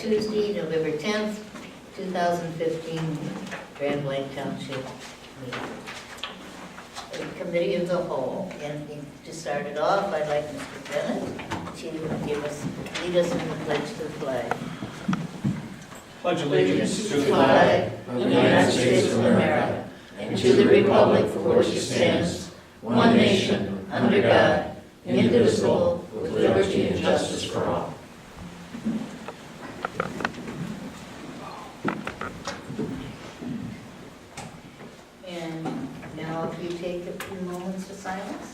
Tuesday, November 10th, 2015, Grand Blanc Township meeting. The Committee of the Whole, and to start it off, I'd like Mr. Bennett to lead us in the pledge to the flag. Pledge allegiance to the flag of the United States of America and to the republic for which it stands, one nation, under God, indivisible, with liberty and justice for all. And now if you take a few moments of silence.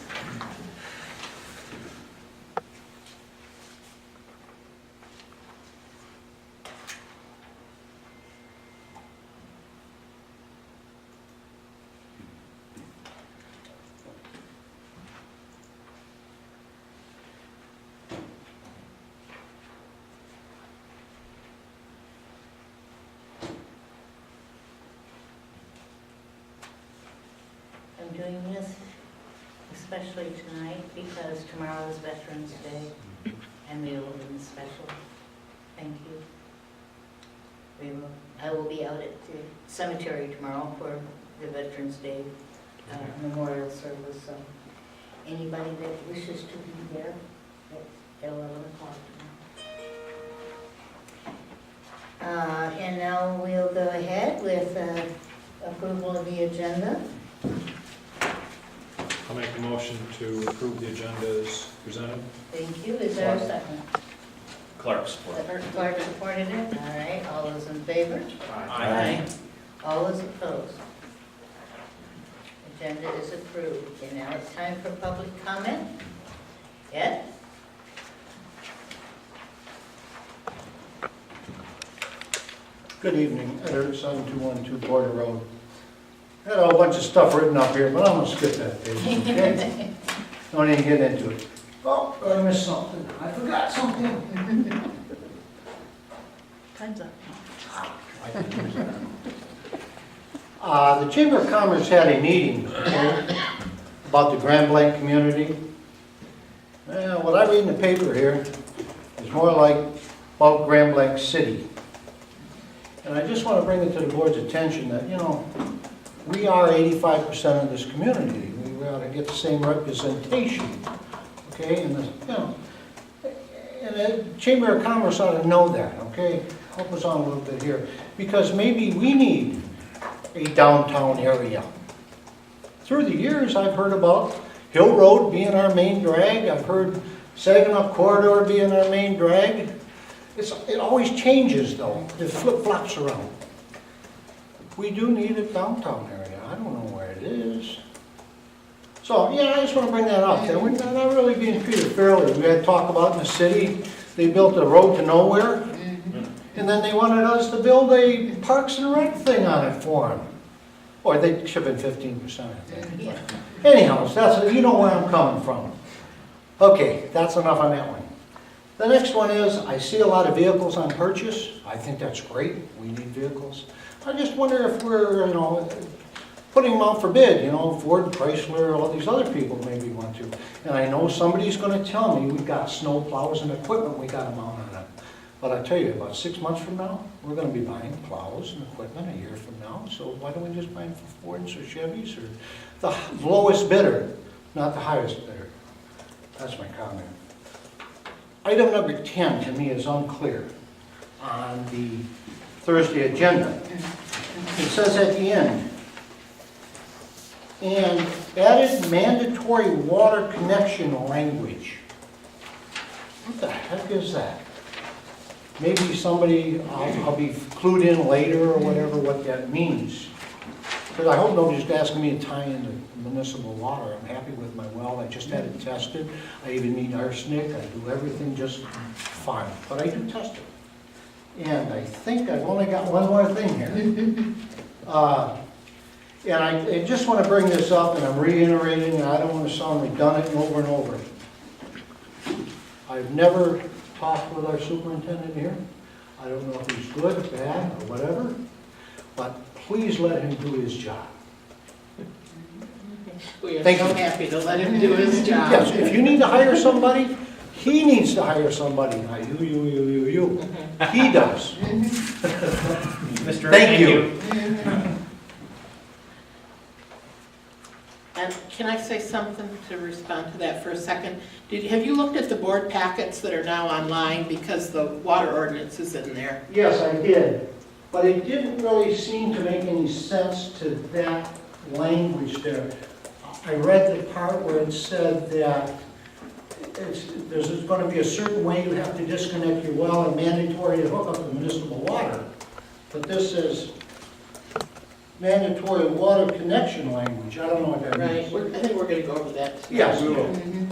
I'm doing this especially tonight because tomorrow is Veterans Day and we will do a special thank you. I will be out at the cemetery tomorrow for the Veterans Day memorial service, so anybody that wishes to be there at 11 o'clock tomorrow. And now we'll go ahead with approval of the agenda. I'll make a motion to approve the agenda as presented. Thank you. Is there a second? Clark support. Clark supported it. All right. All those in favor? Aye. All those opposed? Agenda is approved. And now it's time for public comment. Ed? Good evening, Ed, 7212 Border Road. I had a whole bunch of stuff written up here, but I'm gonna skip that page, okay? Don't even get into it. Oh, I missed something. I forgot something. Time's up. The Chamber of Commerce had a meeting, okay, about the Grand Blanc community. What I read in the paper here is more like about Grand Blanc City. And I just want to bring it to the board's attention that, you know, we are 85% of this community. We ought to get the same representation, okay? And, and the Chamber of Commerce ought to know that, okay? Help us on a little bit here. Because maybe we need a downtown area. Through the years, I've heard about Hill Road being our main drag. I've heard Saginaw Corridor being our main drag. It always changes, though. It flip-flops around. We do need a downtown area. I don't know where it is. So, yeah, I just want to bring that up. We're not really being treated fairly. We had talk about in the city, they built a road to nowhere, and then they wanted us to build a Parks and Rec thing on it for them. Or they should have been 15%, I think. Yeah. Anyhow, so you know where I'm coming from. Okay, that's enough on that one. The next one is, I see a lot of vehicles on purchase. I think that's great. We need vehicles. I just wonder if we're, you know, putting them out for bid, you know, Ford, Chrysler, all these other people maybe want to. And I know somebody's going to tell me we've got snow plows and equipment, we got them out on it. But I tell you, about 6 months from now, we're going to be buying plows and equipment a year from now. So why don't we just buy them for Fords or Chevys or the lowest bidder, not the highest bidder? That's my comment. Item number 10 to me is unclear on the Thursday agenda. It says at the end, and added mandatory water connection language. What the heck is that? Maybe somebody, I'll be clued in later or whatever what that means. Because I hope nobody's asking me to tie into municipal water. I'm happy with my well. I just had it tested. I even need arsenic. I do everything just fine. But I do test it. And I think I've only got one more thing here. And I just want to bring this up, and I'm reiterating, and I don't want to sound redundant over and over. I've never talked with our superintendent here. I don't know if he's good, bad, or whatever, but please let him do his job. We are Thank so you. happy to let him do his job. Yes, if you need to hire somebody, He needs to hire somebody, not you. He does. Mr. Thank you. And can I say something to respond to that for a second? Have you looked at the board packets that are now online, because the water ordinance is in there? Yes, I did, but it didn't really seem to make any sense to that language there. I read the part where it said that there's going to be a certain way you have to disconnect your well and mandatory to hook up to municipal water. But this is mandatory water connection language. I don't know what that Right, means. I think we're gonna go over that. Yes, we will. Mhm.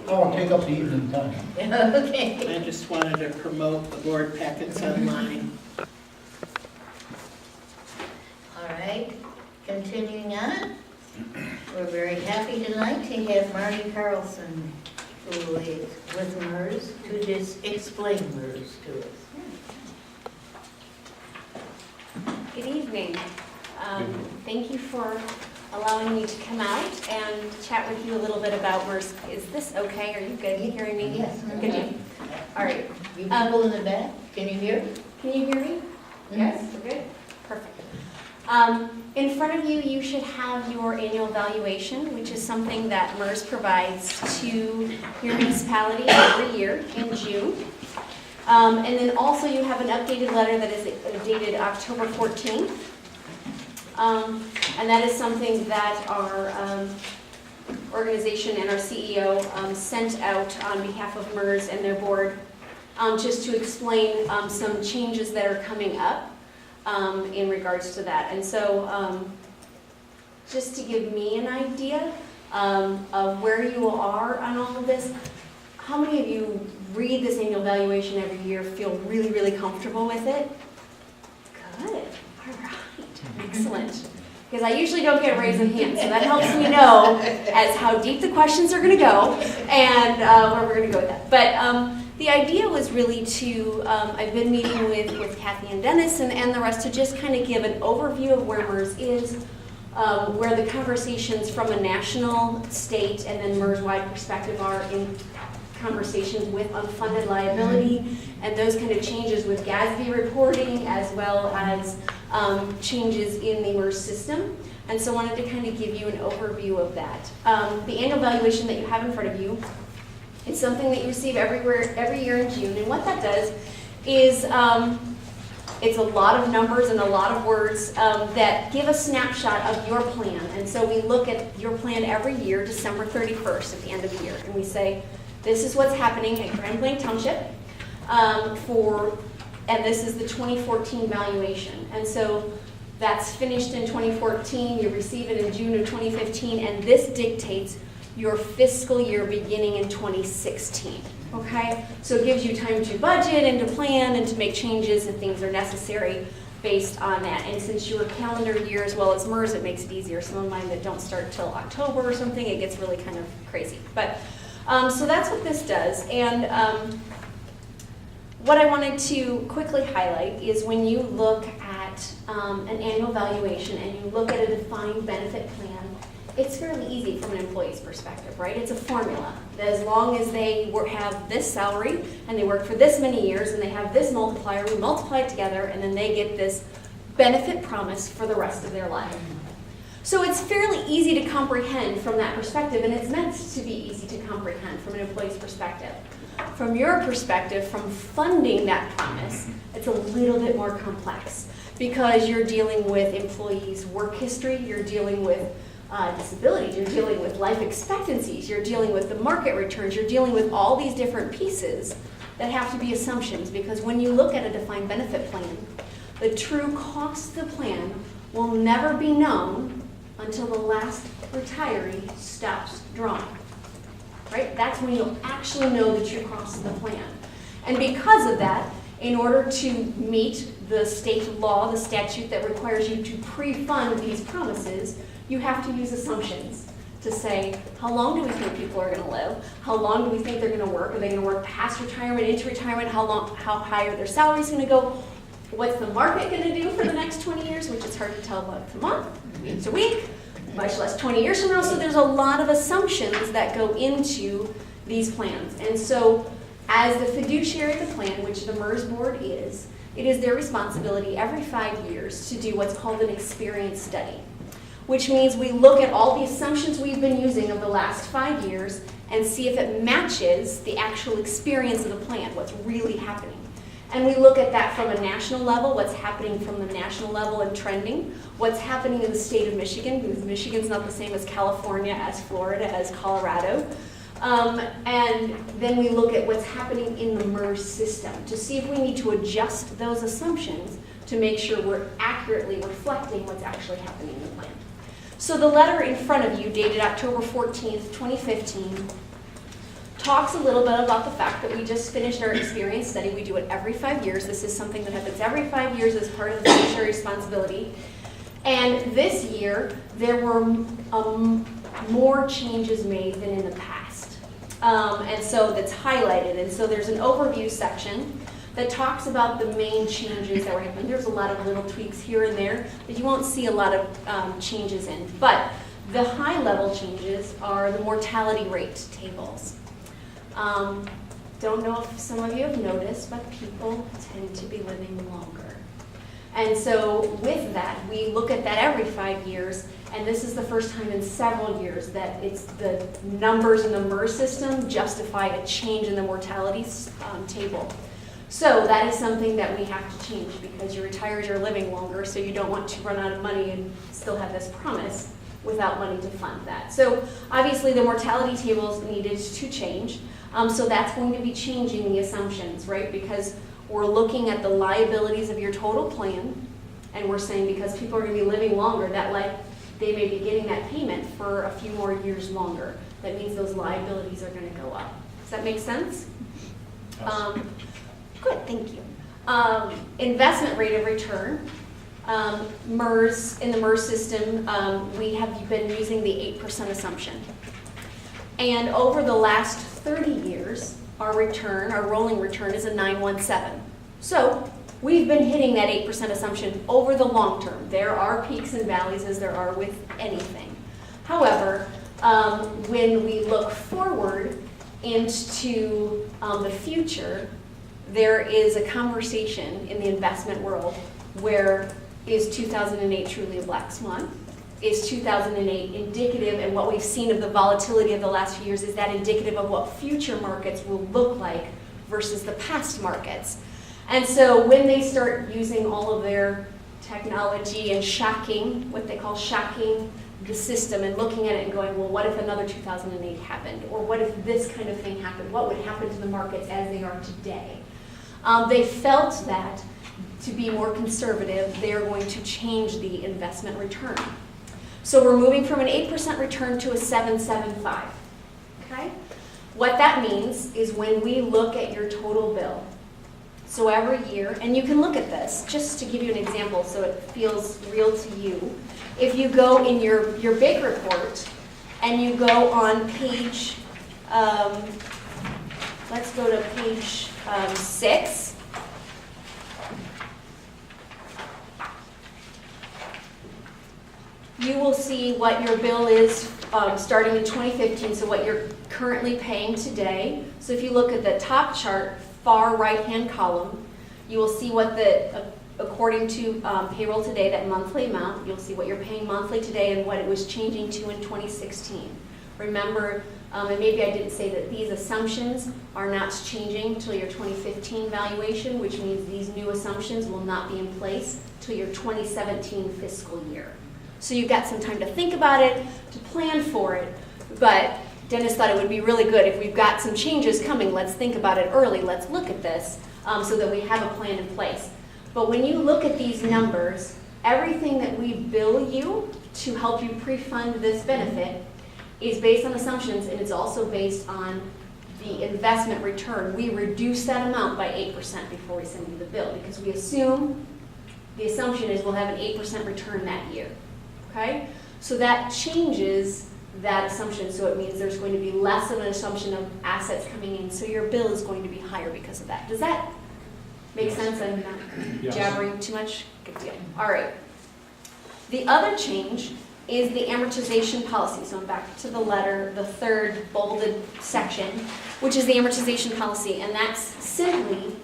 I won't take up the evening time. Okay. I just wanted to promote the board packets online. All right, continuing on. We're very happy tonight to have Marty Carlson, who is with MERS, to just explain MERS to us. Good evening. Thank you for allowing me to come out and chat with you a little bit about MERS. Is this okay? Are you good hearing me? Yes. Good. All right. You people in the back, can you hear? Can you hear me? Yes, we're good? Perfect. In front of you, you should have your annual valuation, which is something that MERS provides to your municipality every year in June. And then also you have an updated letter that is dated October 14th. And that is something that our organization and our CEO sent out on behalf of MERS and their board, just to explain some changes that are coming up in regards to that. And so just to give me an idea of where you are on all of this, how many of you read this annual valuation every year, feel really, really comfortable with it? Good. All right. Excellent. Because I usually don't get a raise of hands, so that helps me know as how deep the questions are going to go and where we're going to go with that. But the idea was really to, I've been meeting with Kathy and Dennis and the rest to just kind of give an overview of where MERS is, where the conversations from a national, state, and then MERS-wide perspective are in conversations with unfunded liability and those kind of changes with GASB reporting, as well as changes in the MERS system. And so I wanted to kind of give you an overview of that. The annual valuation that you have in front of you is something that you receive every year in June. And what that does is it's a lot of numbers and a lot of words that give a snapshot of your plan. And so we look at your plan every year, December 31st at the end of the year, and we say, this is what's happening at Grand Blanc Township and this is the 2014 valuation. And so that's finished in 2014, you receive it in June of 2015, and this dictates your fiscal year beginning in 2016, okay? So it gives you time to budget and to plan and to make changes if things are necessary based on that. And since your calendar year as well as MERS, it makes it easier. Some of mine that don't start till October or something, it gets really kind of crazy. But so that's what this does. And what I wanted to quickly highlight is when you look at an annual valuation and you look at a defined benefit plan, it's fairly easy from an employee's perspective, right? It's a formula. As long as they have this salary and they work for this many years and they have this multiplier, we multiply it together and then they get this benefit promise for the rest of their life. So it's fairly easy to comprehend from that perspective, and it's meant to be easy to comprehend from an employee's perspective. From your perspective, from funding that promise, it's a little bit more complex because you're dealing with employees' work history, you're dealing with disability, you're dealing with life expectancies, you're dealing with the market returns, you're dealing with all these different pieces that have to be assumptions, because when you look at a defined benefit plan, the true cost of the plan will never be known until the last retiree stops drawing, right? That's when you'll actually know the true cost of the plan. And because of that, in order to meet the state law, the statute that requires you to pre-fund these promises, you have to use assumptions to say, how long do we think people are going to live? How long do we think they're going to work? Are they going to work past retirement, into retirement? How high are their salaries going to go? What's the market going to do for the next 20 years, which is hard to tell month to month, week to week, much less 20 years from now. So there's a lot of assumptions that go into these plans. And so as the fiduciary of the plan, which the MERS board is, it is their responsibility every 5 years to do what's called an experience study, which means we look at all the assumptions we've been using of the last 5 years and see if it matches the actual experience of the plan, what's really happening. And we look at that from a national level, what's happening from the national level and trending, what's happening in the state of Michigan, because Michigan's not the same as California, as Florida, as Colorado. And then we look at what's happening in the MERS system to see if we need to adjust those assumptions to make sure we're accurately reflecting what's actually happening in the plan. So the letter in front of you, dated October 14th, 2015, talks a little bit about the fact that we just finished our experience study. We do it every 5 years. This is something that happens every 5 years as part of the fiduciary responsibility. And this year, there were more changes made than in the past. And so that's highlighted. And so there's an overview section that talks about the main changes that were happening. There's a lot of little tweaks here and there, but you won't see a lot of changes in. But the high-level changes are the mortality rate tables. Don't know if some of you have noticed, but people tend to be living longer. And so with that, we look at that every 5 years, and this is the first time in several years that it's the numbers in the MERS system justify a change in the mortality table. So that is something that we have to change because you're retired, you're living longer, so you don't want to run out of money and still have this promise without money to fund that. So obviously the mortality tables needed to change. So that's going to be changing the assumptions, right? Because we're looking at the liabilities of your total plan, and we're saying because people are going to be living longer, that they may be getting that payment for a few more years longer. That means those liabilities are going to go up. Does that make sense? Yes. Good, thank you. Investment rate of return. MERS, in the MERS system, we have been using the 8% assumption. And over the last 30 years, our rolling return is a 917. So we've been hitting that 8% assumption over the long term. There are peaks and valleys as there are with anything. However, when we look forward into the future, there is a conversation in the investment world where is 2008 truly a black swan? Is 2008 indicative, and what we've seen of the volatility of the last few years, is that indicative of what future markets will look like versus the past markets? And so when they start using all of their technology and shocking, what they call shocking the system and looking at it and going, well, what if another 2008 happened? Or what if this kind of thing happened? What would happen to the markets as they are today? They felt that to be more conservative, they are going to change the investment return. So we're moving from an 8% return to a 7.75, okay? What that means is when we look at your total bill, so every year, and you can look at this, just to give you an example so it feels real to you. If you go in your big report and you go on page, let's go to page 6. You will see what your bill is starting in 2015, so what you're currently paying today. So if you look at the top chart, far right-hand column, you will see what according to payroll today, that monthly amount, you'll see what you're paying monthly today and what it was changing to in 2016. Remember, and maybe I didn't say that these assumptions are not changing till your 2015 valuation, which means these new assumptions will not be in place till your 2017 fiscal year. So you've got some time to think about it, to plan for it, but Dennis thought it would be really good if we've got some changes coming, let's think about it early, let's look at this so that we have a plan in place. But when you look at these numbers, everything that we bill you to help you pre-fund this benefit is based on assumptions, and it's also based on the investment return. We reduce that amount by 8% before we send you the bill because we assume, the assumption is we'll have an 8% return that year. Okay? So that changes that assumption, so it means there's going to be less of an assumption of assets coming in, so your bill is going to be higher because of that. Does that make sense? I'm not Yes. jabbering too much? Good deal. All right. The other change is the amortization policy. So I'm back to the letter, the third bolded section, which is the amortization policy. And that's simply,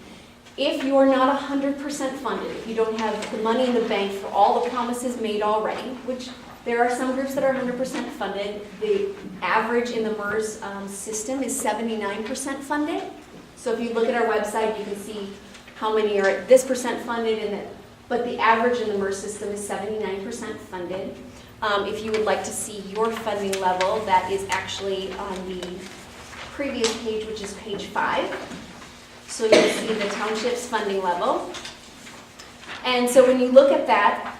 if you're not 100% funded, if you don't have the money in the bank for all the promises made already, which there are some groups that are 100% funded. The average in the MERS system is 79% funded. So if you look at our website, you can see how many are at this percent funded, but the average in the MERS system is 79% funded. If you would like to see your funding level, that is actually on the previous page, which is page 5. So you'll see the township's funding level. And so when you look at that,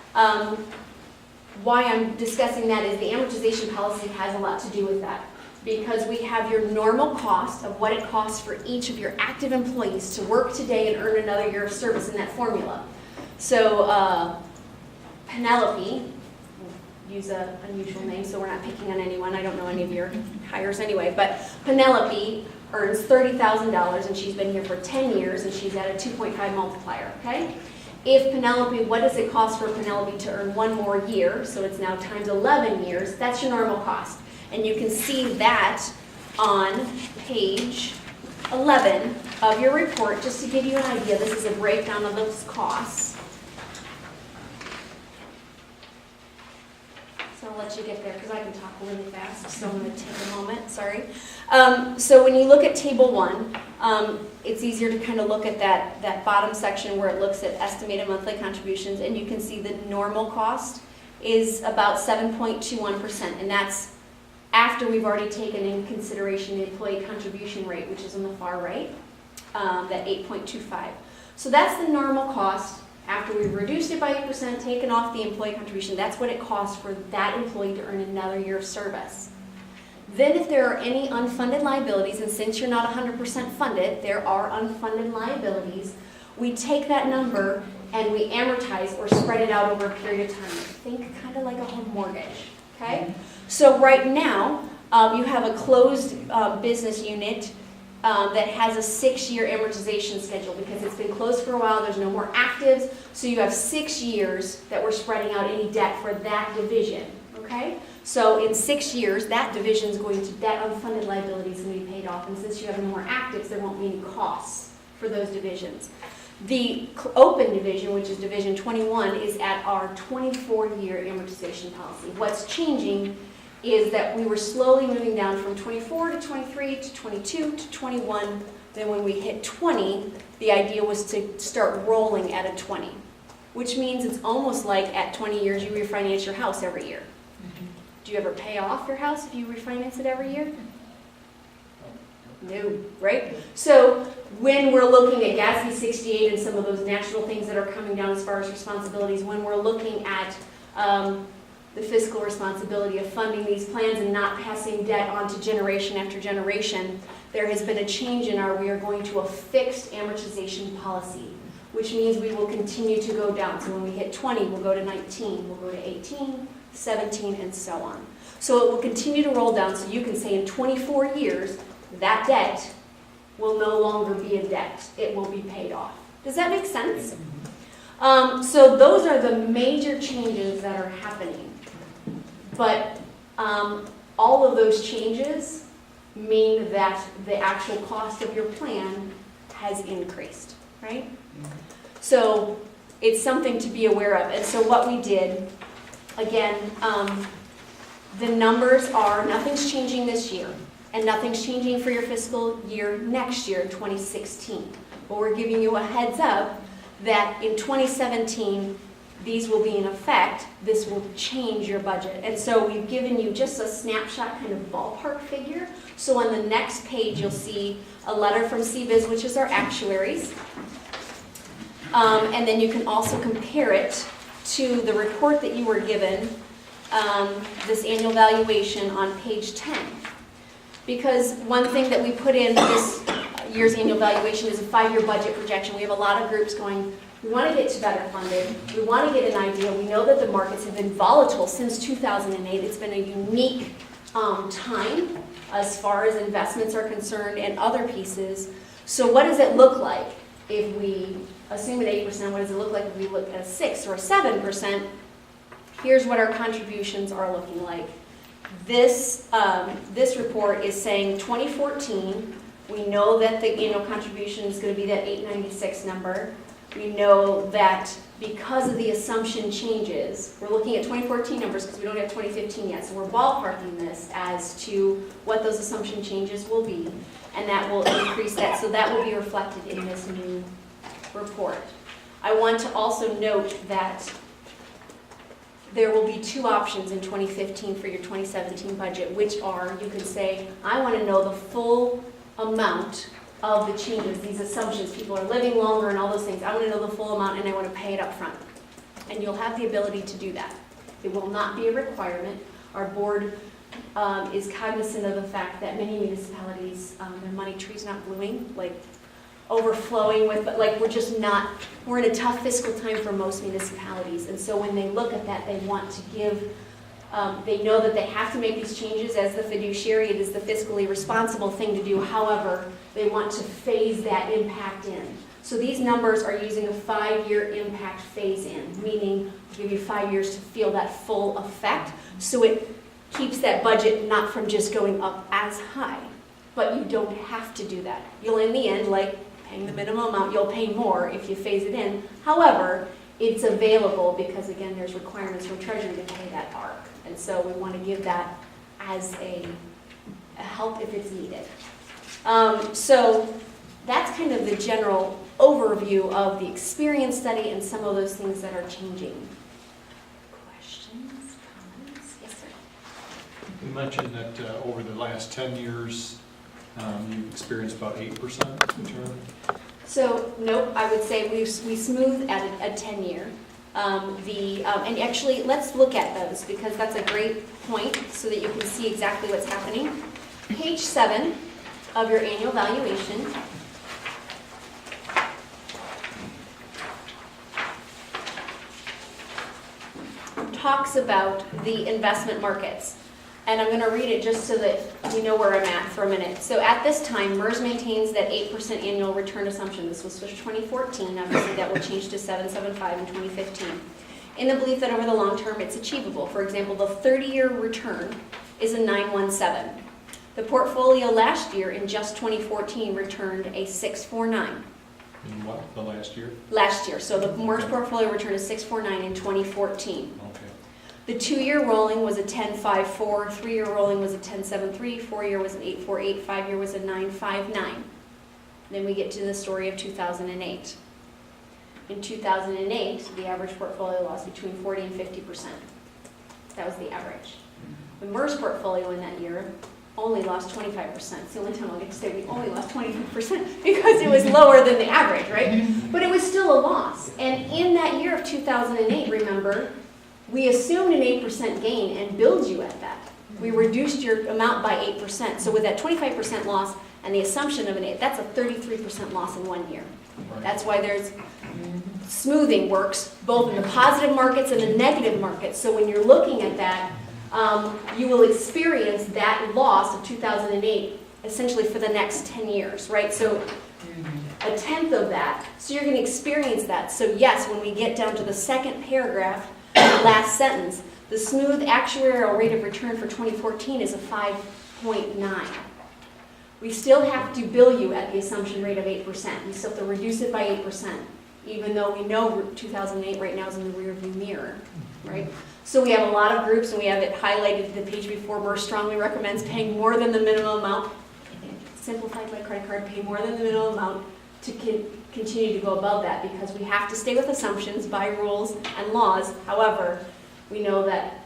why I'm discussing that is the amortization policy has a lot to do with that. Because we have your normal cost of what it costs for each of your active employees to work today and earn another year of service in that formula. So Penelope, use an unusual name so we're not picking on anyone, I don't know any of your hires anyway, but Penelope earns $30,000 and she's been here for 10 years and she's at a 2.5 multiplier, okay? If Penelope, what does it cost for Penelope to earn one more year, so it's now times 11 years, that's your normal cost. And you can see that on page 11 of your report, just to give you an idea. This is a breakdown of those costs. So I'll let you get there because I can talk really fast, so I'm going to take a moment, sorry. So when you look at table 1, it's easier to kind of look at that bottom section where it looks at estimated monthly contributions, and you can see the normal cost is about 7.21%, and that's after we've already taken in consideration the employee contribution rate, which is on the far right, that 8.25. So that's the normal cost after we've reduced it by 8%, taken off the employee contribution. That's what it costs for that employee to earn another year of service. Then if there are any unfunded liabilities, and since you're not 100% funded, there are unfunded liabilities, we take that number and we amortize or spread it out over a period of time. Think kind of like a home mortgage, okay? So right now, you have a closed business unit that has a 6-year amortization schedule because it's been closed for a while, there's no more actives, so you have 6 years that we're spreading out any debt for that division, okay? So in 6 years, that division is going to, that unfunded liabilities is going to be paid off, and since you have no more actives, there won't be any costs for those divisions. The open division, which is division 21, is at our 24-year amortization policy. What's changing is that we were slowly moving down from 24 to 23 to 22 to 21. Then when we hit 20, the idea was to start rolling at a 20, which means it's almost like at 20 years you refinance your house every year. Do you ever pay off your house if you refinance it every year? No, right? So when we're looking at GASB 68 and some of those national things that are coming down as far as responsibilities, when we're looking at the fiscal responsibility of funding these plans and not passing debt on to generation after generation, there has been a change in we are going to a fixed amortization policy, which means we will continue to go down. So when we hit 20, we'll go to 19, we'll go to 18, 17, and so on. So it will continue to roll down, so you can say in 24 years, that debt will no longer be a debt. It will be paid off. Does that make sense? So those are the major changes that are happening. But all of those changes mean that the actual cost of your plan has increased, right? So it's something to be aware of. And so what we did, again, the numbers are, nothing's changing this year, and nothing's changing for your fiscal year next year, 2016. But we're giving you a heads up that in 2017, these will be in effect. This will change your budget. And so we've given you just a snapshot kind of ballpark figure. So on the next page, you'll see a letter from CBIZ, which is our actuaries. And then you can also compare it to the report that you were given, this annual valuation on page 10. Because one thing that we put in this year's annual valuation is a 5-year budget projection. We have a lot of groups going, we want to get to better funded. We want to get an idea. We know that the markets have been volatile since 2008. It's been a unique time as far as investments are concerned and other pieces. So what does it look like if we assume at 8%? What does it look like if we look at a 6 or a 7%? here's what our contributions are looking like. This report is saying 2014, we know that the annual contribution is going to be that 896 number. We know that because of the assumption changes, we're looking at 2014 numbers because we don't have 2015 yet, so we're ballparking this as to what those assumption changes will be, and that will increase that, so that will be reflected in this new report. I want to also note that there will be two options in 2015 for your 2017 budget, which are, you can say, I want to know the full amount of the changes, these assumptions, people are living longer and all those things. I want to know the full amount and I want to pay it up front. And you'll have the ability to do that. It will not be a requirement. Our board is cognizant of the fact that many municipalities, their money tree's not blooming, like overflowing with, but like we're in a tough fiscal time for most municipalities. And so when they look at that, they want to give, they know that they have to make these changes as the fiduciary. It is the fiscally responsible thing to do. However, they want to phase that impact in. So these numbers are using a 5-year impact phase in, meaning give you 5 years to feel that full effect. So it keeps that budget not from just going up as high, but you don't have to do that. You'll in the end, like paying the minimum amount, you'll pay more if you phase it in. However, it's available because again, there's requirements from Treasury to pay that ARC. And so we want to give that as a help if it's needed. So that's kind of the general overview of the experience study and some of those things that are changing. Questions, comments? Yes, sir. You mentioned that over the last 10 years, you've experienced about 8% return. So, nope, I would say we smooth at a 10-year. And actually, let's look at those because that's a great point so that you can see exactly what's happening. Page 7 of your annual valuation. Talks about the investment markets. And I'm going to read it just so that you know where I'm at for a minute. So at this time, MERS maintains that 8% annual return assumption. This was for 2014. Obviously, that will change to 7.75 in 2015. In the belief that over the long term, it's achievable. For example, the 30-year return is a 9.17. The portfolio last year, in just 2014, returned a 6.49. In what, the last year? Last year. So the MERS portfolio return is 6.49 in 2014. Okay. The 2-year rolling was a 10.54, 3-year rolling was a 10.73, 4-year was an 8.48, 5-year was a 9.59. Then we get to the story of 2008. In 2008, the average portfolio lost between 40 and 50%. That was the average. The MERS portfolio in that year only lost 25%. It's the only time I'll get to say we only lost 25% because it was lower than the average, right? But it was still a loss. And in that year of 2008, remember, we assumed an 8% gain and billed you at that. We reduced your amount by 8%. So with that 25% loss and the assumption of an 8, that's a 33% loss in 1 year. Right. That's why there's smoothing works both in the positive markets and the negative markets. So when you're looking at that, you will experience that loss of 2008 essentially for the next 10 years, right? So a tenth of that. So you're going to experience that. So yes, when we get down to the second paragraph, the last sentence, the smooth actuarial rate of return for 2014 is a 5.9. We still have to bill you at the assumption rate of 8%. We still have to reduce it by 8%, even though we know 2008 right now is in the rearview mirror, right? So we have a lot of groups, and we have it highlighted the page before. MERS strongly recommends paying more than the minimum amount. Simplified by credit card, pay more than the minimum amount to continue to go above that because we have to stay with assumptions by rules and laws. However, we know that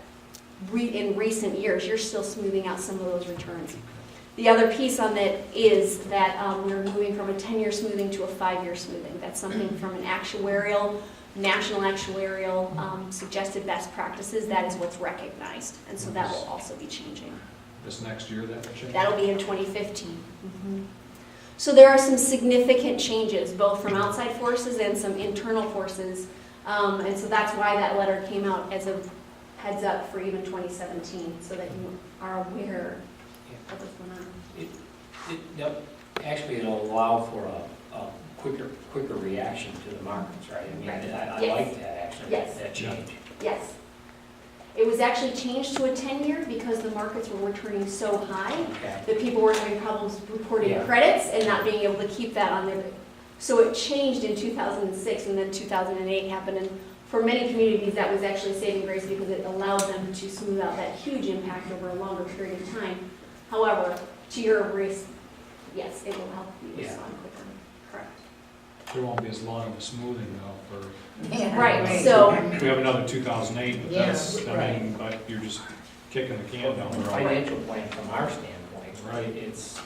in recent years, you're still smoothing out some of those returns. The other piece on that is that we're moving from a 10-year smoothing to a 5-year smoothing. That's something from an actuarial, national actuarial suggested best practices. That is what's recognized. And so that will also be changing. This next year, that will change? That'll be in 2015. Mm-hmm. So there are some significant changes, both from outside forces and some internal forces. And so that's why that letter came out as a heads up for even 2017, so that you are aware of what's going on. Actually, it'll allow for a quicker reaction to the markets, right? I mean, Right. I Yes. like that, actually, Yes. that change. Yes. was actually changed to a 10-year because the markets were returning so high Okay. that people were having problems reporting Yeah. credits and not being able to keep that on their, so it changed in 2006, and then 2008 happened, and for many communities, that was actually saving grace because it allowed them to smooth out that huge impact over a longer period of time. However, to your race, yes, it will help you Yeah. respond quicker. Correct. There won't be as long of a smoothing though for, Right, so, we have another 2008, but Yeah, that's, I mean, but you're just kicking the can down From the a road. financial plan, from our standpoint, Right. it's,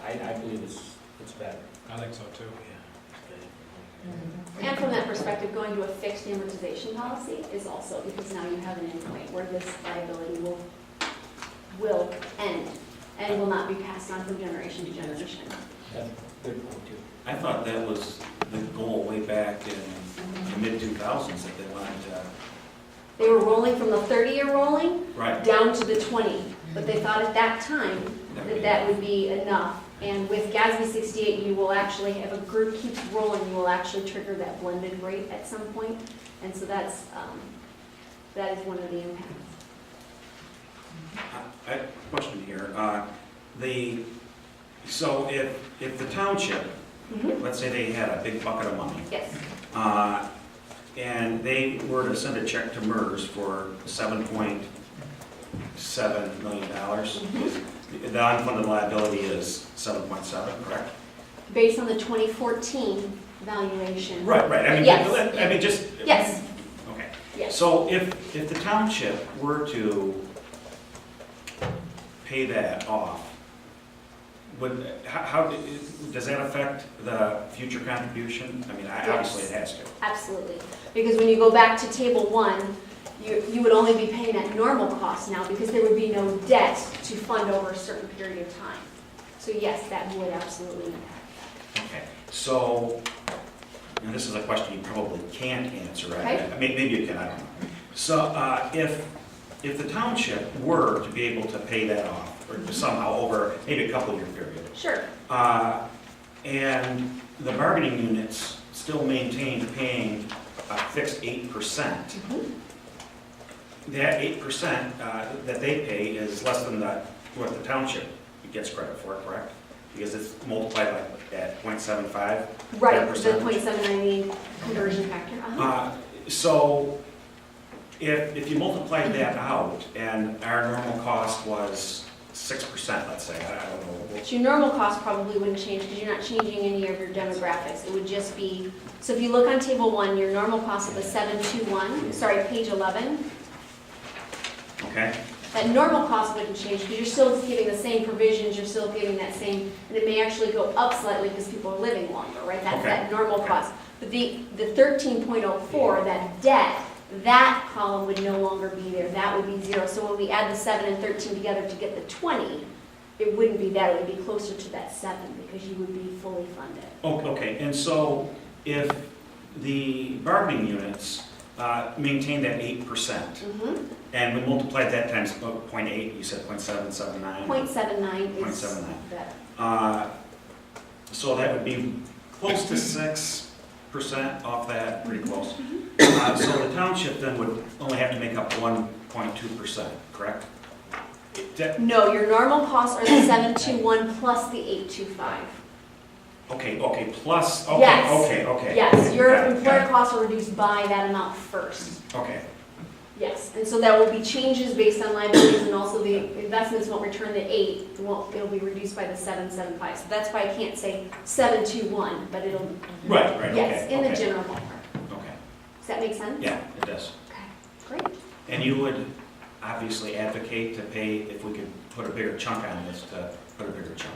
I believe it's better. I think so too. and from that perspective, going to a fixed amortization policy is also, because now you have an endpoint where this liability will end and will not be passed on from generation to generation. That's a good point too. I thought that was the goal way back in the mid-2000s that they wanted to, They were rolling from the 30-year rolling right. down to the 20, but they thought at that time that that would be enough. And with GASB 68, you will actually, if a group keeps rolling, you will actually trigger that blended rate at some point. And so that is one of the impacts. I have a question here. So if the township, let's say they had a big bucket of money, Yes, and they were to send a check to MERS for $7.7 million, the unfunded liability is 7.7, correct? based on the 2014 valuation. Right. Yes. I mean, just. Yes, Okay. yes. So if the township were to pay that off, how does that affect the future contribution? I mean, obviously it has to. Absolutely. Because when you go back to table 1, you would only be paying that normal cost now because there would be no debt to fund over a certain period of time. So yes, that would absolutely impact that. Okay, so, and this is a question you probably can't answer, right? Okay. I mean, maybe you can, I don't know. So if the township were to be able to pay that off, or somehow over maybe a couple-year period, Sure. and the bargaining units still maintain paying a fixed 8%, that 8% that they pay is less than what the township gets credit for, correct? Because it's multiplied at 0.75? Right, that the percentage. 0.79 conversion factor. So if you multiplied that out and our normal cost was 6%, let's say, I don't know. So your normal cost probably wouldn't change because you're not changing any of your demographics. It would just be, so if you look on table 1, your normal cost of the 721, sorry, page 11, Okay, that normal cost wouldn't change because you're still giving the same provisions, you're still giving that same, and it may actually go up slightly because people are living longer, right? That's Okay. that normal cost. But the 13.04, that debt, that column would no longer be there. That would be 0. So when we add the 7 and 13 together to get the 20, it wouldn't be that. It would be closer to that 7 because you would be fully funded. okay, and so if the bargaining units maintain that 8%, and we multiplied that times 0.8, you said 0.779? 0.79 is 0.79. better. So that would be close to 6% off that, pretty close. So the township then would only have to make up 1.2%, correct? No, your normal costs are the 721 plus the 825. Okay, plus, Yes. okay. Yes, your Got it, employer got it. costs are reduced by that amount first. Okay, Yes, and so there will be changes based on liabilities and also the investments won't return the 8, it'll be reduced by the 775. So that's why I can't say 721, but it'll, right, okay. yes, in the okay, general ballpark. Okay, Does that make sense? yeah, it does. Okay, great. And you would obviously advocate to pay, if we could put a bigger chunk on this, to put a bigger chunk.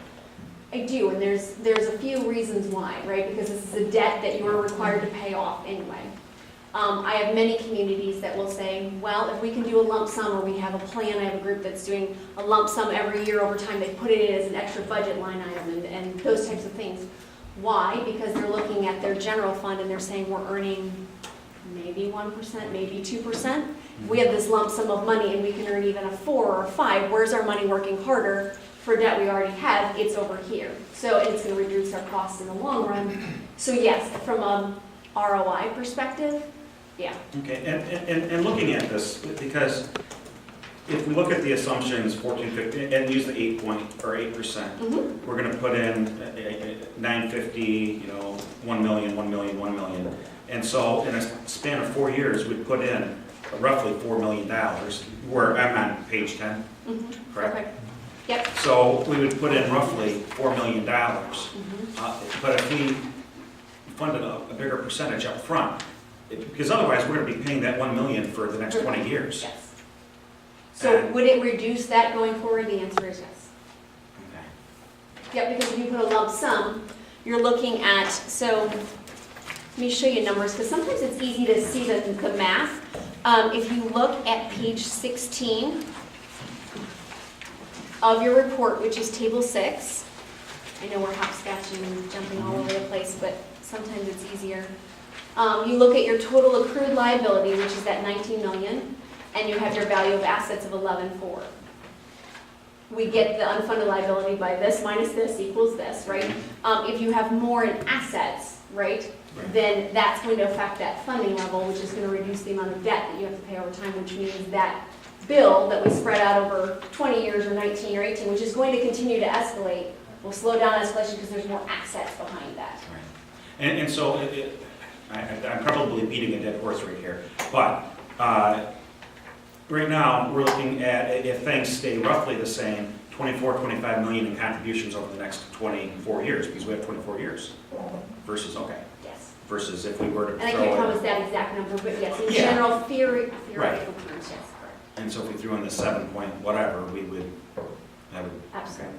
I do, and there's a few reasons why, right? Because this is a debt that you are required to pay off anyway. I have many communities that will say, well, if we can do a lump sum, or we have a plan, I have a group that's doing a lump sum every year over time, they put it in as an extra budget line item and those types of things. Why? Because they're looking at their general fund and they're saying we're earning maybe 1%, maybe 2%. We have this lump sum of money and we can earn even a 4 or a 5. Where's our money working harder for debt we already have? It's over here. So it's going to reduce our costs in the long run. So yes, from a ROI perspective, Yeah. Okay, and looking at this, because if we look at the assumptions, 14, 15, and use the 8%, Mhm. we're gonna put in 950, 1 million, 1 million, 1 million. And so in a span of 4 years, we'd put in roughly $4 million, where I'm on page 10, Mhm. correct? Okay. Yep. So we would put in roughly $4 million. Mhm. But if we funded a bigger percentage up front, because otherwise we're gonna be paying that 1 million for the next 20 years. Yes. So would it reduce that going forward? The answer is yes. Okay. Yep, because if you put a lump sum, you're looking at, so, let me show you numbers, because sometimes it's easy to see the math. If you look at page 16 of your report, which is table 6, I know we're hopscotching and jumping all over the place, but sometimes it's easier. You look at your total accrued liability, which is that 19 million, and you have your value of assets of 11.4. We get the unfunded liability by this minus this equals this, right? If you have more in assets, right, then that's going to affect that funding level, which is going to reduce the amount of debt that you have to pay over time, which means that bill that we spread out over 20 years or 19 or 18, which is going to continue to escalate, will slow down escalation because there's more assets behind that. Right. And so I'm probably beating a dead horse right here, but right now, we're looking at, if things stay roughly the same, 24, 25 million in contributions over the next 24 years, because we have 24 years versus, Yes. versus if we were to And I throw can't in, promise that exact number, but yes, in Yeah. general, theoretical terms, yes, correct. and so if we threw in the 7 point whatever, that would, Absolutely.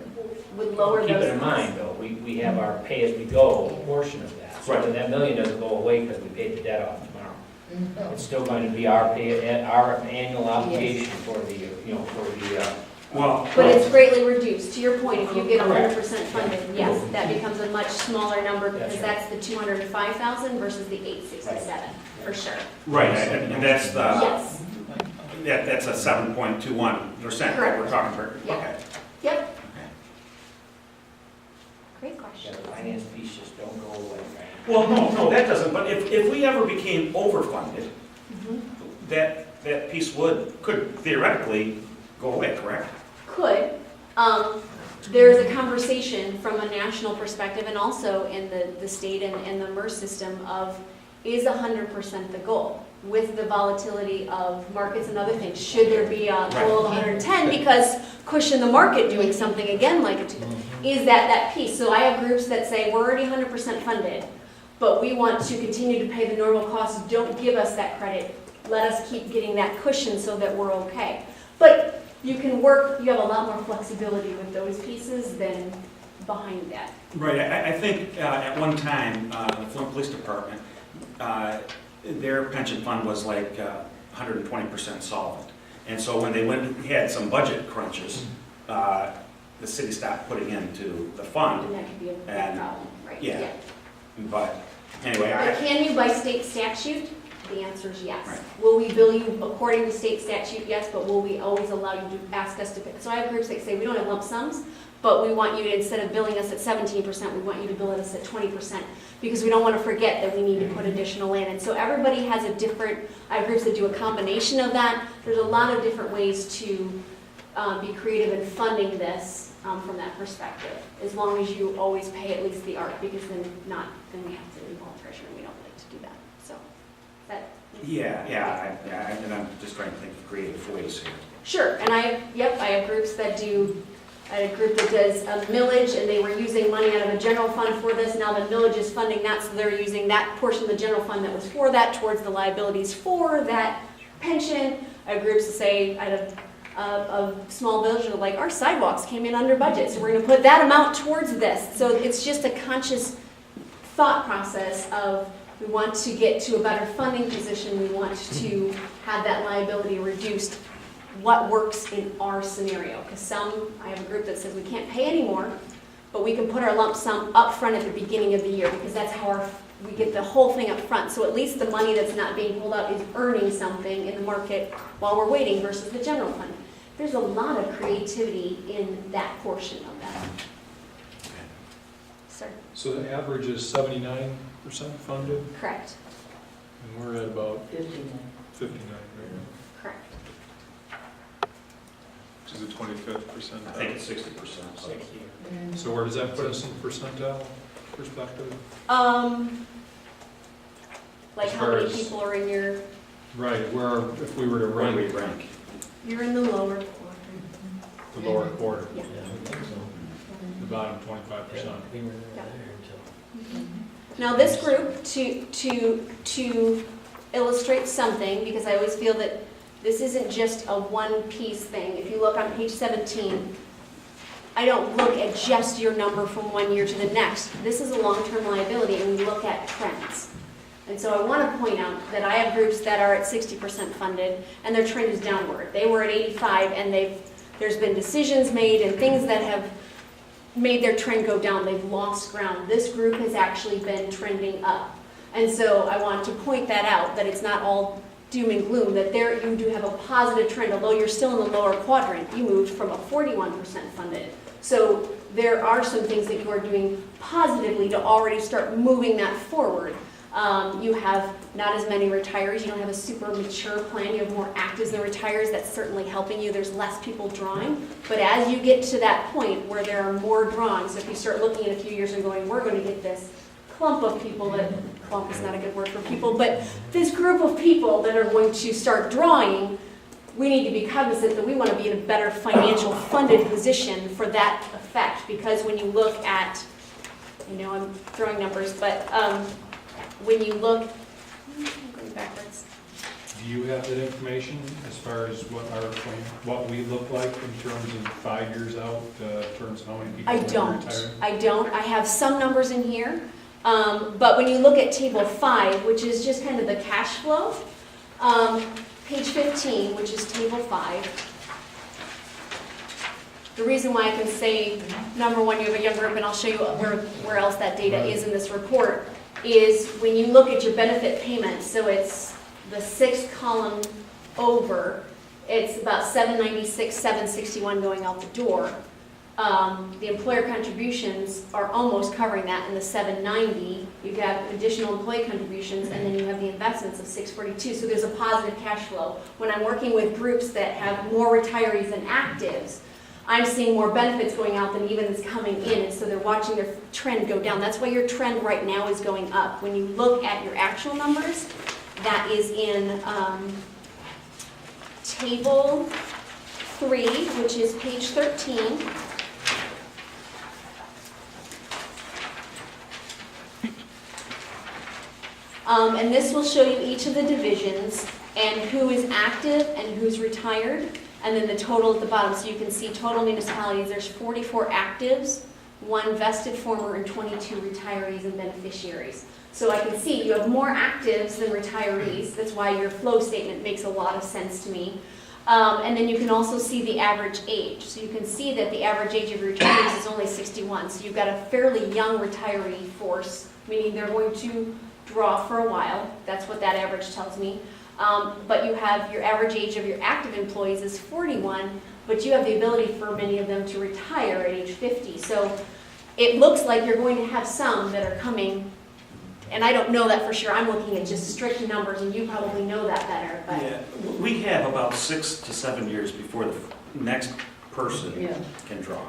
Would lower those. Keep it in mind, though, we have our pay-as-we-go portion of that. So Right. that million doesn't go away because we paid the debt off tomorrow. It's still going to be our annual obligation for the, well, But it's greatly reduced. To your point, if you get Correct. 100% funded, yes, that becomes a much smaller number because That's that's the 205,000 versus the 867, for sure. right, and that's the, Yes, that's a 7.21% that we're talking about, Yeah. okay. yep. Okay. Great yeah, question. the finance piece just don't go away, right? Well, no, that doesn't, but if we ever became overfunded, Mhm. that piece could theoretically go away, correct? Could. There's a conversation from a national perspective and also in the state and the MERS system of, is 100% the goal? With the volatility of markets and other things, should there be a goal of 110 because cushion the market doing something again like it is that piece? So I have groups that say, we're already 100% funded, but we want to continue to pay the normal costs, don't give us that credit, let us keep getting that cushion so that we're okay. But you can work, you have a lot more flexibility with those pieces than behind that. Right, I think at one time, the Flint Police Department, their pension fund was like 120% solvent. And so when they had some budget crunches, the city stopped putting into the fund. And that could be a big And- problem, right? yeah. But anyway, But can you by state statute? The answer is yes. Right. Will we bill you according to state statute? Yes, but will we always allow you to ask us to pay? So I have groups that say, we don't have lump sums, but we want you to, instead of billing us at 17%, we want you to bill us at 20%, because we don't want to forget that we need to put additional in. And so everybody has a different, I have groups that do a combination of that. There's a lot of different ways to be creative in funding this from that perspective, as long as you always pay at least the ARC, because then we have to involve treasurer, and we don't like to do that. So that. yeah, and I'm just trying to think of creative ways here. Sure, and I have groups that do, I had a group that does a millage, and they were using money out of a general fund for this. Now the millage is funding that, so they're using that portion of the general fund that was for that towards the liabilities for that pension. I have groups that say, I had a small village, and like, our sidewalks came in under budget, so we're gonna put that amount towards this. So it's just a conscious thought process of, we want to get to a better funding position, we want to have that liability reduced. What works in our scenario? Because I have a group that says we can't pay anymore, but we can put our lump sum up front at the beginning of the year, because that's how we get the whole thing up front. So at least the money that's not being pulled out is earning something in the market while we're waiting versus the general fund. There's a lot of creativity in that portion of that. Sir, So the average is 79% funded? correct. And we're at about 59. 59 right now, Correct. which is the 25th I percentile. think it's 60%. So where does that put us in percentile perspective? Like As how far many as- people are in your, Right, where, if we were to Where do we rank rank? you're in the lower quadrant. the lower quarter, Yeah. the bottom 25%. Now, this group, to illustrate something, because I always feel that this isn't just a one-piece thing. If you look on page 17, I don't look at just your number from one year to the next. This is a long-term liability, and we look at trends. And so I want to point out that I have groups that are at 60% funded, and their trend is downward. They were at 85, and there's been decisions made and things that have made their trend go down. They've lost ground. This group has actually been trending up. And so I want to point that out, that it's not all doom and gloom, that there you do have a positive trend. Although you're still in the lower quadrant, you moved from a 41% funded. So there are some things that you are doing positively to already start moving that forward. You have not as many retirees. You don't have a super mature plan. You have more actives than retires. That's certainly helping you. There's less people drawing. But as you get to that point where there are more drawing, so if you start looking at a few years and going, we're going to get this clump of people that, clump is not a good word for people, but this group of people that are going to start drawing, we need to be cognizant that we want to be in a better financial funded position for that effect. Because when you look at, I know I'm throwing numbers, but when you look, I'm going backwards. Do you have that information as far as what our plan, what we look like in terms of 5 years out, in terms of how many people I are don't. retiring? I don't. I have some numbers in here. But when you look at table 5, which is just kind of the cash flow, page 15, which is table 5, the reason why I can say, number one, you have a young group, and I'll show you where else that data is in this report, is when you look at your benefit payments, so it's the 6th column over, it's about 796, 761 going out the door. The employer contributions are almost covering that in the 790. You have additional employee contributions, and then you have the investments of 642. So there's a positive cash flow. When I'm working with groups that have more retirees than actives, I'm seeing more benefits going out than even is coming in, and so they're watching their trend go down. That's why your trend right now is going up. When you look at your actual numbers, that is in table 3, which is page 13. And this will show you each of the divisions and who is active and who's retired, and then the total at the bottom. So you can see total municipalities, there's 44 actives, 1 vested former, and 22 retirees and beneficiaries. So I can see you have more actives than retirees. That's why your flow statement makes a lot of sense to me. And then you can also see the average age. So you can see that the average age of your retirees is only 61. So you've got a fairly young retiree force, meaning they're going to draw for a while. That's what that average tells me. But you have your average age of your active employees is 41, but you have the ability for many of them to retire at age 50. So it looks like you're going to have some that are coming, and I don't know that for sure. I'm looking at just strict numbers, and you probably know that better. But Yeah, we have about 6 to 7 years before the next person Yeah. can draw.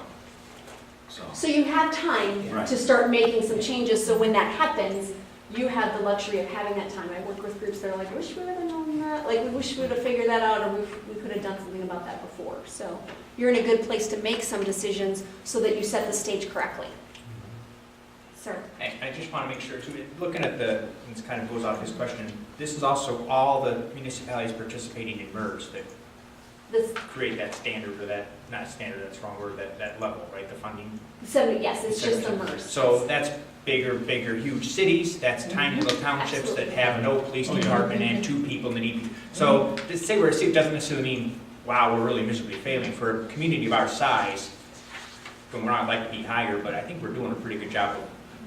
so you have time Right. to start making some changes, so when that happens, you have the luxury of having that time. I work with groups that are like, wish we would have known that, like we wish we would have figured that out, or we could have done something about that before. So you're in a good place to make some decisions so that you set the stage correctly. Sir? I just want to make sure too, looking at the, and this kind of goes off his question, this is also all the municipalities participating in MERS that This create that standard, or that, not standard, that's the wrong word, that level, right, the funding? 70, yes, it's just the MERS. So that's bigger, huge cities, that's tiny little townships that have no police department and 2 people in the need. So to say we're a city doesn't necessarily mean, wow, we're really miserably failing. For a community of our size, we're not like to be higher, but I think we're doing a pretty good job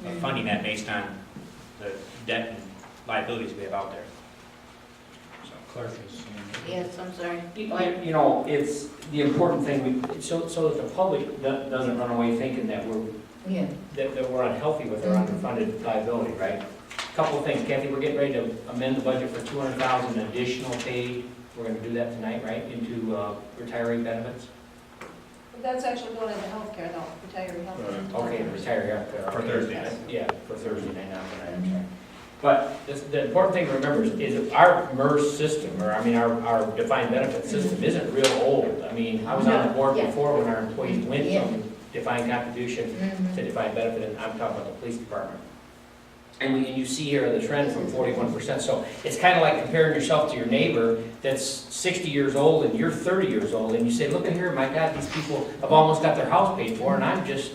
of funding that based on the debt and liabilities we have out there. So. Clark is, Yes, I'm sorry. You know, it's the important thing, so that the public doesn't run away thinking that Yeah. we're unhealthy with our underfunded liability, right? Couple of things, Kathy, we're getting ready to amend the budget for 200,000 additional paid. We're gonna do that tonight, right, into retiree benefits? That's actually going into healthcare, though, retiree healthcare. Okay, retiree, For Thursday night. Yeah, for Thursday night, not tonight, I'm sorry. But the important thing to remember is our MERS system, or I mean, our defined benefit system isn't real old. I mean, I was on the board Yeah. before when our employees went Yeah. from defined contribution to defined benefit, and I'm talking about the police department. And you see here the trend from 41%, so it's kind of like comparing yourself to your neighbor that's 60 years old and you're 30 years old, and you say, look at here, my God, these people have almost got their house paid for, and I'm just,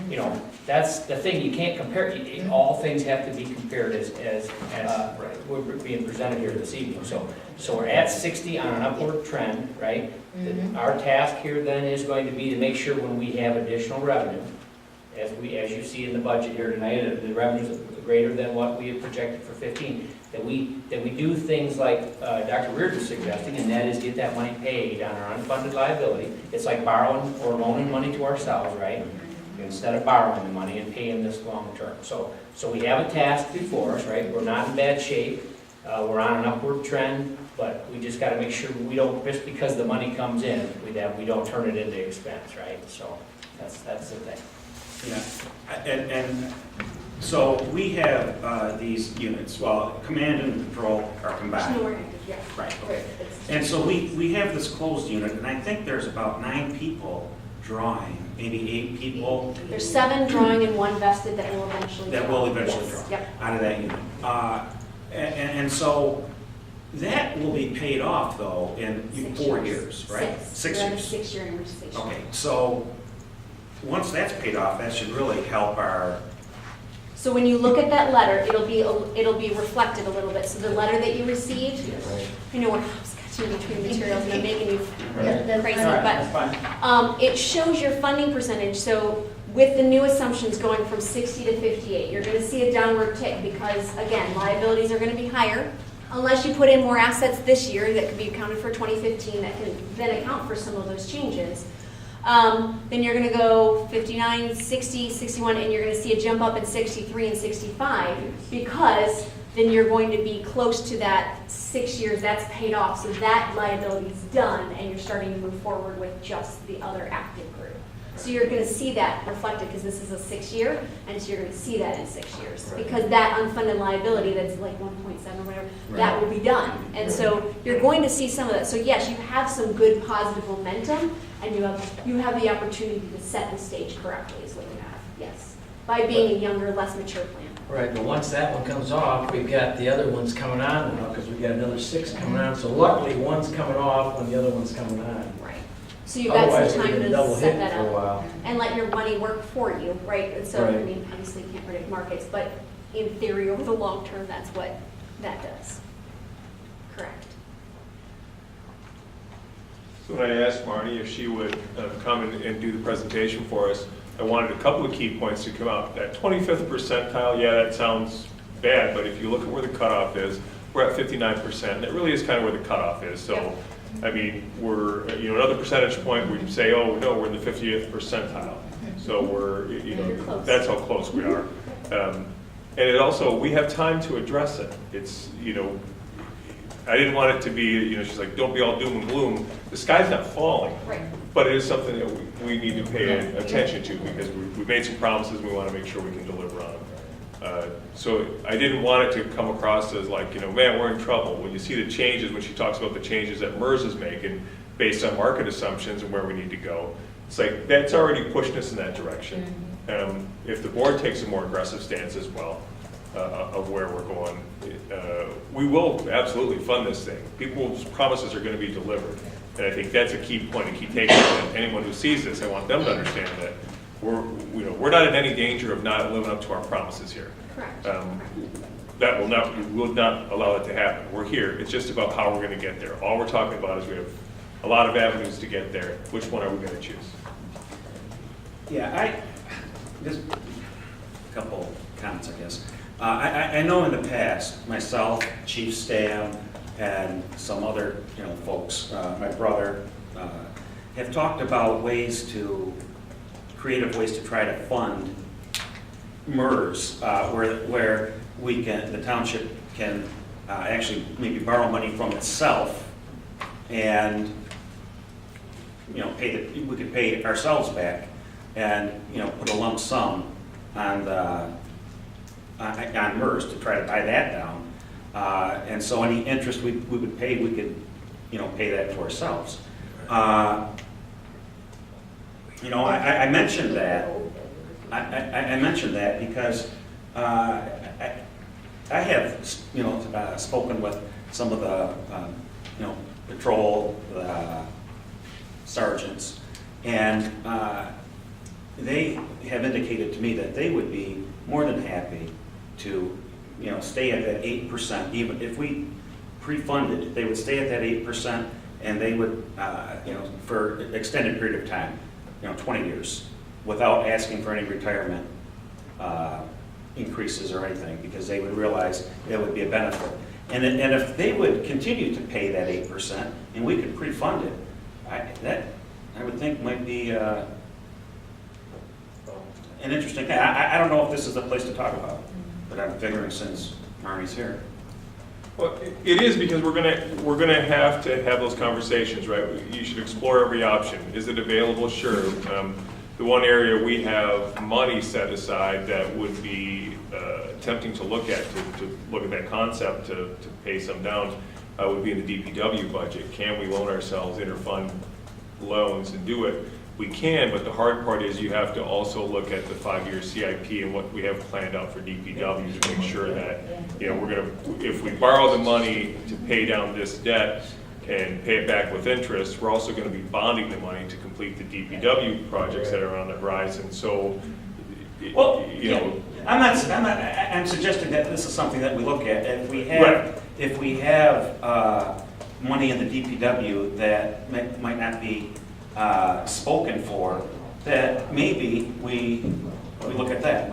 you know, that's the thing, you can't compare, all things have to be compared as we're being presented here this evening. So we're at 60 on an upward trend, right? Our task here then is going to be to make sure when we have additional revenue, as you see in the budget here tonight, the revenues are greater than what we had projected for 15, that we do things like Dr. Reardon was suggesting, and that is get that money paid on our unfunded liability. It's like borrowing or loaning money to ourselves, right? Instead of borrowing the money and paying this long term. So we have a task before us, right? We're not in bad shape. We're on an upward trend, but we just got to make sure we don't, just because the money comes in, we don't turn it into expense, right? So that's the thing. Yeah, and so we have these units, well, command and control are There's combined. nowhere active, yeah. Right, okay. It's- And so we have this closed unit, and I think there's about 9 people drawing, maybe 8 people There's 7 drawing and 1 vested that will eventually draw. that will eventually Yes, draw Yep. out of that unit. And so that will be paid off, though, in 6 4 years, right? 6 We're in a years. 6-year amortization. Okay, so once that's paid off, that should really help our, So when you look at that letter, it'll be reflected a little bit. So the letter that you received, I know when I was cutting between materials and I'm making you crazy, but it shows your funding percentage. So with the new assumptions going from 60 to 58, you're going to see a downward tick because, again, liabilities are going to be higher. Unless you put in more assets this year that could be accounted for 2015 that can then account for some of those changes. Then you're going to go 59, 60, 61, and you're going to see a jump up in 63 and 65 because then you're going to be close to that 6 years, that's paid off, so that liability's done, and you're starting to move forward with just the other active group. So you're going to see that reflected because this is a 6-year, and so you're going to see that in 6 years. Because that unfunded liability that's like 1.7 or whatever, that will be done. And so you're going to see some of that. So yes, you have some good positive momentum, and you have the opportunity to set the stage correctly is what you have, yes. By being a younger, less mature plan. Right, but once that one comes off, we've got the other ones coming on now, because we've got another 6 coming on. So luckily, one's coming off when the other one's coming on. Right. So you've got Otherwise, some we've time been to double set hit that for a up. while. And let your money work for you, right? And so, I Right. mean, obviously you can't predict markets, but in theory, over the long term, that's what that does. Correct. So when I asked Marnie if she would come and do the presentation for us, I wanted a couple of key points to come out. That 25th percentile, yeah, that sounds bad, but if you look at where the cutoff is, we're at 59%, and it really is kind of where the cutoff is. So, Yep. I mean, we're, another percentage point, we'd say, oh, no, we're in the 50th percentile. So we're, You're close. that's how close we are. And it also, we have time to address it. It's, I didn't want it to be, she's like, don't be all doom and gloom. The sky's not falling. Right. But it is something that we need to pay attention to because we've made some promises and we want to make sure we can deliver on them. So I didn't want it to come across as like, man, we're in trouble. When you see the changes, when she talks about the changes that MERS is making based on market assumptions and where we need to go, it's like that's already pushing us in that direction. If the board takes a more aggressive stance as well of where we're going, we will absolutely fund this thing. People's promises are going to be delivered. And I think that's a key point, a key takeaway. And anyone who sees this, I want them to understand that we're not in any danger of not living up to our promises here. Correct. We will not allow that to happen. We're here. It's just about how we're going to get there. All we're talking about is we have a lot of avenues to get there. Which one are we going to choose? yeah, just a couple comments, I guess. I know in the past, myself, Chief Stam, and some other, folks, my brother, have talked about creative ways to try to fund MERS, where the township can actually maybe borrow money from itself and, you know, we could pay ourselves back and, you know, put a lump sum on MERS to try to tie that down. And so any interest we would pay, we could, you know, pay that to ourselves. You know, I mentioned that. I mentioned that because I have, you know, spoken with some of the, you know, patrol sergeants, and they have indicated to me that they would be more than happy to, you know, stay at that 8%. Even if we pre-funded, they would stay at that 8%, and they would, you know, for an extended period of time, you know, 20 years, without asking for any retirement increases or anything, because they would realize it would be a benefit. And if they would continue to pay that 8%, and we could pre-fund it, I would think might be an interesting thing. I don't know if this is the place to talk about it, but I'm figuring since Marnie's here. Well, it is, because we're gonna have to have those conversations, right? You should explore every option. Is it available? Sure. The one area we have money set aside that would be tempting to look at, to look at that concept to pay some down, would be in the DPW budget. Can we loan ourselves interfund loans and do it? We can, but the hard part is you have to also look at the 5-year CIP and what we have planned out for DPW to make sure that, you know, if we borrow the money to pay down this debt and pay it back with interest, we're also gonna be bonding the money to complete the DPW projects that are on the horizon. So, Well, you know, I'm suggesting that this is something that we look at. If we have money in the DPW that might not be spoken for, that maybe we look at that.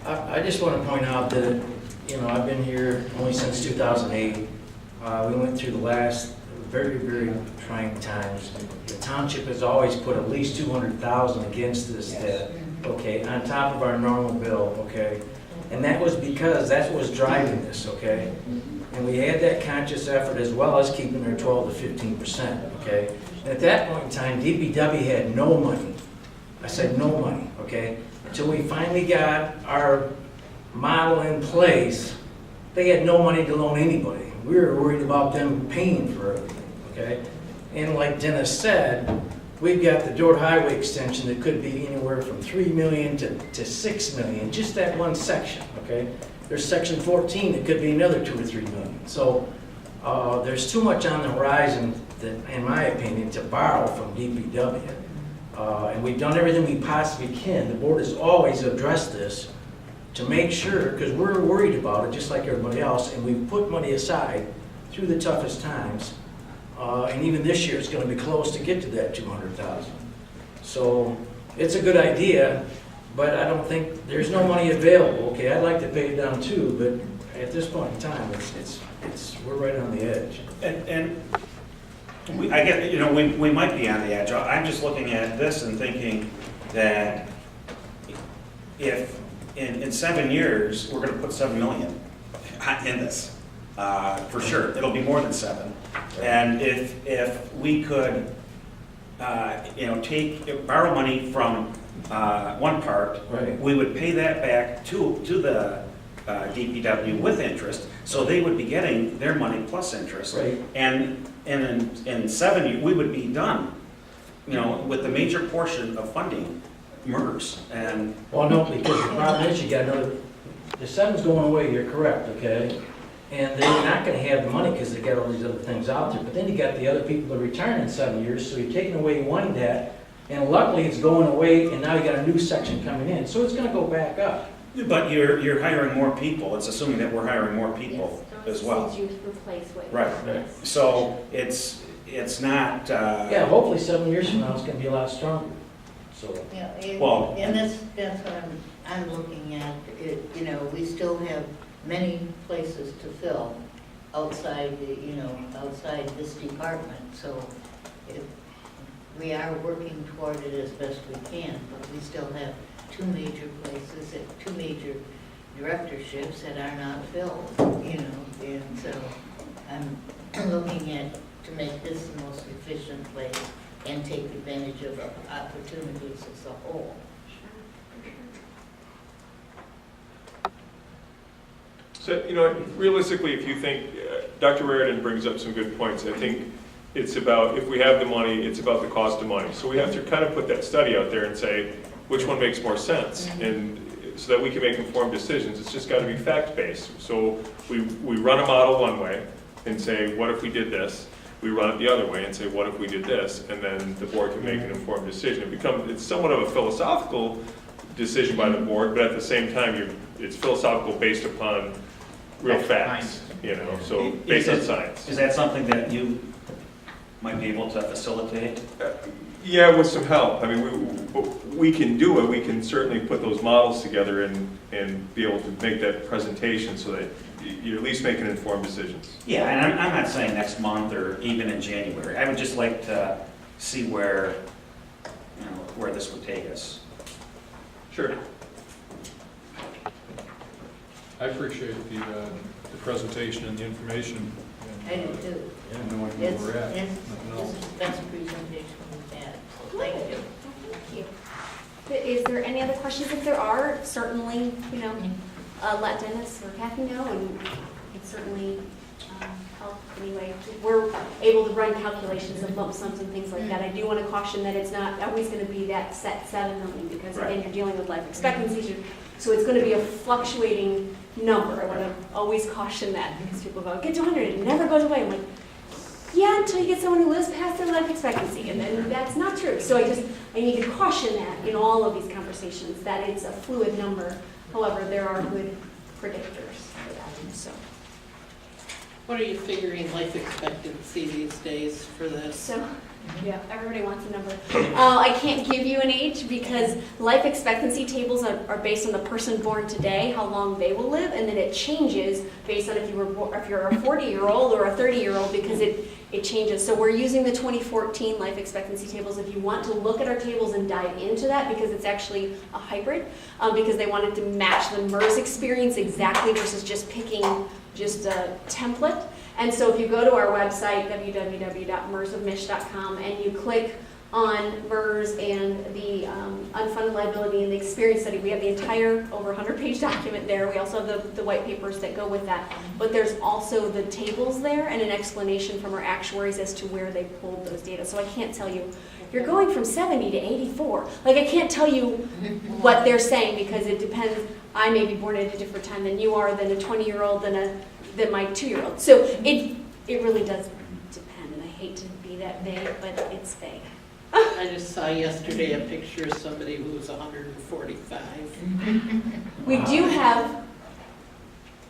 I just want to point out that, you know, I've been here only since 2008. We went through the last very, very trying times. The township has always put at least $200,000 against this debt, okay, on top of our normal bill, okay? And that was because that's what was driving this, okay? And we had that conscious effort as well as keeping our 12 to 15%, okay? And at that point in time, DPW had no money. I said no money, okay? Until we finally got our model in place, they had no money to loan anybody. We were worried about them paying for everything, okay? And like Dennis said, we've got the Dordt Highway extension that could be anywhere from $3 million to $6 million, just that one section, okay? There's section 14 that could be another $2 or $3 million. So there's too much on the horizon, that, in my opinion, to borrow from DPW. And we've done everything we possibly can. The board has always addressed this to make sure, because we're worried about it just like everybody else, and we've put money aside through the toughest times. And even this year, it's going to be close to get to that $200,000. So it's a good idea, but I don't think, there's no money available. Okay, I'd like to pay it down too, but at this point in time, we're right on the edge. And I get, you know, we might be on the edge. I'm just looking at this and thinking that if in 7 years, we're going to put $7 million in this, for sure. It'll be more than 7. And if we could, you know, borrow money from one part, Right. we would pay that back to the DPW with interest, so they would be getting their money plus interest. Right. And in 7 years, we would be done, you know, with the major portion of funding MERS. And Well, no, because the problem is you got another, the 7's going away, you're correct, okay? And they're not gonna have the money because they got all these other things out there. But then you got the other people that return in 7 years, so you're taking away one debt, and luckily it's going away, and now you got a new section coming in, so it's gonna go back up. But you're hiring more people. It's assuming that we're hiring more people as well. Since you replace what. Right. So it's not. Yeah, hopefully 7 years from now, it's gonna be a lot stronger, so. Yeah, Well- and that's what I'm looking at. You know, we still have many places to fill outside, outside this department. So we are working toward it as best we can, but we still have two major places, two major directorships that are not filled, you know, and so I'm looking at to make this the most efficient place and take advantage of opportunities as a whole. So, you know, realistically, if you think, Dr. Raridan brings up some good points. I think it's about, if we have the money, it's about the cost of money. So we have to kind of put that study out there and say, which one makes more sense? And so that we can make informed decisions. It's just got to be fact-based. So we run a model one way and say, what if we did this? We run it the other way and say, what if we did this? And then the board can make an informed decision. It's somewhat of a philosophical decision by the board, but at the same time, it's philosophical based upon real facts, you know, so based on science. Is that something that you might be able to facilitate? Yeah, with some help. I mean, we can do it. We can certainly put those models together and be able to make that presentation so that you're at least making informed decisions. Yeah, and I'm not saying next month or even in January. I would just like to see where, you know, where this would take us. Sure. I appreciate the presentation and the information. I do too. And knowing where we're at. Nothing This else. is the best presentation we've had, so thank you. Thank you. Is there any other questions? If there are, certainly, you know, let Dennis or Kathy know, and it certainly help anyway. We're able to run calculations of lump sums and things like that. I do want to caution that it's not always going to be that set 7 million, because again, you're dealing with life expectancies, so it's going to be a fluctuating number. I want to always caution that, because people go, get to 100, it never goes away. I'm like, yeah, until you get someone who lives past their life expectancy, and then that's not true. So I need to caution that in all of these conversations, that it's a fluid number. However, there are good predictors for that. So, What are you figuring life expectancy these days for this? yeah, everybody wants a number. I can't give you an age because life expectancy tables are based on the person born today, how long they will live, and then it changes based on if you're a 40-year-old or a 30-year-old, because it changes. So we're using the 2014 life expectancy tables. If you want to look at our tables and dive into that, because it's actually a hybrid, because they wanted to match the MERS experience exactly versus just picking just a template. And so if you go to our website, www.mersofmich.com, and you click on MERS and the unfunded liability and the experience study, we have the entire over 100-page document there. We also have the white papers that go with that. But there's also the tables there and an explanation from our actuaries as to where they pulled those data. So I can't tell you, you're going from 70 to 84. Like, I can't tell you what they're saying, because it depends. I may be born at a different time than you are, than a 20-year-old, than my 2-year-old. So it really does depend, and I hate to be that vague, but it's vague. I just saw yesterday a picture of somebody who was 145. We do have,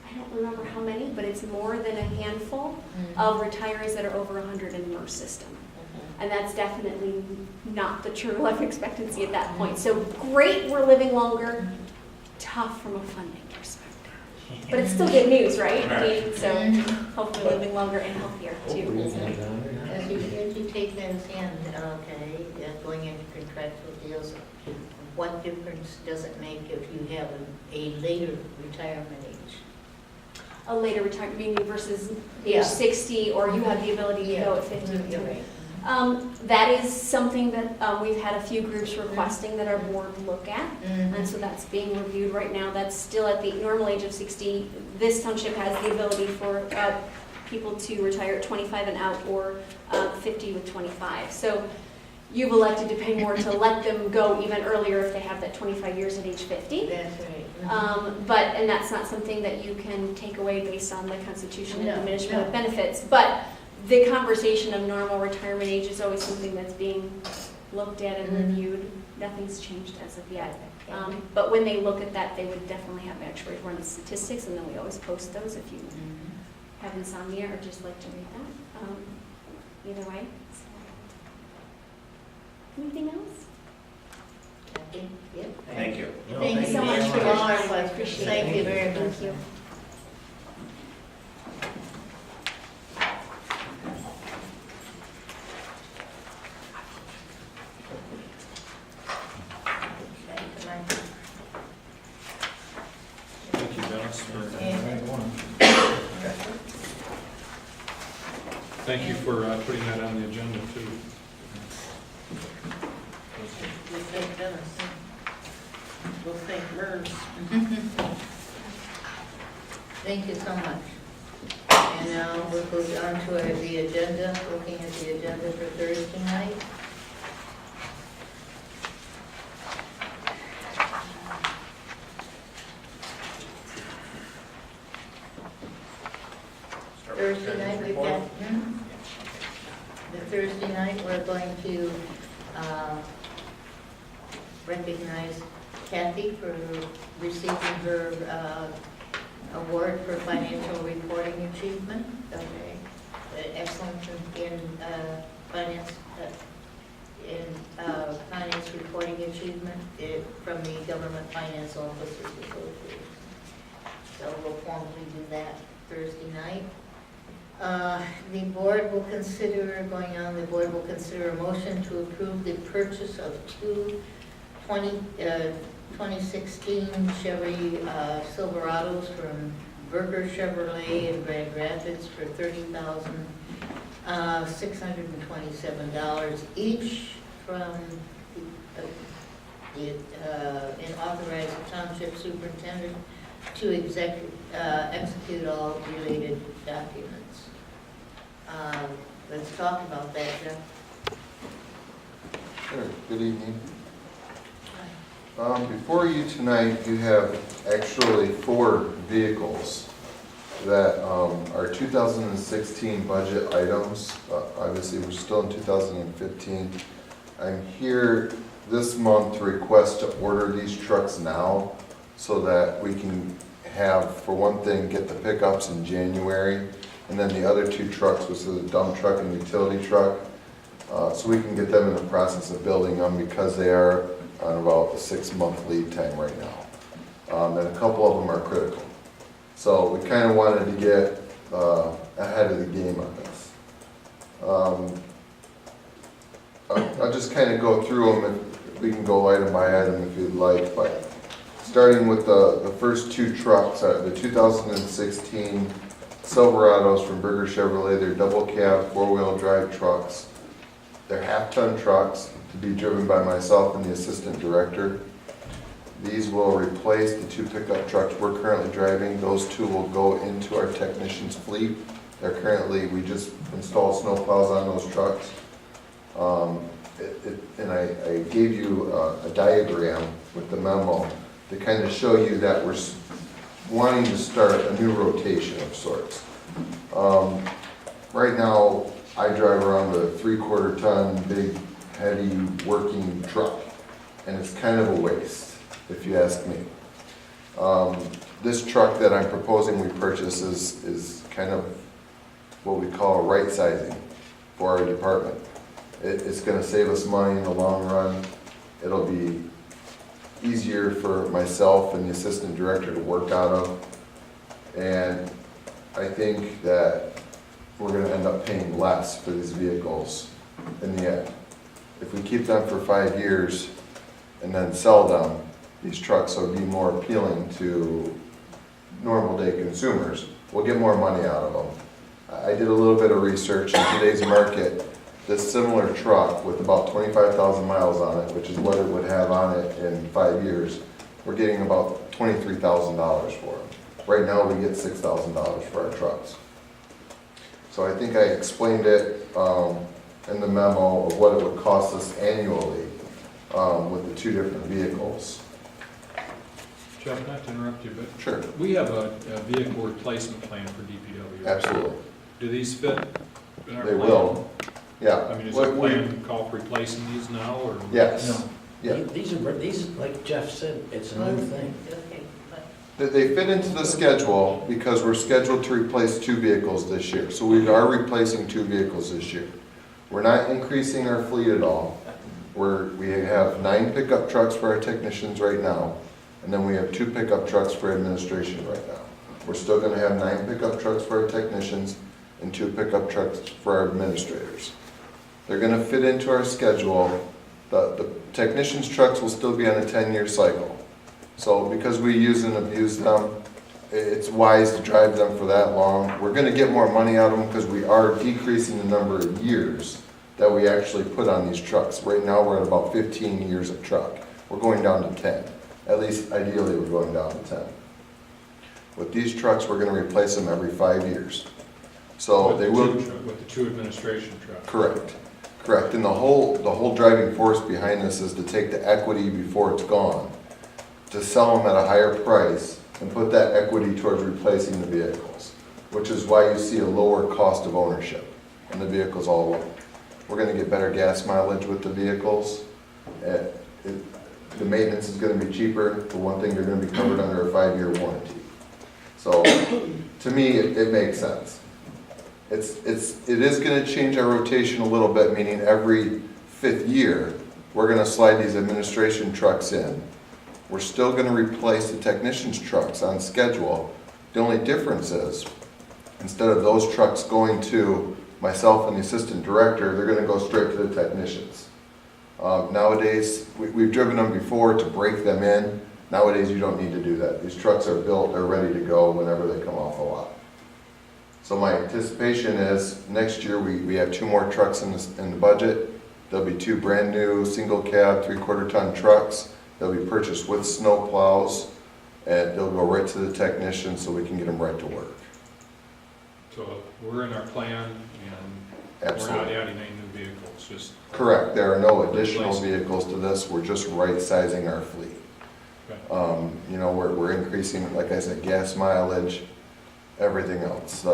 I don't remember how many, but it's more than a handful of retirees that are over 100 in the MERS system. And that's definitely not the true life expectancy at that point. So great, we're living longer, tough from a funding perspective. But it's still good news, right? I mean, so hopefully living longer and healthier too. So. As you take those in, okay, going into contractual deals, what difference does it make if you have a later retirement age? A later retirement, meaning versus age 60, or you have the ability to go at 50. You're right. That is something that we've had a few groups requesting that our board look at, and so that's being reviewed right now. That's still at the normal age of 60. This township has the ability for people to retire at 25 and out, or 50 with 25. So you've elected to pay more to let them go even earlier if they have that 25 years at age 50. That's right. And that's not something that you can take away based on the Constitution and diminishment No. of benefits. But the conversation of normal retirement age is always something that's being looked at and reviewed. Nothing's changed as of yet. But when they look at that, they would definitely have actuaries run the statistics, and then we always post those if you have insomnia or just like to read that. Either way. So. Anything else? Okay, yep. Thank you. Thank you so much for your time. I Appreciate it. Thank you very much. Thank you. Thank you. Thank you for putting that on the agenda too. We'll thank Dennis. We'll thank MERS. Thank you so much. And now we'll go on to the agenda, looking at the agenda for Thursday night. Thursday night, we've got, the Thursday night, we're going to recognize Kathy for receiving her award for financial reporting achievement. Okay. Excellence in finance, finance reporting achievement from the Government Finance Officers Association. So we'll formally do that Thursday night. The board will consider, the board will consider a motion to approve the purchase of two 2016 Chevy Silverados from Berger Chevrolet in Grand Rapids for $30,627 each from and authorize the township superintendent to execute all related documents. Let's talk about that, Jeff. Sure. Good evening. Before you tonight, you have actually 4 vehicles that are 2016 budget items. Obviously, we're still in 2015. I'm here this month to request to order these trucks now so that we can have, for one thing, get the pickups in January, and then the other 2 trucks, which is a dump truck and utility truck, so we can get them in the process of building them because they are on about a 6-month lead time right now. And a couple of them are critical. So we kind of wanted to get ahead of the game on this. I'll just kind of go through them, if we can go item by item if you'd like, but starting with the first 2 trucks, the 2016 Silverados from Berger Chevrolet. They're double cab, 4-wheel drive trucks. They're half-ton trucks to be driven by myself and the assistant director. These will replace the 2 pickup trucks we're currently driving. Those 2 will go into our technicians' fleet. They're currently, we just installed snow plows on those trucks. And I gave you a diagram with the memo to kind of show you that we're wanting to start a new rotation of sorts. Right now, I drive around a 3/4 ton, big, heavy working truck, and it's kind of a waste, if you ask me. This truck that I'm proposing we purchase is kind of what we call a right sizing for our department. It's going to save us money in the long run. It'll be easier for myself and the assistant director to work out of, and I think that we're going to end up paying less for these vehicles in the end. If we keep them for 5 years and then sell them, these trucks will be more appealing to normal day consumers. We'll get more money out of them. I did a little bit of research in today's market. This similar truck with about 25,000 miles on it, which is what it would have on it in 5 years, we're getting about $23,000 for it. Right now we get $6,000 for our trucks. So I think I explained it in the memo of what it would cost us annually with the 2 different vehicles. Jeff, not to interrupt you, but Sure. we have a vehicle replacement plan for DPW. Absolutely. Do these fit in our They plan? will. Yeah. I mean, is our plan call for replacing these now, or? Yes. No. Yeah. These, like Jeff said, it's a new thing. Okay, but They fit into the schedule because we're scheduled to replace 2 vehicles this year. So we are replacing 2 vehicles this year. We're not increasing our fleet at all. We have 9 pickup trucks for our technicians right now, and then we have 2 pickup trucks for administration right now. We're still gonna have 9 pickup trucks for our technicians and 2 pickup trucks for our administrators. They're gonna fit into our schedule. The technicians' trucks will still be on a 10-year cycle. So because we use and abuse them, it's wise to drive them for that long. We're gonna get more money out of them because we are decreasing the number of years that we actually put on these trucks. Right now, we're at about 15 years of truck. We're going down to 10. At least ideally, we're going down to 10. With these trucks, we're gonna replace them every 5 years. So With they the will. with the two administration trucks. Correct, correct. And the whole driving force behind this is to take the equity before it's gone, to sell them at a higher price and put that equity towards replacing the vehicles, which is why you see a lower cost of ownership in the vehicles all along. We're gonna get better gas mileage with the vehicles. The maintenance is gonna be cheaper. For one thing, they're gonna be covered under a 5-year warranty. So, to me, it makes sense. It is gonna change our rotation a little bit, meaning every 5th year, we're gonna slide these administration trucks in. We're still gonna replace the technicians' trucks on schedule. The only difference is, instead of those trucks going to myself and the assistant director, they're gonna go straight to the technicians. Nowadays, we've driven them before to break them in. Nowadays, you don't need to do that. These trucks are built, they're ready to go whenever they come off the lot. So my anticipation is, next year, we have 2 more trucks in the budget. There'll be 2 brand-new single cab, 3/4 ton trucks. They'll be purchased with snow plows, and they'll go right to the technician so we can get them right to work. So we're in our plan, and we're not Absolutely. adding any new vehicles, just. Correct, there are no additional vehicles to this, we're just right-sizing our fleet. Okay. You know, we're increasing, like I said, gas mileage, everything else.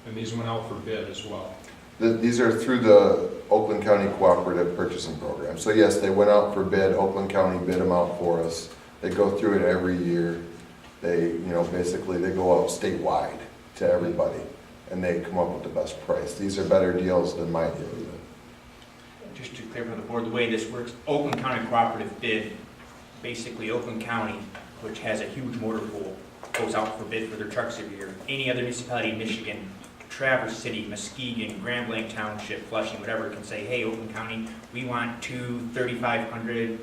And these went out for bid as well. These are through the Oakland County Cooperative Purchasing Program. So yes, they went out for bid, Oakland County bid them out for us. They go through it every year. They, basically they go out statewide to everybody, and they come up with the best price. These are better deals than my deal even. Just to clear for the board, the way this works, Oakland County Cooperative bid, basically Oakland County, which has a huge motor pool, goes out for bid for their trucks every year. Any other municipality in Michigan, Traverse City, Muskegon, Grand Blanc Township, Flushing, whatever, can say, hey, Oakland County, we want 2 3,500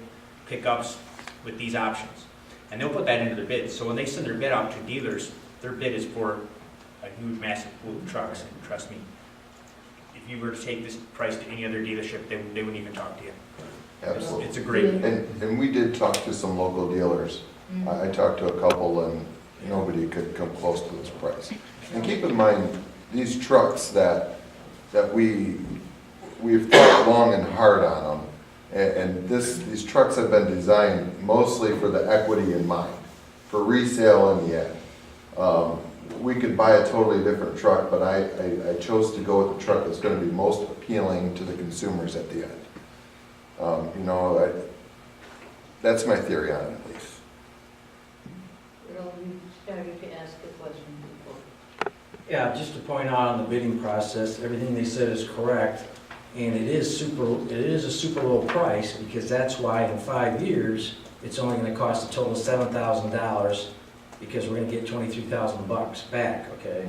pickups with these options. And they'll put that into their bid. So when they send their bid out to dealers, their bid is for a huge, massive pool of trucks. And trust me, if you were to take this price to any other dealership, they wouldn't even talk to you. Absolutely. It's a great. And we did talk to some local dealers. I talked to a couple, and nobody could come close to this price. And keep in mind, these trucks that we've thought long and hard on them, and these trucks have been designed mostly for the equity in mind, for resale in the end. We could buy a totally different truck, but I chose to go with the truck that's going to be most appealing to the consumers at the end. That's my theory on it, at least. Earl, you started to ask a question before. Yeah, just to point out on the bidding process, everything they said is correct, and it is a super low price, because that's why in 5 years, it's only gonna cost a total of $7,000, because we're gonna get $23,000 back, okay?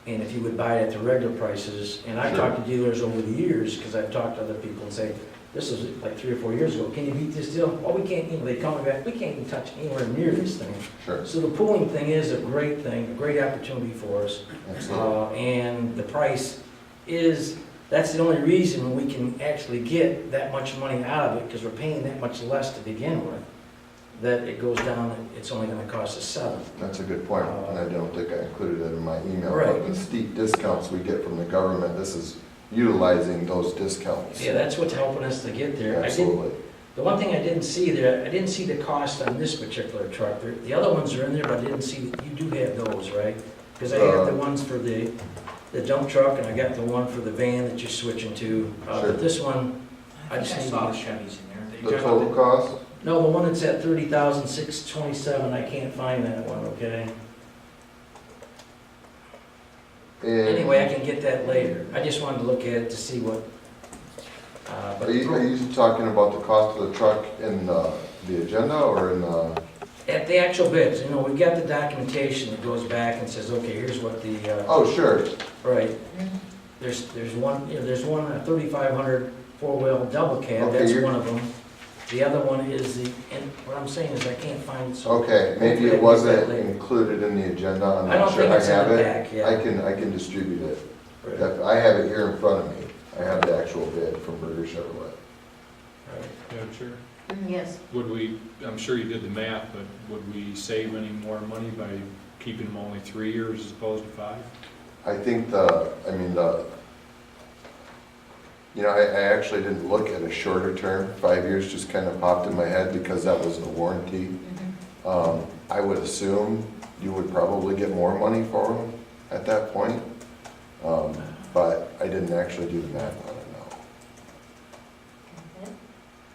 And if you would buy it at the regular prices, and I've talked to dealers over the years, because I've talked to other people and say, this was like 3 or 4 years ago, can you beat this deal? Well, we can't, they call me back, we can't even touch anywhere near this thing. Sure. So the pooling thing is a great thing, a great opportunity for us. Absolutely. And the price is, that's the only reason we can actually get that much money out of it, because we're paying that much less to begin with, that it goes down, it's only gonna cost us $7,000. That's a good point, and I don't think I included it in my email. Right. But the steep discounts we get from the government, this is utilizing those discounts. Yeah, that's what's helping us to get there. Absolutely. The one thing I didn't see there, I didn't see the cost on this particular truck. The other ones are in there, but I didn't see, you do have those, right? Because I got the ones for the dump truck, and I got the one for the van that you're switching to. Sure. But this one, I just need saw the to... Chevys in The there. total cost? No, the one that's at $30,627, I can't find that one, okay? Anyway, I can get that later. I just wanted to look at it to see what... Are you talking about the cost of the truck in the agenda, or in the? At the actual bids, we've got the documentation that goes back and says, okay, here's what the... Oh, sure. Right. There's one, a 3,500 four-wheel double cab, Okay, that's one of them. The other one is the, and what I'm saying is I can't find it, so. Okay, maybe it wasn't included in the agenda, I'm I don't not sure think I it's in have the it. back, yeah. I can distribute it. Right. I have it here in front of me. I have the actual bid from Berger Chevrolet. Yeah, sure. Yes. Would we, I'm sure you did the math, but would we save any more money by keeping them only 3 years as opposed to 5? I think I actually didn't look at a shorter term. 5 years just kind of popped in my head because that was the warranty. I would assume you would probably get more money for them at that point. But I didn't actually do the math on it, no.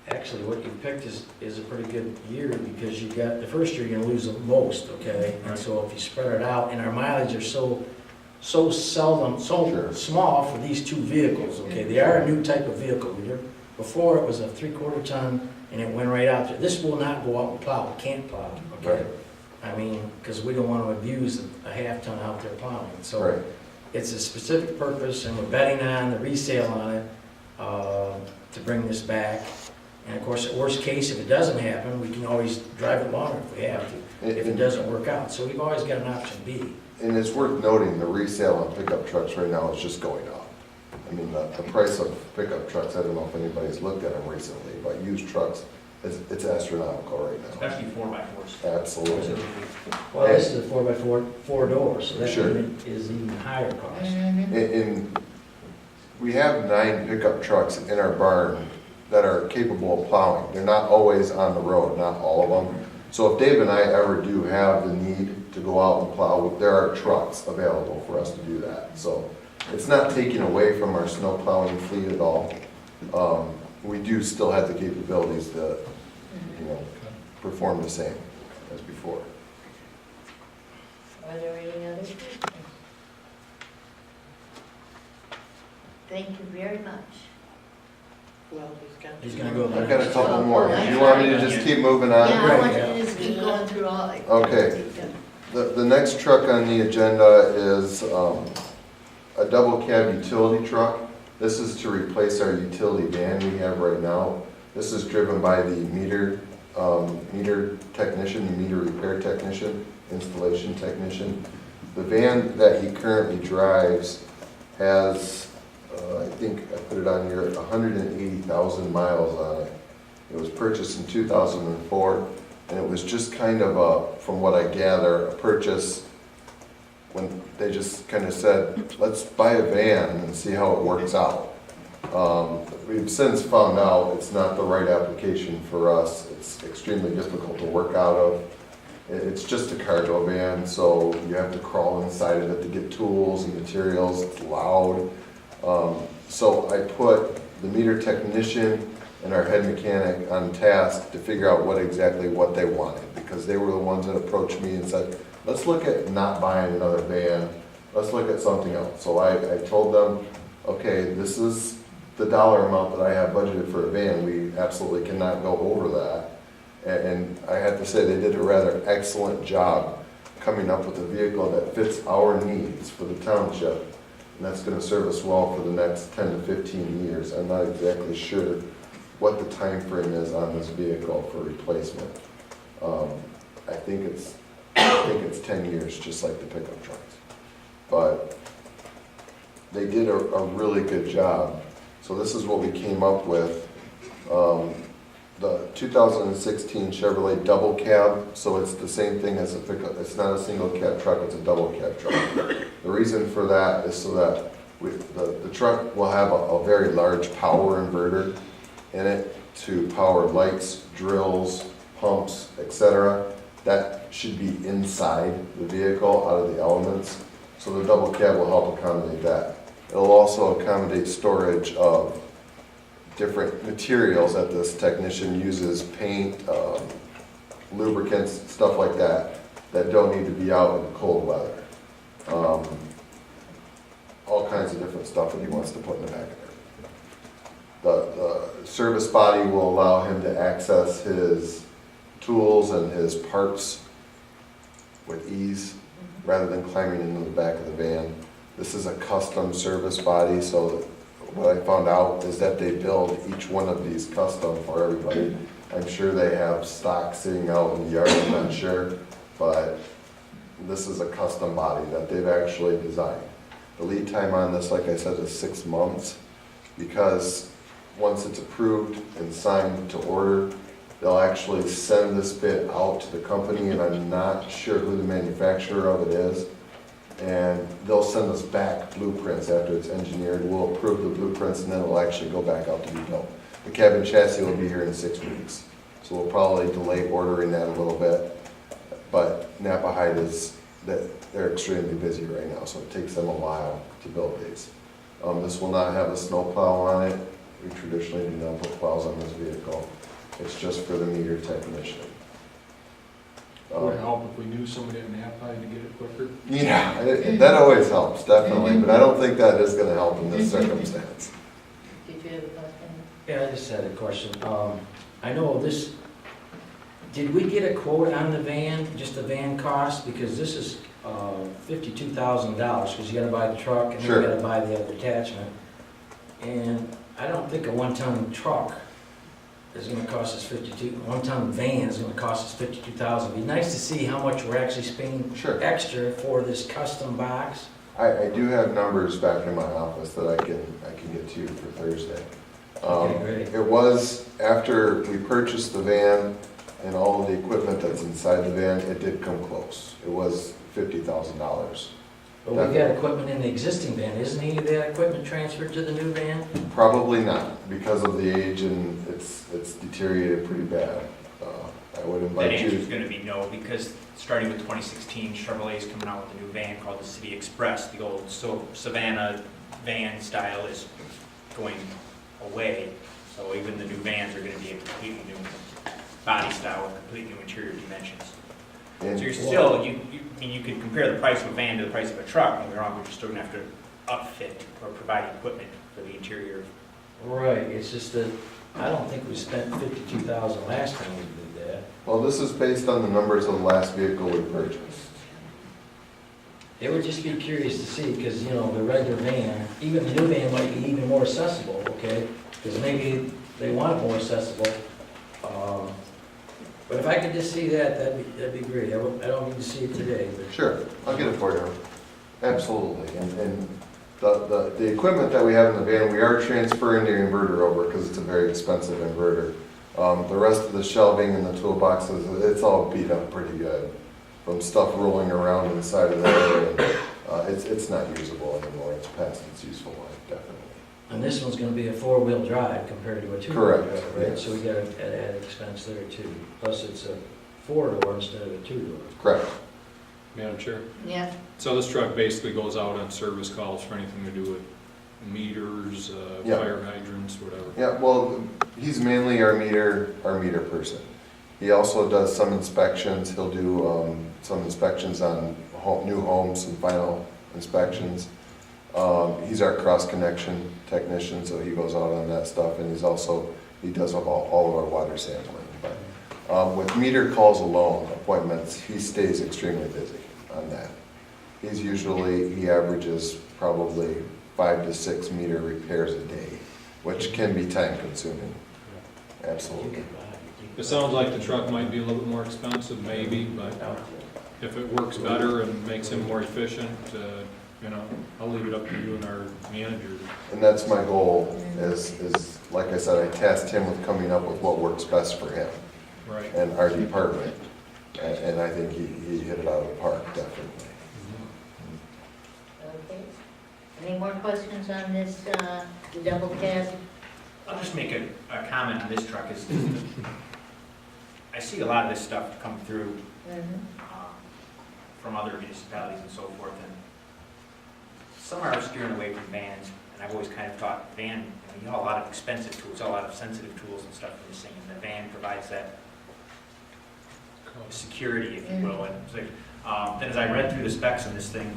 Actually, what you picked is a pretty good year, because you got, the first year you're gonna lose the most, okay? And so if you spread it out, and our mileage are so seldom, so Sure. small for these two vehicles, okay? They are a new type of vehicle. Before, it was a 3/4 ton, and it went right out there. This will not go out and plow, it can't plow, okay? Right. I mean, because we don't want to abuse a half-ton out there plowing. So Right. it's a specific purpose, and we're betting on the resale on it to bring this back. And of course, at worst case, if it doesn't happen, we can always drive it longer if we have to, if it doesn't work out. So we've always got an option B. And it's worth noting, the resale on pickup trucks right now is just going up. I mean, the price of pickup trucks, I don't know if anybody's looked at them recently, but used trucks, it's astronomical right now. Especially 4x4s. Absolutely. Well, this is a 4x4, 4 doors, so that Sure. is even higher cost. And we have 9 pickup trucks in our barn that are capable of plowing. They're not always on the road, not all of them. So if Dave and I ever do have the need to go out and plow, there are trucks available for us to do that. So it's not taking away from our snow plowing fleet at all. We do still have the capabilities to, perform the same as before. Are there any other questions? Thank you very much. Well, He's gonna go. I've got a couple more. You want me to just keep moving on? Yeah, I Right, want you yeah. to just keep going through all. Okay. The next truck on the agenda is a double cab utility truck. This is to replace our utility van we have right now. This is driven by the meter technician, the meter repair technician, installation technician. The van that he currently drives has, I think I put it on here, 180,000 miles on it. It was purchased in 2004, and it was just kind of from what I gather, a purchase when they just kind of said, let's buy a van and see how it works out. We've since found out it's not the right application for us. It's extremely difficult to work out of. It's just a cargo van, so you have to crawl inside of it to get tools and materials. It's loud. So I put the meter technician and our head mechanic on task to figure out what they wanted, because they were the ones that approached me and said, let's look at not buying another van. Let's look at something else. So I told them, okay, this is the dollar amount that I have budgeted for a van. We absolutely cannot go over that. And I have to say, they did a rather excellent job coming up with a vehicle that fits our needs for the township. And that's going to serve us well for the next 10 to 15 years. I'm not exactly sure what the time frame is on this vehicle for replacement. I think it's 10 years, just like the pickup trucks. But they did a really good job. So this is what we came up with. The 2016 Chevrolet double cab, so it's the same thing as a pickup. It's not a single cab truck, it's a double cab truck. The reason for that is so that the truck will have a very large power inverter in it to power lights, drills, pumps, etc. That should be inside the vehicle, out of the elements. So the double cab will help accommodate that. It'll also accommodate storage of different materials that this technician uses, paint, lubricants, stuff like that, that don't need to be out in cold weather. All kinds of different stuff that he wants to put in the back of there. The service body will allow him to access his tools and his parts with ease, rather than climbing into the back of the van. This is a custom service body, so what I found out is that they build each one of these custom for everybody I'm sure they have stock sitting out in the yard, I'm not sure, but this is a custom body that they've actually designed. The lead time on this, like I said, is 6 months, because once it's approved and signed to order, they'll actually send this bit out to the company, and I'm not sure who the manufacturer of it is. And they'll send us back blueprints after it's engineered. We'll approve the blueprints, and then it'll actually go back out to be built. The cabin chassis will be here in 6 weeks, so we'll probably delay ordering that a little bit. But Napa Height they're extremely busy right now, so it takes them a while to build these. This will not have a snow plow on it. We traditionally do not put plows on this vehicle. It's just for the meter technician. Would it help if we knew somebody at Napa to get it quicker? Yeah, that always helps, definitely, but I don't think that is gonna help in this circumstance. Did you have a question? Yeah, I just had a question. I know this, did we get a quote on the van, just the van cost? Because this is $52,000, because you gotta buy the truck and then Sure. you gotta buy the other attachment. And I don't think a one-ton truck is gonna cost us one-ton van is gonna cost us $52,000. It'd be nice to see how much we're actually spending Sure. extra for this custom box. I do have numbers back in my office that I can get to you for Thursday. Okay, great. It was, after we purchased the van and all of the equipment that's inside the van, it did come close. It was $50,000. But we got equipment in the existing van. Isn't any of that equipment transferred to the new van? Probably not, because of the age, and it's deteriorated pretty bad. I would That invite answer is you, gonna be no, because starting with 2016, Chevrolet is coming out with a new van called the City Express. The old Savannah van style is going away, so even the new vans are gonna be a completely new body style with completely new interior dimensions. So and you're still, I mean, you could compare the price of a van to the price of a truck, don't get me wrong, but you're still gonna have to upfit or provide equipment for the interior. Right, it's just that I don't think we spent $52,000 last time we did that. well, this is based on the numbers of the last vehicle we purchased. It would just be curious to see, because, you know, the regular van, even the new van might be even more accessible, okay? Because maybe they want it more accessible. But if I could just see that, that'd be great. I don't need to see it today, but. Sure, I'll get it for you. Absolutely. And the equipment that we have in the van, we are transferring the inverter over because it's a very expensive inverter. The rest of the shelving and the toolboxes, it's all beat up pretty good from stuff rolling around inside of there. And, it's not usable anymore. It's past its useful life, definitely. And this one's gonna be a four-wheel drive compared to a two-wheel Correct, drive, right? yes. So we got an added expense there too. Plus it's a four-door instead of a two-door. Correct. Madam Chair? Yeah, So this truck basically goes out on service calls for anything to do with meters, Yeah. fire hydrants, whatever. Yeah, well, he's mainly our meter person. He also does some inspections. He'll do some inspections on new homes and final inspections. He's our cross-connection technician, so he goes out on that stuff, and he does all of our water sampling. But with meter calls alone, appointments, he stays extremely busy on that. He averages probably 5 to 6 meter repairs a day, which can be time-consuming. Absolutely. It sounds like the truck might be a little bit more expensive, maybe, but if it works better and makes him more efficient, you know, I'll leave it up to you and our manager. And that's my goal, is like I said, I tasked him with coming up with what works best for him Right. and our department. And I think he hit it out of the park, definitely. okay. Any more questions on this double cab? I'll just make a comment on this truck is, I see a lot of this stuff come through from other municipalities and so forth, and some are steering away from vans, and I've always kind of thought van, you have a lot of expensive tools, a lot of sensitive tools and stuff in this thing, and the van provides that security, if you will, and it's like, then as I read through the specs on this thing,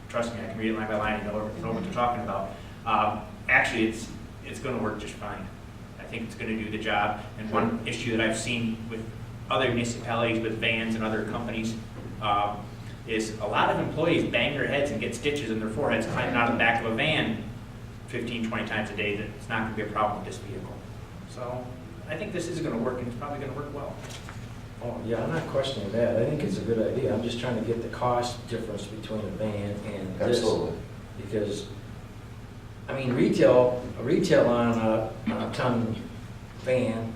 trust me, I can read it line by line and know what they're talking about. Actually, it's gonna work just fine. I think it's gonna do the job, and one issue that I've seen with other municipalities with vans and other companies, is a lot of employees bang their heads and get stitches in their foreheads climbing out of the back of a van 15, 20 times a day. That it's not gonna be a problem with this vehicle. So, I think this is gonna work, and it's probably gonna work well. Oh, yeah, I'm not questioning that. I think it's a good idea. I'm just trying to get the cost difference between a van and this. Absolutely. Because, I mean, retail on a ton van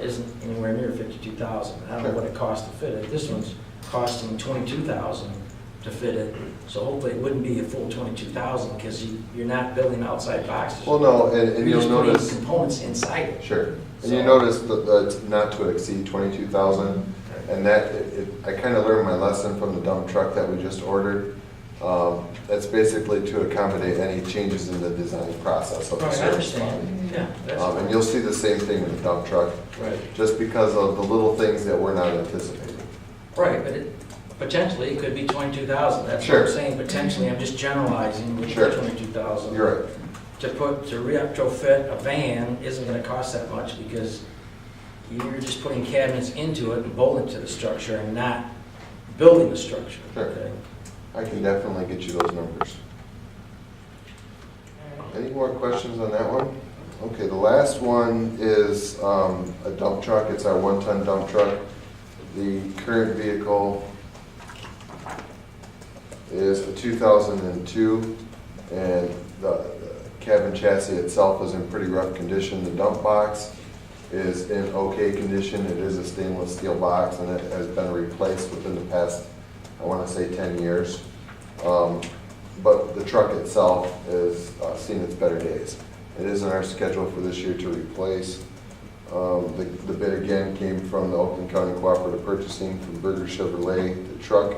isn't anywhere near 52,000. I don't know what it costs to fit it. This one's costing 22,000 to fit it. So hopefully it wouldn't be a full 22,000 because you're not building outside boxes. Well, no, and You're you'll just putting notice, components inside it. sure, and you So- notice that it's not to exceed 22,000, and that, I kind of learned my lesson from the dump truck that we just ordered. That's basically to accommodate any changes in the design process of the Right, I service understand. body. Yeah, that's And you'll see the same thing with the dump truck, right. just because of the little things that we're not anticipating. Right, but potentially it could be 22,000. That's what Sure. I'm saying. Potentially, I'm just generalizing with Sure. 22,000. You're right. To retrofit a van isn't gonna cost that much because you're just putting cabinets into it and bolting to the structure and not building the structure. Sure. Okay? I can definitely get you those numbers. Any more questions on that one? Okay, the last one is a dump truck. It's our 1-ton dump truck. The current vehicle is a 2002, and the cabin chassis itself is in pretty rough condition. The dump box is in okay condition. It is a stainless steel box, and it has been replaced within the past, I want to say, 10 years. But the truck itself is seen its better days. It is in our schedule for this year to replace. The bid again came from the Oakland County Cooperative Purchasing from Berger Chevrolet. The truck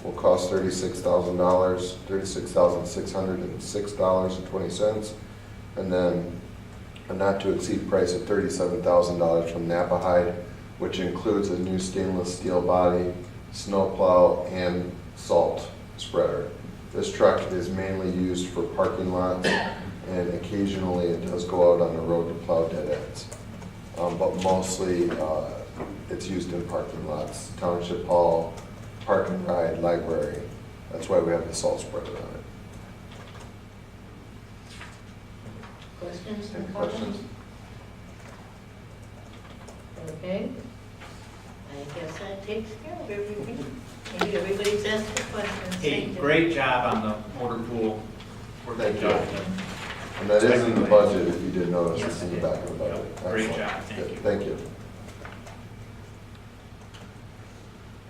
will cost $36,000, $36,606.20, and then a not-to-exceed price of $37,000 from Napa Hide, which includes a new stainless steel body, snowplow, and salt spreader. This truck is mainly used for parking lots, and occasionally it does go out on the road to plow dead ends. But mostly it's used in parking lots, Township Hall, Park and Ride, Library. That's why we have the salt spreader on it. Questions Any or questions? comments? Okay. I guess that takes care of everything. Maybe everybody's asked the questions. Hey, Thank you. great job on the motor pool. Thank you. job. And that is in the budget, if you did notice, it's in the back of the budget. Great Excellent. job, thank Good, you. Thank you.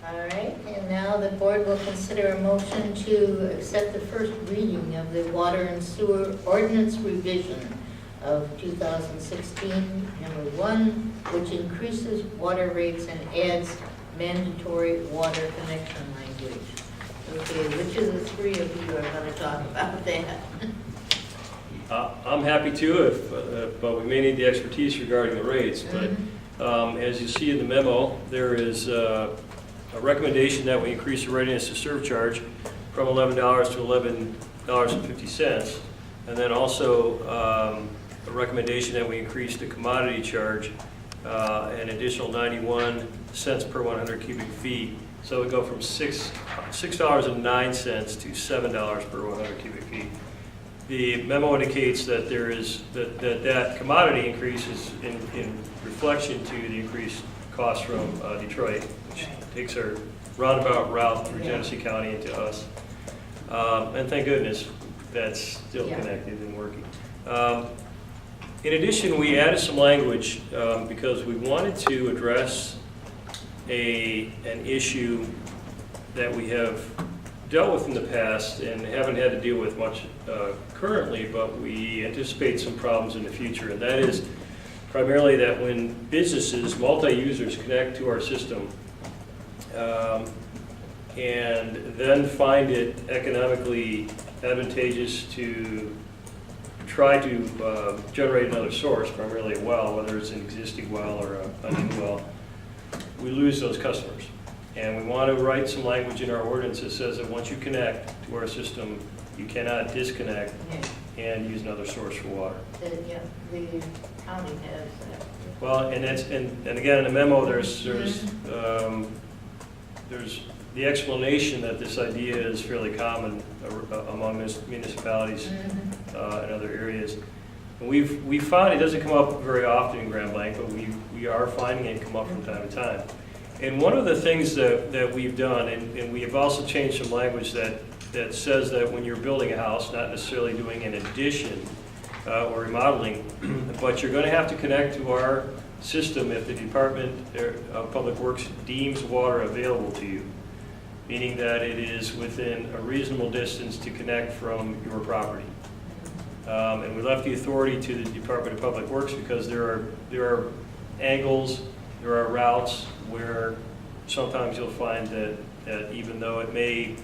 All right, and now the board will consider a motion to accept the first reading of the water and sewer ordinance revision of 2016, number 1, which increases water rates and adds mandatory water connection language. Okay, which of the three of you are going to talk about that? I'm happy to, but we may need the expertise regarding the rates. But as you see in the memo, there is a recommendation that we increase the readiness to serve charge from $11 to $11.50. And then also a recommendation that we increase the commodity charge an additional 91 cents per 100 cubic feet. So we go from $6.09 to $7 per 100 cubic feet. The memo indicates that there is that commodity increase is in reflection to the increased cost from Detroit, which takes our roundabout route through Genesee County into us. And thank goodness that's still connected and working. In addition, we added some language because we wanted to address an issue that we have dealt with in the past and haven't had to deal with much currently, but we anticipate some problems in the future, and that is primarily that when businesses, multi-users connect to our system and then find it economically advantageous to try to generate another source, primarily a well, whether it's an existing well or a new well, we lose those customers. And we want to write some language in our ordinance that says that once you connect to our system, you cannot disconnect and use another source for water. The county has that. Well, and again, in the memo, there's the explanation that this idea is fairly common among municipalities and other areas. And we found it doesn't come up very often in Grand Blanc, but we are finding it come up from time to time. And one of the things that we've done, and we have also changed some language that says that when you're building a house, not necessarily doing an addition or remodeling, but you're going to have to connect to our system if the Department of Public Works deems water available to you, meaning that it is within a reasonable distance to connect from your property. And we left the authority to the Department of Public Works because there are angles, there are routes where sometimes you'll find that even though it may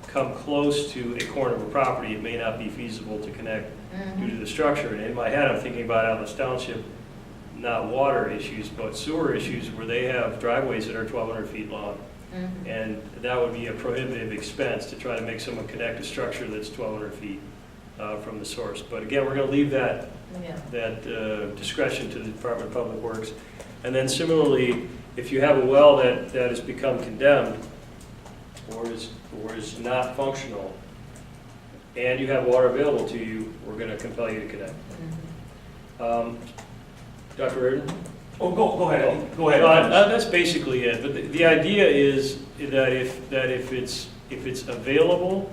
come close to a corner of a property, it may not be feasible to connect due to the structure. And in my head, I'm thinking about Atlas Township, not water issues, but sewer issues where they have driveways that are 1,200 feet long. And that would be a prohibitive expense to try to make someone connect a structure that's 1,200 feet from the source. But again, we're going to leave that discretion to the Department of Public Works. And then similarly, if you have a well that has become condemned or is not functional, and you have water available to you, we're going to compel you to connect. Dr. Reardon? Oh, go ahead. Go ahead. That's basically it. But the idea is that if it's available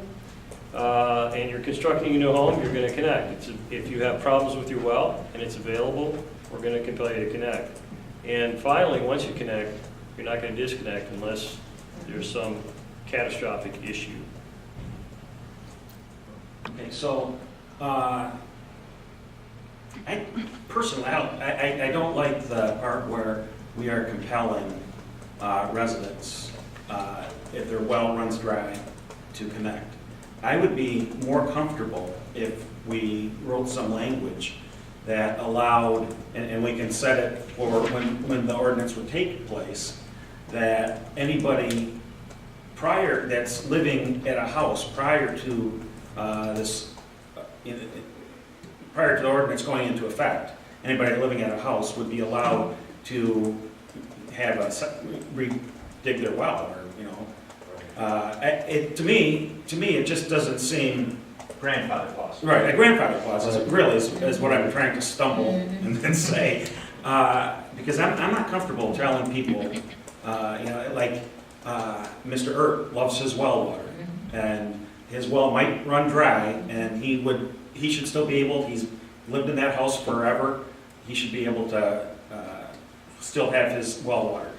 and you're constructing a new home, you're going to connect. If you have problems with your well and it's available, we're going to compel you to connect. And finally, once you connect, you're not going to disconnect unless there's some catastrophic issue. Okay, so, I personally, I don't like the part where we are compelling residents, if their well runs dry, to connect. I would be more comfortable if we wrote some language that allowed, and we can set it for when the ordinance would take place, that anybody that's living at a house prior to prior to the ordinance going into effect, anybody living at a house would be allowed to have dig their well, or, you know. To me, it just doesn't seem. Grandfather clause. Right, a grandfather clause is what I'm trying to stumble and say. Because I'm not comfortable telling people, you know, like, Mr. Ert loves his well water, and his well might run dry, and he should still be able, he's lived in that house forever, he should be able to still have his well water.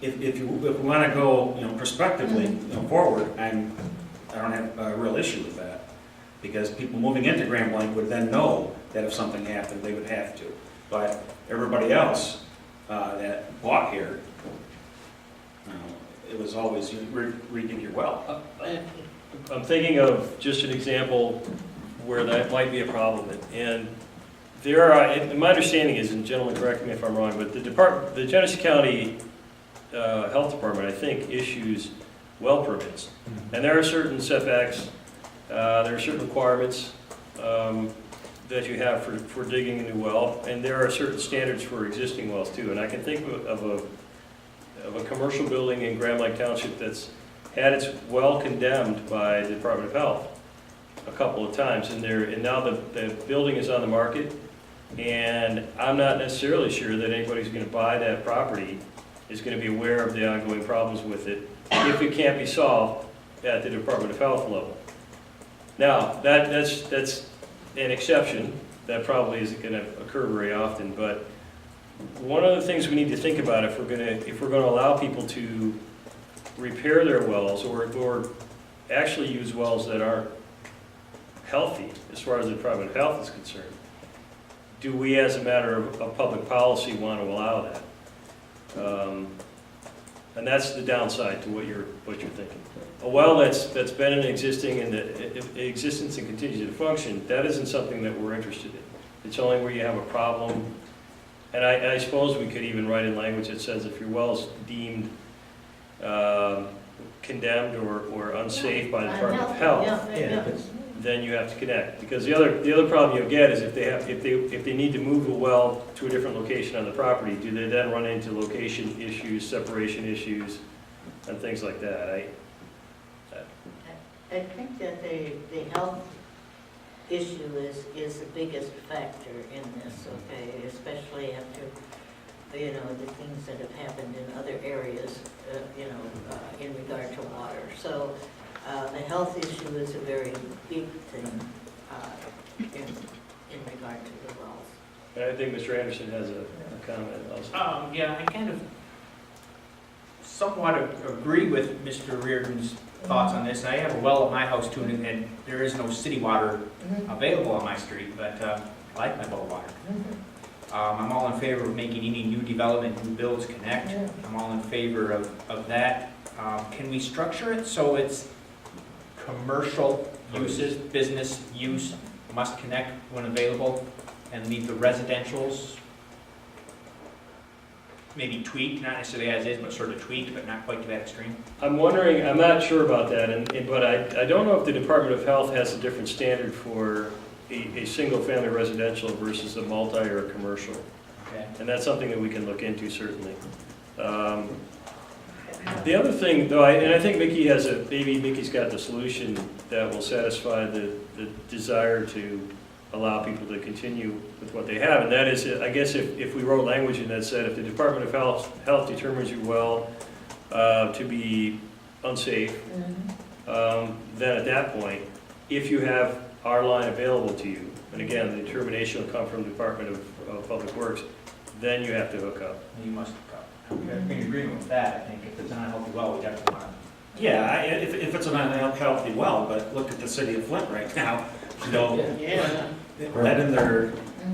If we want to go, you know, prospectively, you know, forward, I don't have a real issue with that, because people moving into Grand Blanc would then know that if something happened, they would have to. But everybody else that bought here, you know, it was always, you redig your well. I'm thinking of just an example where that might be a problem. And there are, and my understanding is, and gentlemen, correct me if I'm wrong, but the Genesee County Health Department, I think, issues well permits. And there are certain setbacks, there are certain requirements that you have for digging a new well, and there are certain standards for existing wells too. And I can think of a commercial building in Grand Blanc Township that's had its well condemned by the Department of Health a couple of times, and now the building is on the market, and I'm not necessarily sure that anybody's going to buy that property is going to be aware of the ongoing problems with it if it can't be solved at the Department of Health level. Now, that's an exception. That probably isn't going to occur very often, but one of the things we need to think about if we're going to allow people to repair their wells or actually use wells that aren't healthy as far as the Department of Health is concerned, do we as a matter of public policy want to allow that? And that's the downside to what you're thinking. A well that's been in existence and continues to function, that isn't something that we're interested in. It's only where you have a problem. And I suppose we could even write in language that says if your well is deemed condemned or unsafe by the Department of Health, then you have to connect. Because the other problem you'll get is if they need to move a well to a different location on the property, do they then run into location issues, separation issues, and things like that? I think that the health issue is the biggest factor in this, okay? Especially after, you know, the things that have happened in other areas, you know, in regard to water. So the health issue is a very big thing in regard to the wells. I think Mr. Anderson has a comment also. Yeah, I kind of somewhat agree with Mr. Reardon's thoughts on this. I have a well at my house too, and there is no city water available on my street, but I like my well water. I'm all in favor of making any new development, new builds connect. I'm all in favor of that. Can we structure it so it's commercial uses, business use must connect when available, and leave the residentials maybe tweaked, not necessarily as is, but sort of tweaked, but not quite to that extreme? I'm wondering, I'm not sure about that, but I don't know if the Department of Health has a different standard for a single-family residential versus a multi or a commercial. Okay. And that's something that we can look into, certainly. The other thing, though, and I think Mickey has maybe Mickey's got the solution that will satisfy the desire to allow people to continue with what they have, and that is, I guess if we wrote language in that said, if the Department of Health determines your well to be unsafe, then at that point, if you have our line available to you, and again, the determination will come from the Department of Public Works, then you have to hook up. You must hook up. I'm in agreement with that. I think if it's an unhealthy well, we definitely want to. Yeah, if it's an unhealthy well, but look at the city of Flint right now, you know, lead in their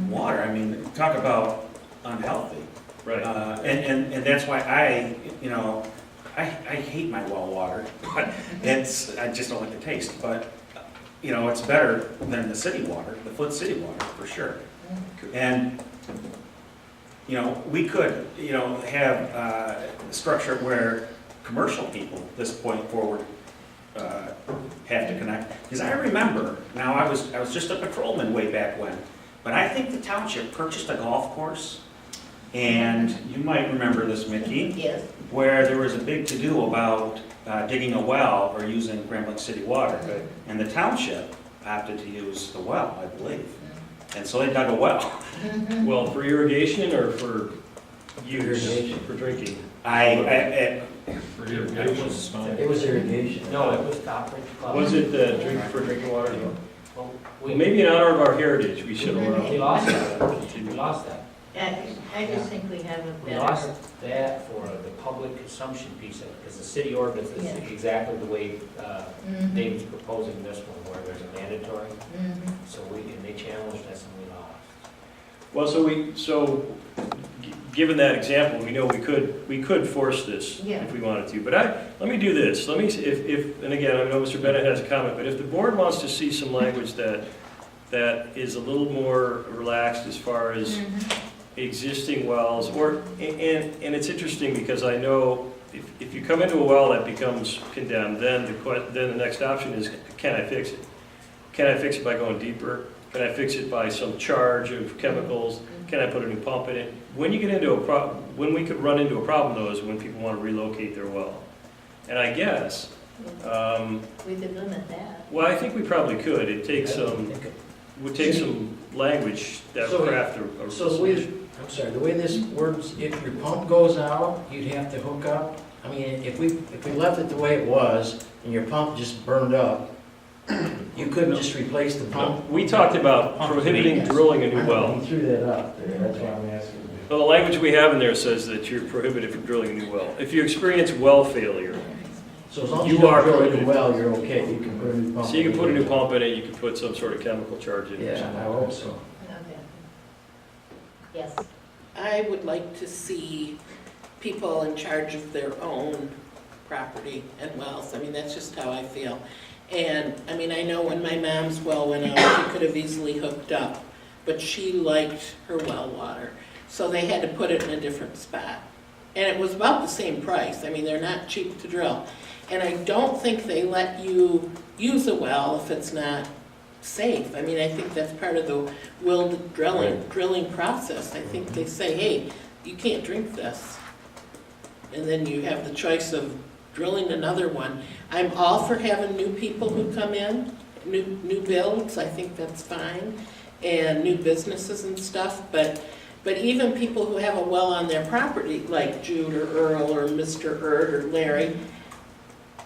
water, I mean, talk about unhealthy. Right. And that's why I hate my well water, but I just don't like the taste, but, you know, it's better than the city water, the Flint city water, for sure. And, you know, we could, you know, have a structure where commercial people, this point forward, have to connect. Because I remember, now I was just a patrolman way back when, but I think the township purchased a golf course, and you might remember this, Mickey. Yes. Where there was a big to-do about digging a well or using Grand Blanc city water. And the township opted to use the well, I believe. And so they dug a well. Well, for irrigation or for use, Irrigation. for drinking? For irrigation, it's fine. It was irrigation. No, it was Stockbridge Club. Was it for drinking water? No. Well, Well, maybe in honor of our heritage, we should allow. we lost that. We lost that. I just think we have a We better. lost that for the public consumption piece of it, because the city ordinance is Yeah. exactly the way David's proposing this one, where there's a mandatory. So and they challenged us and we lost. Well, given that example, we know we could force this Yeah. if we wanted to. But let me do this. Let me, and again, I know Mr. Bennett has a comment, but if the board wants to see some language that is a little more relaxed as far as existing wells, and it's interesting because I know if you come into a well that becomes condemned, then the next option is, can I fix it? Can I fix it by going deeper? Can I fix it by some charge of chemicals? Can I put a new pump in it? When you get into when we could run into a problem though is when people want to relocate their well. And I guess, We could limit that. well, I think we probably could. It would take some language that would craft a So the way, I'm sorry, the way this works, if your pump goes out, you'd have to hook up. I mean, if we left it the way it was and your pump just burned up, you couldn't just replace the pump. We talked about prohibiting drilling a new You well. threw that up there, that's why I'm asking. Well, the language we have in there says that you're prohibited from drilling a new well. If you experience well failure, So as long as You you don't are drill a new prohibited. well, you're okay, you can put a new pump. so you can in. put a new pump in it, you can put some sort of chemical charge in it. or Yeah, something. I hope so. Okay. Yes. I would like to see people in charge of their own property and wells. I mean, that's just how I feel. And, I mean, I know when my mom's well went out, she could have easily hooked up, but she liked her well water. So they had to put it in a different spot. And it was about the same price. I mean, they're not cheap to drill. And I don't think they let you use a well if it's not safe. I mean, I think that's part of the drilling process. I think they say, hey, you can't drink this. And then you have the choice of drilling another one. I'm all for having new people who come in new builds, I think that's fine, and new businesses and stuff, but even people who have a well on their property, like Jude or Earl or Mr. Erd or Larry,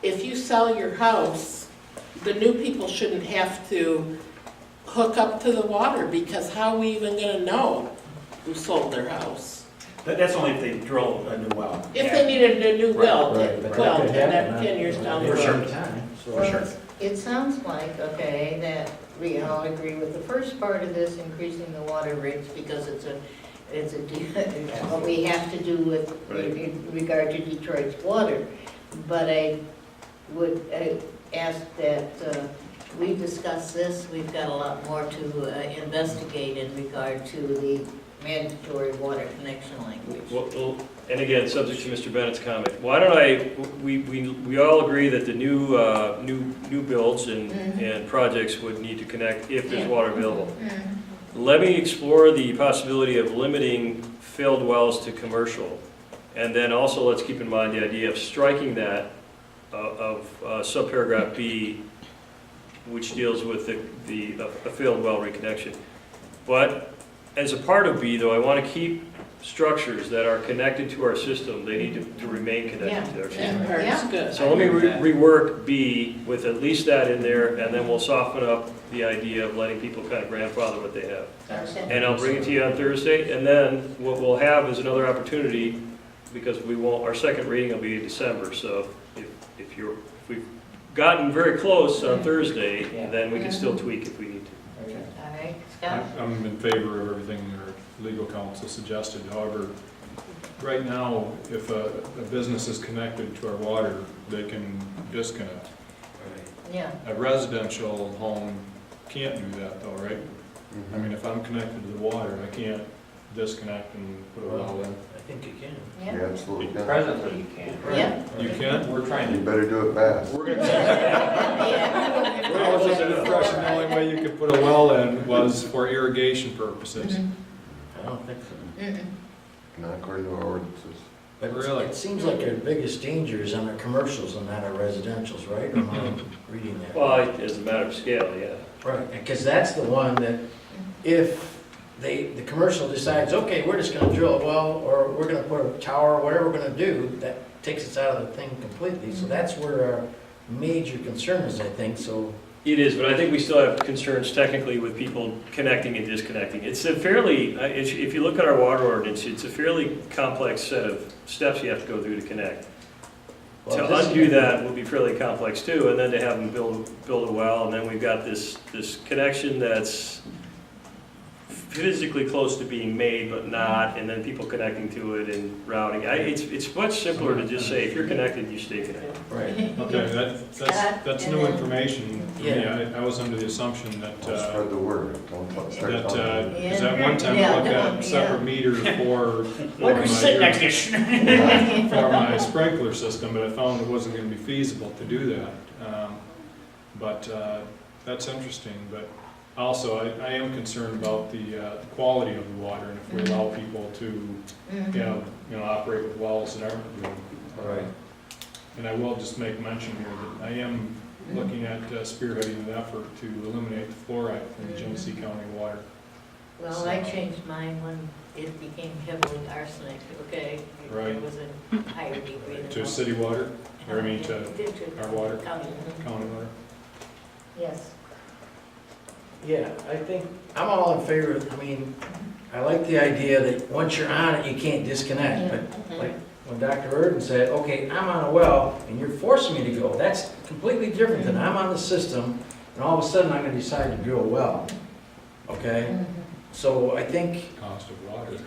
if you sell your house, the new people shouldn't have to hook up to the water, because how are we even gonna know who sold their house? That's only if they drill a new well. If they needed a new well, Right, but that well, could then happen, that 10 years down the For road. sure time, so. Well, it sounds like, okay, that we all agree with the first part of this, increasing the water rates, because what we have to do with, in regard to Detroit's water. But I would ask that we discuss this, we've got a lot more to investigate in regard to the mandatory water connection language. Well, and again, subject to Mr. Bennett's comment, why don't we all agree that the new builds and projects would need to connect if there's water available. Let me explore the possibility of limiting failed wells to commercial. And then also let's keep in mind the idea of striking that of subparagraph B, which deals with a failed well reconnection. But as a part of B, though, I want to keep structures that are connected to our system. They need to remain connected to our system. That part's good. So let me rework B with at least that in there, and then we'll soften up the idea of letting people kind of grandfather what they have. And I'll bring it to you on Thursday, and then what we'll have is another opportunity, because our second reading will be in December, so if we've gotten very close on Thursday, then we can still tweak if we need to. All right, Scott? I'm in favor of everything your legal counsel suggested. However, right now, if a business is connected to our water, they can disconnect. Yeah. A residential home can't do that though, right? I mean, if I'm connected to the water, I can't disconnect and put a well in. I think you can. You Yeah. absolutely can. Presently, you can. Yeah. You can? We're trying You to, better do it fast. I was under the impression the only way you could put a well in was for irrigation purposes. I don't think so. Not according to our ordinances. But Really? it seems like our biggest danger is on our commercials and not our residentials, right? Or am I reading that? Well, as a matter of scale, yeah. Right, because that's the one that if the commercial decides, okay, we're just gonna drill a well, or we're gonna put a tower, whatever we're gonna do, that takes us out of the thing completely. So that's where our major concern is, I think, so. It is, but I think we still have concerns technically with people connecting and disconnecting. It's a fairly, if you look at our water ordinance, it's a fairly complex set of steps you have to go through to connect. Well, To undo that would be fairly complex too, and then to have them build a well, and then we've got this connection that's physically close to being made but not, and then people connecting to it and routing. It's much simpler to just say, if you're connected, you stay connected. Right. Okay, that's new information. Yeah. I was under the assumption that, Don't spread the word. Don't start that, telling me. because at one time I looked at separate meters for my sprinkler system, but I found it wasn't gonna be feasible to do that. But that's interesting, but also I am concerned about the quality of the water, and if we allow people to, operate with wells that aren't good. Right. And I will just make mention here that I am looking at spearheading an effort to eliminate the fluoride from Genesee County water. Well, I changed mine when it became heavily arsenic, okay? Right. It was a higher degree than. To city water, or I mean to our water, County. county water. Yes. Yeah, I think, I'm all in favor of, I like the idea that once you're on it, you can't disconnect. But like when Dr. Erden said, okay, I'm on a well and you're forcing me to go, that's completely different than I'm on the system and all of a sudden I'm gonna decide to drill a well. Okay? So I think. Cost of water.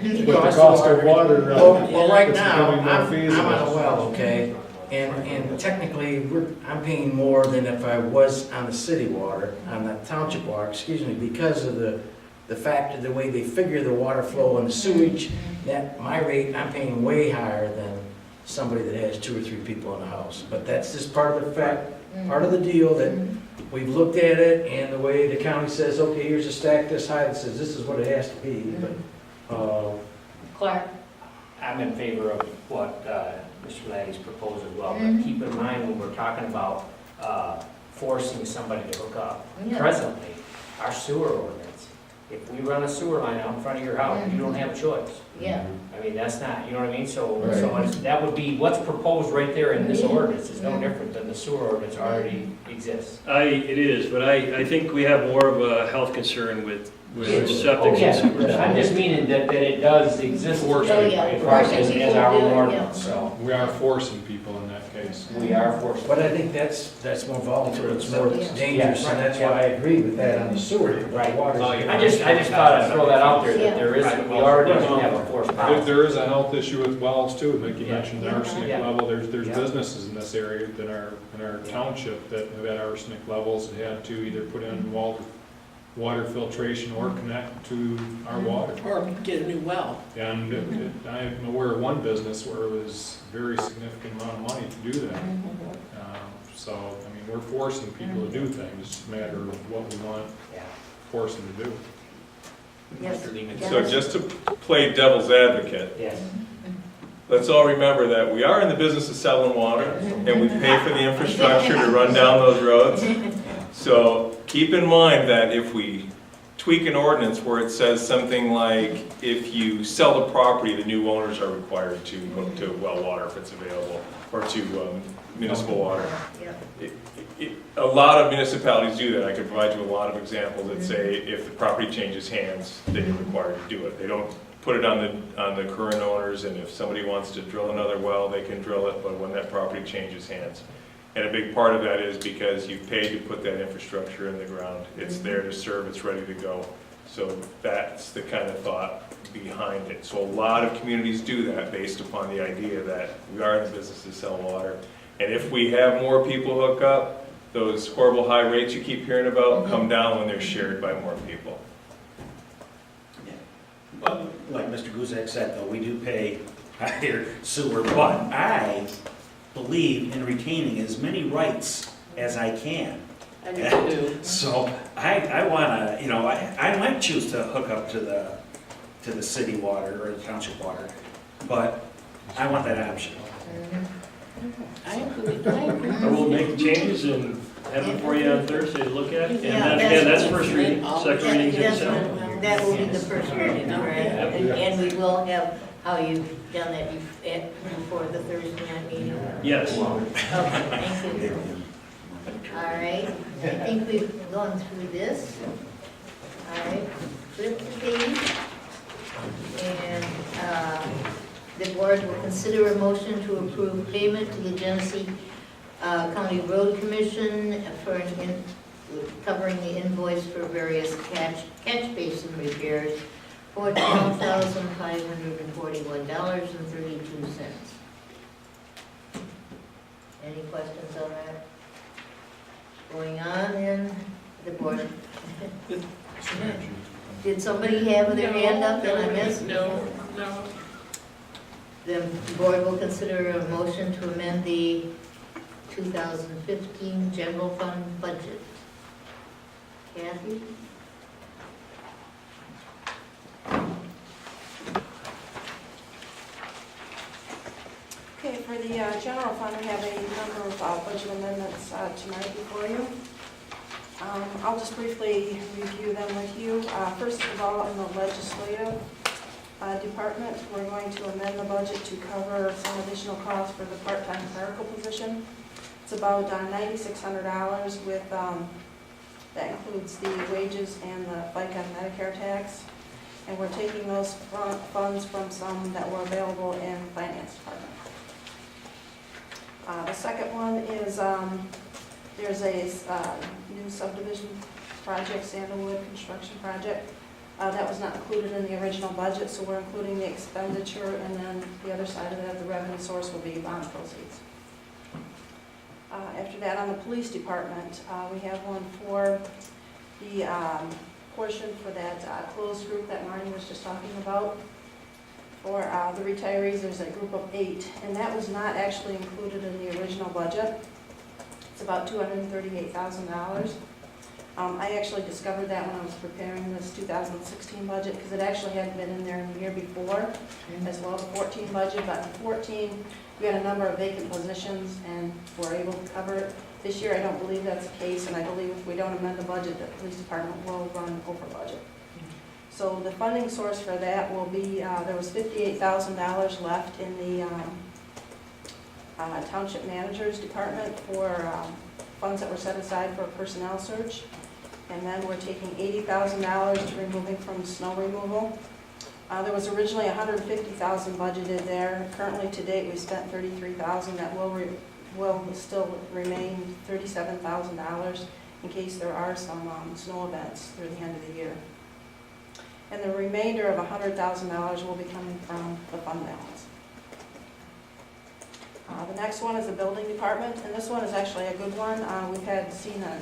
The With the cost of water. Well, right it's now, becoming more I'm feasible. on a well, okay? And technically, I'm paying more than if I was on the city water, on the township water, because of the fact of the way they figure the water flow and the sewage, that my rate, I'm paying way higher than somebody that has 2 or 3 people in a house. But that's just part of the fact, part of the deal that we've looked at it, and the way the county says, okay, here's a stack this high that says this is what it has to be. But, Clark? I'm in favor of what Mr. Lanny's proposed as well, but keep in mind when we're talking about forcing somebody to hook up. Yeah. Presently, our sewer ordinance, if we run a sewer line out in front of your house, you don't have a choice. Yeah, I mean, that's not, you know what I mean? So Right. that would be, what's proposed right there in this Yeah. ordinance is no Yeah. different than the sewer ordinance already exists. It is, but I think we have more of a health concern with Oh, septic yeah, systems. I'm just meaning that it does exist. Oh, yeah. As far as Forcing people our to do it, ordinance, yeah. so We are forcing people in that case. we are forced. But I think that's more volatile, it's more Yeah. dangerous, and that's why I agree with that on the sewer. But the Right. water's- I just thought I'd throw that out there, that there is, we already do have a forced There policy. there is a health issue with wells too, like you mentioned, the Yeah. arsenic Yeah. level, there's Yeah. businesses in this area, in our township that have had arsenic levels, and had to either put in water filtration or connect to our water. Or get a new well. And I'm aware of one business where it was a very significant amount of money to do that. So, I mean, we're forcing people to do things, it's just a matter of what we want, Yeah. force them to do. yes. Mr. Lehman. So just to play devil's advocate, Yes. let's all remember that we are in the business of selling water, and we pay for the infrastructure to run down those roads. So keep in mind that if we tweak an ordinance where it says something like, if you sell the property, the new owners are required to hook to well water if it's available, or to municipal water. Yeah. A lot of municipalities do that. I could provide you a lot of examples that say if the property changes hands, then you're required to do it. They don't put it on the current owners, and if somebody wants to drill another well, they can drill it, but when that property changes hands. And a big part of that is because you've paid to put that infrastructure in the ground. It's there to serve, it's ready to go. So that's the kind of thought behind it. So a lot of communities do that based upon the idea that we are in the business to sell water. And if we have more people hook up, those horrible high rates you keep hearing about come down when they're shared by more people. But like Mr. Guzek said, though, we do pay higher sewer, but I believe in retaining as many rights as I can. I need to do. So I wanna, I might choose to hook up to the city water or the township water, but I want that option. I agree. I will make the changes and have it for you on Thursday to look at. And Yeah, then again, that's first reading, second reading is in That's December. what- That will be the first reading, all right? And we will have how you've done that before the Thursday night meeting? Yes. Okay, thank you. All right, I think we've gone through this. All right, flip the page. And the board will consider a motion to approve payment to the Genesee County Road Commission for covering the invoice for various catch basin repairs for $12,541.32. Any questions on that? Going on in the board? Did somebody have their hand up that I missed? No. The board will consider a motion to amend the 2015 general fund budget. Kathy? Okay, for the general fund, we have a number of budget amendments tonight before you. I'll just briefly review them with you. First of all, in the legislative department, we're going to amend the budget to cover some additional costs for the part-time clerical position. It's about $9,600 with, that includes the wages and the FICA and Medicare tax. And we're taking those funds from some that were available in finance department. The second one is, there's a new subdivision project, Sandalwood construction project. That was not included in the original budget, so we're including the expenditure, and then the other side of that, the revenue source will be bond proceeds. After that, on the police department, we have one for the portion for that closed group that Marnie was just talking about. For the retirees, there's a group of 8, and that was not actually included in the original budget. It's about $238,000. I actually discovered that when I was preparing this 2016 budget, because it actually hadn't been in there in the year before, as well as the 14 budget, but in 14, we had a number of vacant positions and were able to cover it. This year, I don't believe that's the case, and I believe if we don't amend the budget, the police department will run over budget. So the funding source for that will be, there was $58,000 left in the township manager's department for funds that were set aside for a personnel search. And then we're taking $80,000 to removing from snow removal. There was originally $150,000 budgeted there. Currently, to date, we spent $33,000. That will still remain $37,000 in case there are some snow events through the end of the year. And the remainder of $100,000 will be coming from the fund balance. The next one is the building department, and this one is actually a good one. We've seen an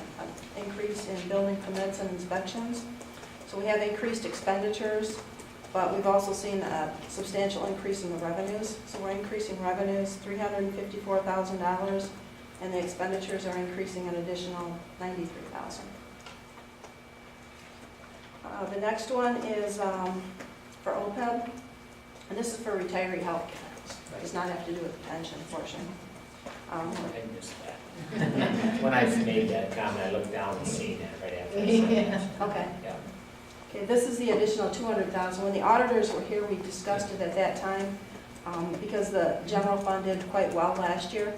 increase in building permits and inspections. So we have increased expenditures, but we've also seen a substantial increase in the revenues. So we're increasing revenues $354,000, and the expenditures are increasing an additional $93,000. The next one is for OPEB, and this is for retiree health care. It does not have to do with the pension portion. I missed that. When I made that comment, I looked down and seen that right after. Okay. Yeah. Okay, this is the additional $200,000. When the auditors were here, we discussed it at that time. Because the general fund did quite well last year,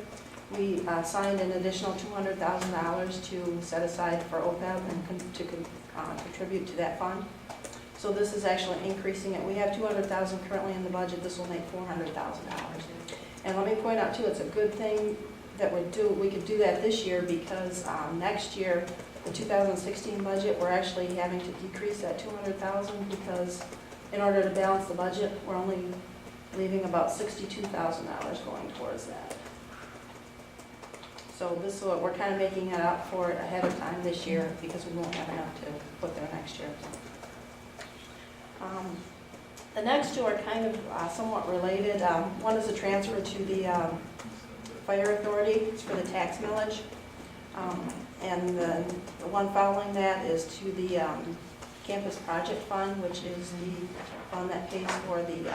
we signed an additional $200,000 to set aside for OPEB and to contribute to that fund. So this is actually increasing it. We have $200,000 currently in the budget. This will make $400,000. And let me point out too, it's a good thing that we could do that this year, because next year, the 2016 budget, we're actually having to decrease that $200,000 because in order to balance the budget, we're only leaving about $62,000 going towards that. So this is what we're kind of making it up for ahead of time this year, because we won't have enough to put there next year. The next two are kind of somewhat related. One is a transfer to the fire authority. It's for the tax millage. And the one following that is to the campus project fund, which is the fund that pays for the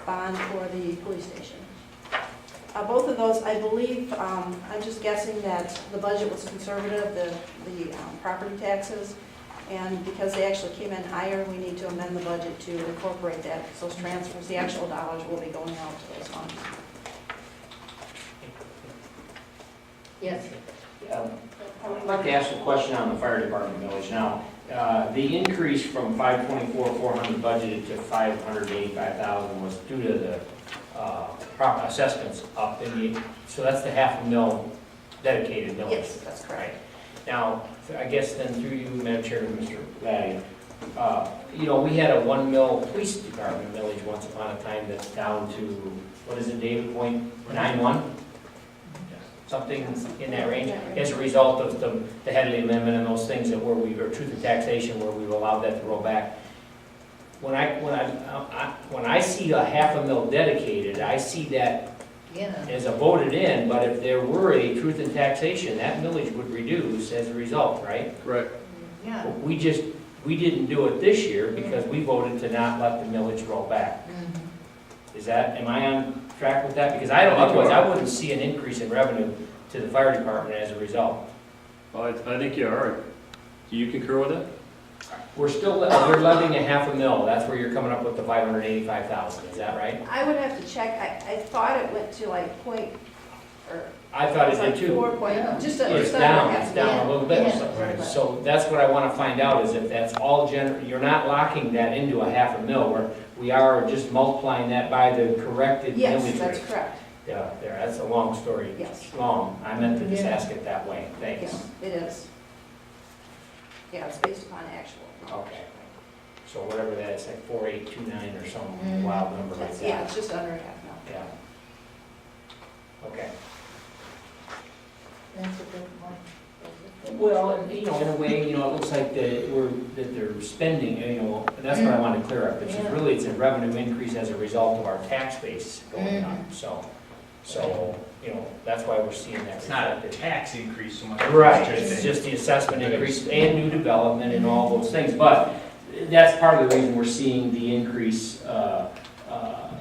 bond for the police station. Both of those, I believe, I'm just guessing that the budget was conservative, the property taxes, and because they actually came in higher, we need to amend the budget to incorporate that, because those transfers, the actual dollars will be going out to those funds. Yes. I'd like to ask a question on the fire department millage. Now, the increase from 524,400 budgeted to 585,000 was due to the proper assessments up in the, so that's the $500,000 dedicated millage. Yes, that's correct. Now, I guess then through you, Madam Chair, Mr. Laddie, you know, we had a $1 million police department millage once upon a time that's down to, what is it, David, 0.91? Something in that range, as a result of the Headley Amendment and those things that were or truth in taxation, where we've allowed that to roll back. When I see a $500,000 dedicated, I see that as a voted in, but if there were a truth in taxation, that millage would reduce as a result, right? Right. Yeah. We didn't do it this year because we voted to not let the millage roll back. Am I on track with that? Because otherwise I wouldn't see an increase in revenue to the fire department as a result. Well, I think you are. Do you concur with that? We're levying a $500,000. That's where you're coming up with the 585,000. Is that right? I would have to check. I thought it went to like I thought it did too. 4 point, just It's under down, half it's down a little bit. Yeah. So that's what I want to find out, is if that's all you're not locking that into a $500,000, where we are just multiplying that by the corrected millage rate. Yes, that's correct. Yeah, that's a long story. Yes. Long. I meant to just ask it that way. Thanks. Yes, it is. Yeah, it's based upon actual. Okay. So whatever that is, like 4829 or some wild number like that. Yeah, it's just under $500,000. Yeah. Okay. That's a good point. Well, you know, in a way, you know, it looks like that they're spending, you know, that's what I wanted to clear up, which is really, it's a revenue increase as a result of our tax base going up, so So, you know, that's why we're seeing that It's not a reflected. tax increase so much. Right, it's just the assessment increase and new development and all those things, but that's part of the reason we're seeing the increase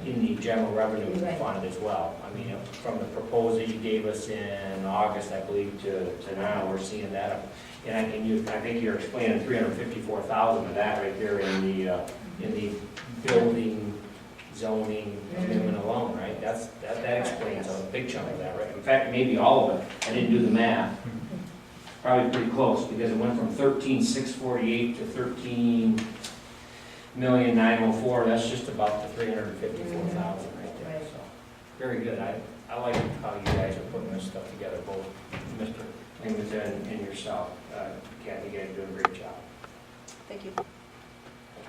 in the general revenue Right. fund as well. I mean, from the proposal you gave us in August, I believe, to now, we're seeing that. And I think you're explaining 354,000 of that right there in the building zoning amendment alone, right? That explains a big chunk of that, right? In fact, maybe all of it. I didn't do the math. Probably pretty close, because it went from 13,648 to 13,904. That's just about the 354,000 right there. So, very good. I like how you guys are putting this stuff together, both Mr. Ingleton and yourself. Kathy, you guys are doing a great job. Thank you.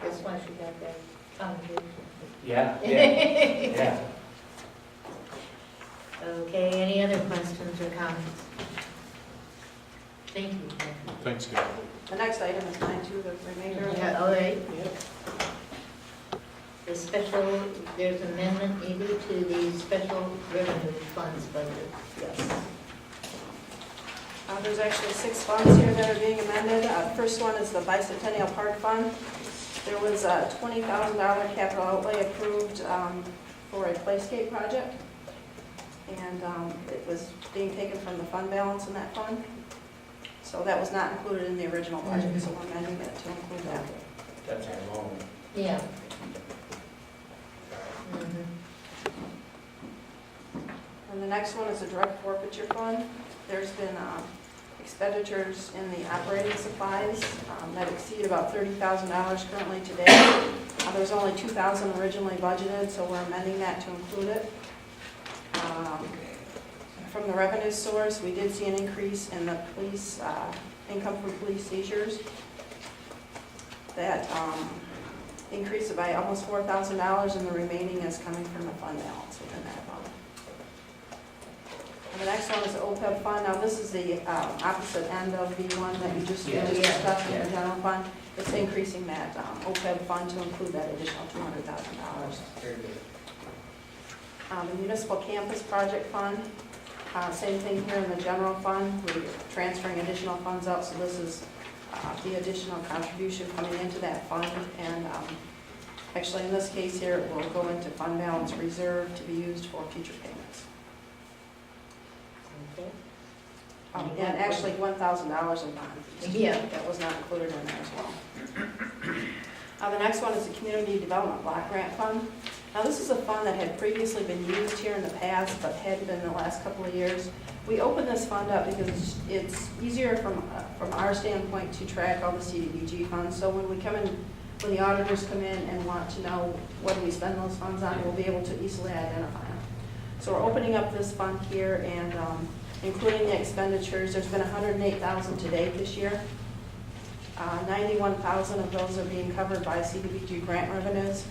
Just once you got that conversation. Yeah, yeah. Okay, any other questions or comments? Thank you. Kathy. Thanks, Gail. The next item is 9.2, the remainder of Yeah, it. all right. The special, there's amendment needed to the special revenue funds budget. Yes. There's actually 6 funds here that are being amended. The first one is the Bicentennial Park Fund. There was a $20,000 capital outlay approved for a playscape project. And it was being taken from the fund balance in that fund. So that was not included in the original budget, so we're amending it to include that. That's our loan. Yeah. Mhm. And the next one is the direct forfeiture fund. There's been expenditures in the operating supplies that exceed about $30,000 currently today. There's only $2,000 originally budgeted, so we're amending that to include it. From the revenue source, we did see an increase in the police, income from police seizures. That increased by almost $4,000, and the remaining is coming from the fund balance within that fund. And the next one is the OPEB fund. Now, this is the opposite end of the one that you just discussed in the general fund. It's increasing that OPEB fund to include that additional $200,000. Very good. The municipal campus project fund, same thing here in the general fund. We're transferring additional funds out, so this is the additional contribution coming into that fund. And actually, in this case here, it will go into fund balance reserve to be used for future payments. Okay. And actually, $1,000 in bond fees. Yeah. That was not included in there as well. The next one is the Community Development Block Grant Fund. Now, this is a fund that had previously been used here in the past, but hadn't been in the last couple of years. We opened this fund up because it's easier from our standpoint to track all the CDBG funds. So when the auditors come in and want to know what do we spend those funds on, we'll be able to easily identify them. So we're opening up this fund here and including the expenditures. There's been $108,000 to date this year. 91,000 of those are being covered by CDBG grant revenues.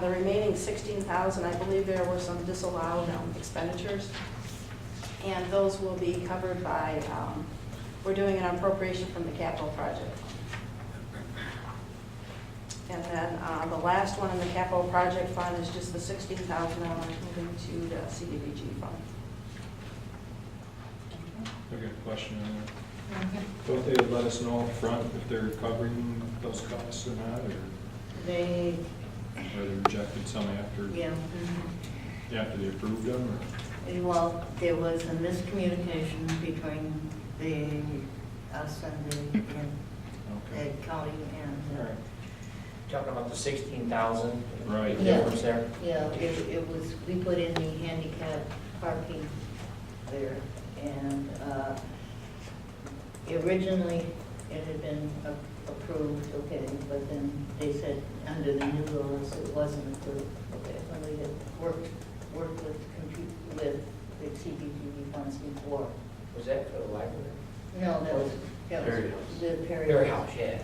The remaining 16,000, I believe there were some disallowed expenditures. And those will be covered by, we're doing an appropriation from the capital project. And then the last one in the capital project fund is just the $16,000 moving to the CDBG fund. I got a question on that. Don't they let us know up front if they're covering those costs or not, or They, they rejected some after yeah. after they approved them, or? Well, there was a miscommunication between us and the county and, All right. Talking about the 16,000. Right. The difference there. yeah, it was, we put in the handicap parking there, and originally it had been approved, okay, but then they said under the new laws it wasn't approved, okay, when we had worked with the CPTV funds before. Was that for the library? No, that was Perry House. the Perry. Very house, yeah.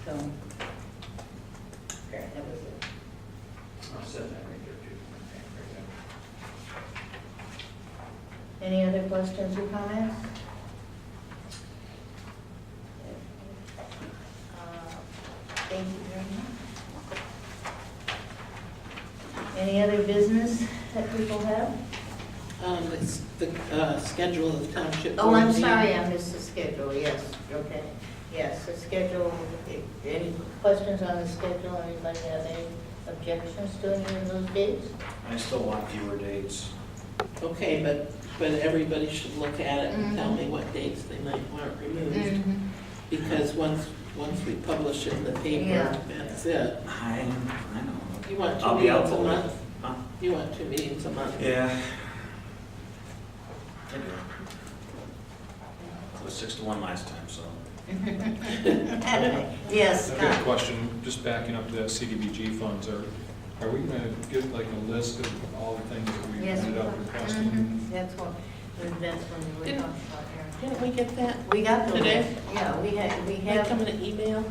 So, Okay. that was it. I'll set that right there too. Any other questions or comments? Thank you very much. Any other business that people have? It's the schedule of the township. Oh, board I'm meeting. sorry, I missed the schedule, yes, okay. Yes, the schedule, any questions on the schedule, anybody have any objections to any of those dates? I still want fewer dates. Okay, but everybody should look at it and tell me what dates they might want removed. Because once we publish it in the paper, Yeah. that's it. I know. You want 2 I'll be out meetings a till- month? Huh? You want 2 meetings a month? Yeah. It was 6-1 last time, so. Yes, I've got a Scott. question, just backing up to that CDBG funds, are we gonna get like a list of all the things that we Yes, ended up we requesting? That's what we were talking about here. Didn't we get that? We got the Today? list, yeah, we They have. come in an email?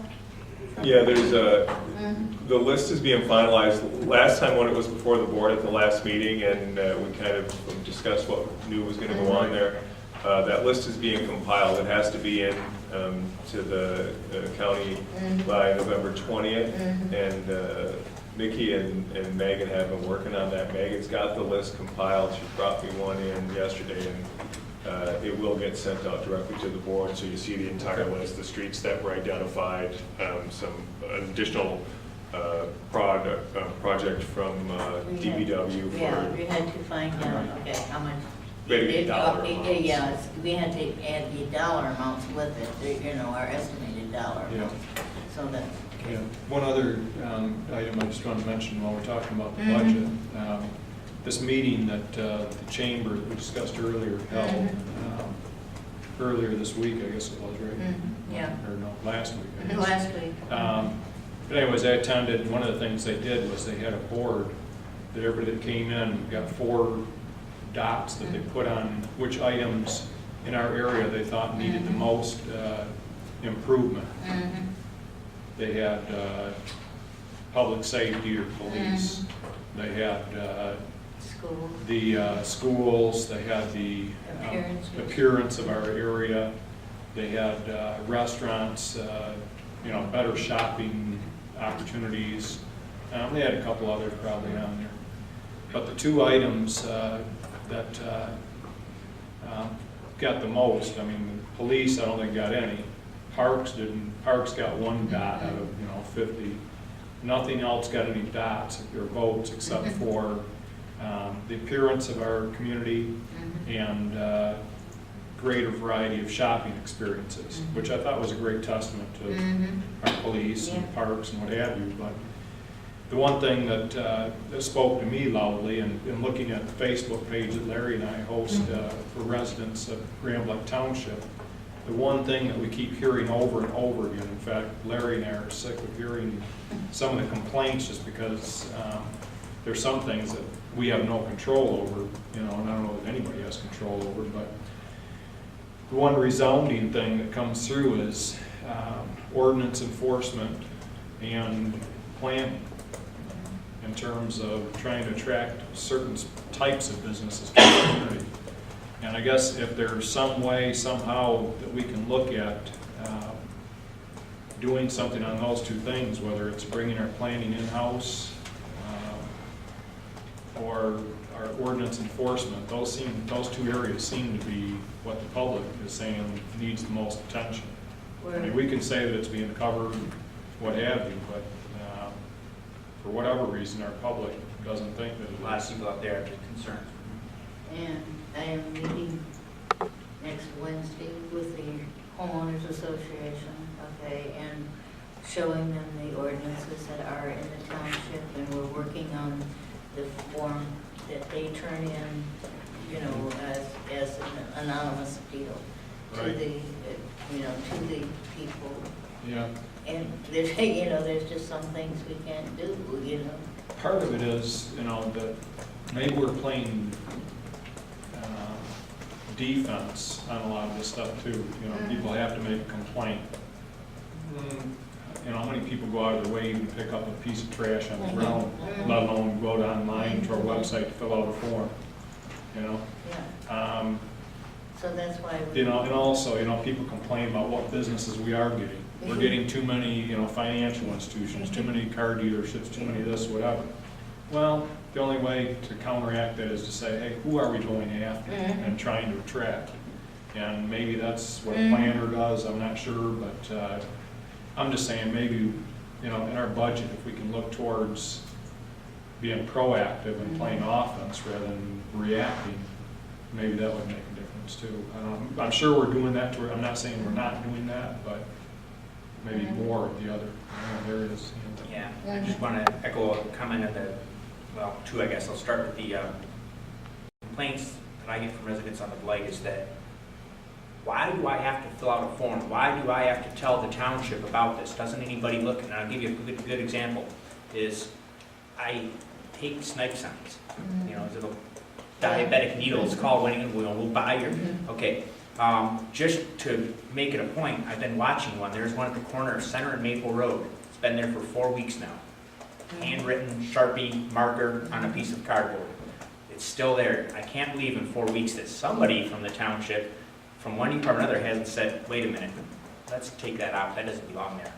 Yeah, there's a, Mhm. the list is being finalized. Last time when it was before the board at the last meeting, and we kind of discussed what new was gonna go on there. That list is being compiled. It has to be in to the county by November 20th. And Nikki and Megan have been working on that. Megan's got the list compiled. She brought me one in yesterday, and it will get sent out directly to the board. So you see the entire list, the streets that were identified, some additional project from DPW Yeah, for we had to find out, okay, how much. maybe dollar amounts. Yeah, we had to add the dollar amounts with it, our estimated dollar Yeah. amounts. So that, Yeah, one other item I just want to mention while we're talking about the Mhm. budget. This meeting that the chamber that we discussed earlier held, earlier this week, I guess it was, right? yeah, Or no, last week. I guess. last week. But anyways, I attended, and one of the things they did was they had a board that everybody that came in got 4 dots that they put on which items in our area they thought needed the most improvement. They had public safety or police. They had School. the schools. They had the appearance of our area. They had restaurants, better shopping opportunities. They had a couple others probably on there. But the 2 items that got the most, I mean, police, I don't think got any. Parks didn't. Parks got 1 dot out of 50. Nothing else got any dots or votes except for the appearance of our community and greater variety of shopping experiences, which I thought was a great testament to our police and parks and what have you. But the one thing that spoke to me loudly, and looking at the Facebook page that Larry and I host for residents of Grand Blanc Township, the one thing that we keep hearing over and over again, in fact, Larry and I are sick of hearing some of the complaints just because there's some things that we have no control over, and I don't know that anybody has control over, but the one resounding thing that comes through is ordinance enforcement and planning in terms of trying to attract certain types of businesses to the community. And I guess if there's some way, somehow, that we can look at doing something on those 2 things, whether it's bringing our planning in-house or our ordinance enforcement, those 2 areas seem to be what the public is saying needs the most attention. I mean, we can say that it's being covered, what have you, but for whatever reason, our public doesn't think that it A lot is. of people out there have concerns. And I am meeting next Wednesday with the homeowners association, okay, and showing them the ordinances that are in the township, and we're working on the form that they turn in, as an anonymous appeal to Right. the, to the people. Yeah. And there's just some things we can't do, Part of it is, that maybe we're playing defense on a lot of this stuff too. People have to make a complaint. How many people go out of their way to pick up a piece of trash on the ground, let alone go online to our website to fill out a form, Yeah, so that's why. And also, people complain about what businesses we are getting. We're getting too many, financial institutions, too many car dealerships, too many this, whatever. Well, the only way to counteract that is to say, hey, who are we going after and trying to attract? And maybe that's what a planner does, I'm not sure, but I'm just saying maybe, you know, in our budget, if we can look towards being proactive and playing offense rather than reacting, maybe that would make a difference too. I'm sure we're doing that to, I'm not saying we're not doing that, but maybe more of the other areas. Yeah, I just want to echo a comment of the, well, two, I guess. I'll start with the complaints that I get from residents on the blight is that, why do I have to fill out a form? Why do I have to tell the township about this? Doesn't anybody look? And I'll give you a good example, is I take snipe signs. You know, there's a diabetic needle, it's called when we'll buy your, okay. Just to make it a point, I've been watching one. There's one at the corner of Center and Maple Road. It's been there for 4 weeks now. Handwritten Sharpie marker on a piece of cardboard. It's still there. I can't believe in 4 weeks that somebody from the township, from one department or another, hasn't said, wait a minute, let's take that out. That doesn't belong there.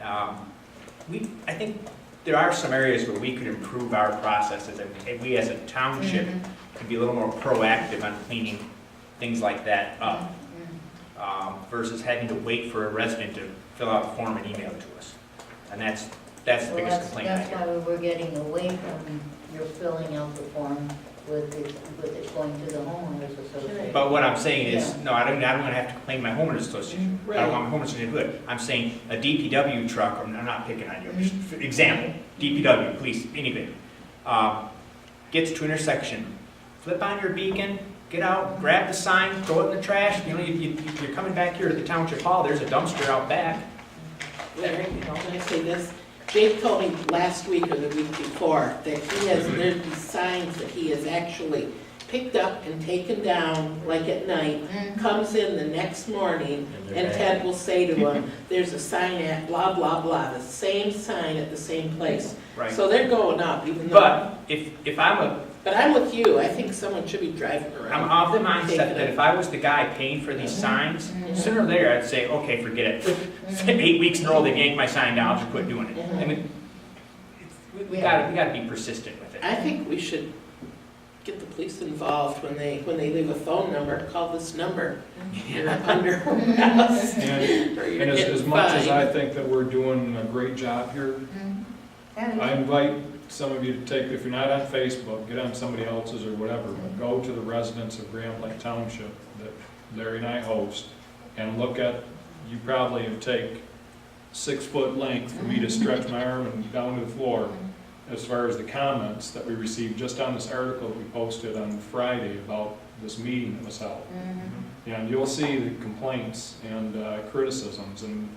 I think there are some areas where we could improve our processes, and we as a township can be a little more proactive on cleaning things like that up, versus having to wait for a resident to fill out a form and email it to us. And that's the biggest complaint I That's hear. why we're getting away from your filling out the form with it going to the homeowners association. But what I'm saying is, no, I don't want to have to complain to my homeowners association. I don't want my homeowners association to do it. I'm saying a DPW truck, I'm not picking on you, just for example, DPW, police, anything, gets to intersection, flip on your beacon, get out, grab the sign, throw it in the trash. You know, you're coming back here to the township hall, there's a dumpster out back. Larry, can I say this? Jake told me last week or the week before that there's these signs that he has actually picked up and taken down, like at night, comes in the next morning, and Ted will say to him, there's a sign at blah, blah, blah, the same sign at the same place. Right. So they're going up, even though. But if I'm But I'm with you, I think someone should be driving around. I'm of the mindset that if I was the guy paying for these signs, sooner or later I'd say, okay, forget it. 8 weeks in a row they yanked my sign down, I'll just quit doing it. I mean, we gotta be persistent with it. I think we should get the police involved when they leave a phone number, call this number. You're under arrest. And as much as I think that we're doing a great job here, I invite some of you to take, if you're not on Facebook, get on somebody else's or whatever, but go to the residents of Grand Blanc Township that Larry and I host, and look at, you probably have take 6 foot length for me to stretch my arm and down to the floor, as far as the comments that we received just on this article that we posted on Friday about this meeting that was held. And you'll see the complaints and criticisms, and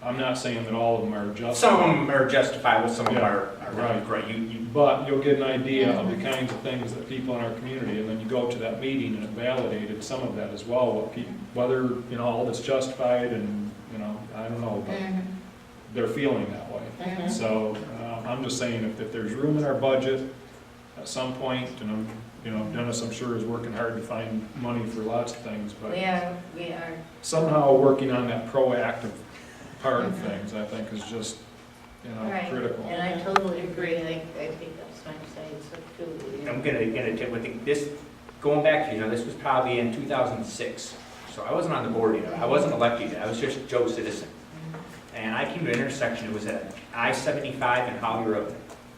I'm not saying that all of them are justified. Some of them are justifiable, some of them are right. great. But you'll get an idea of the kinds of things that people in our community, and then you go to that meeting and it validated some of that as well, what people, whether, you know, all that's justified and, you know, I don't know, but they're feeling that way. So I'm just saying if there's room in our budget at some point, and you know, Dennis, I'm sure, is working hard to find money for lots of things, but We are. somehow working on that proactive part of things, I think, is just, you know, Right. critical. And I totally agree, I think that's what I'm saying, so too. I'm gonna tip with this, going back to, you know, this was probably in 2006. So I wasn't on the board yet, I wasn't elected yet, I was just Joe Citizen. And I came to an intersection, it was at I-75 and Holly Road,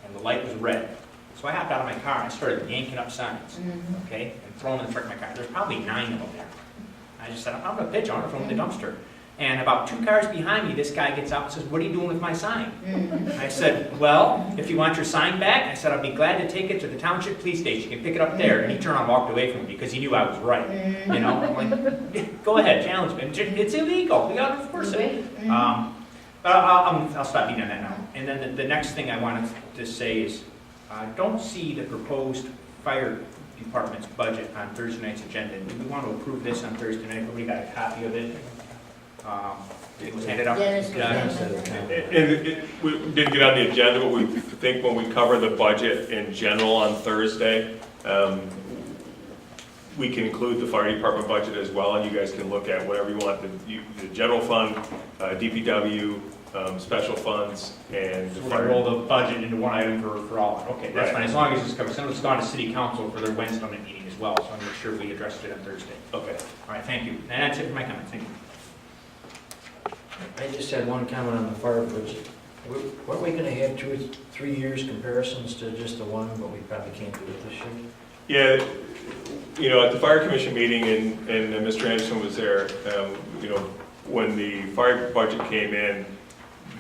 and the light was red. So I hopped out of my car and I started yanking up signs, okay, and throwing them in front of my car. There's probably 9 of them there. I just said, I'm gonna pitch, I'm gonna throw them in the dumpster. And about 2 cars behind me, this guy gets out and says, what are you doing with my sign? I said, well, if you want your sign back, I said, I'll be glad to take it to the township police station. You can pick it up there. And he turned around and walked away from me because he knew I was right. You know, I'm like, go ahead, challenge me. It's illegal. We got to enforce it. But I'll stop beating on that now. And then the next thing I wanted to say is, don't see the proposed fire department's budget on Thursday night's agenda. Do we want to approve this on Thursday night? Everybody got a copy of it? It was handed out. We didn't get on the agenda, but we think when we cover the budget in general on Thursday, we can include the fire department budget as well, and you guys can look at whatever you want, the general fund, DPW, special funds, and the So we're gonna roll fire. the budget into one item for all, okay, that's Right. fine, as long as it's covered. Some of it's gone to city council for their Wednesday meeting as well, so I'm make sure we addressed it on Thursday. Okay. All right, thank you. And that's it for my comments, thank you. I just had one comment on the fire budget. Weren't we gonna have 2 or 3 years comparisons to just the one, but we probably can't do it this year? Yeah, you know, at the fire commission meeting, and Mr. Anderson was there, you know, when the fire budget came in,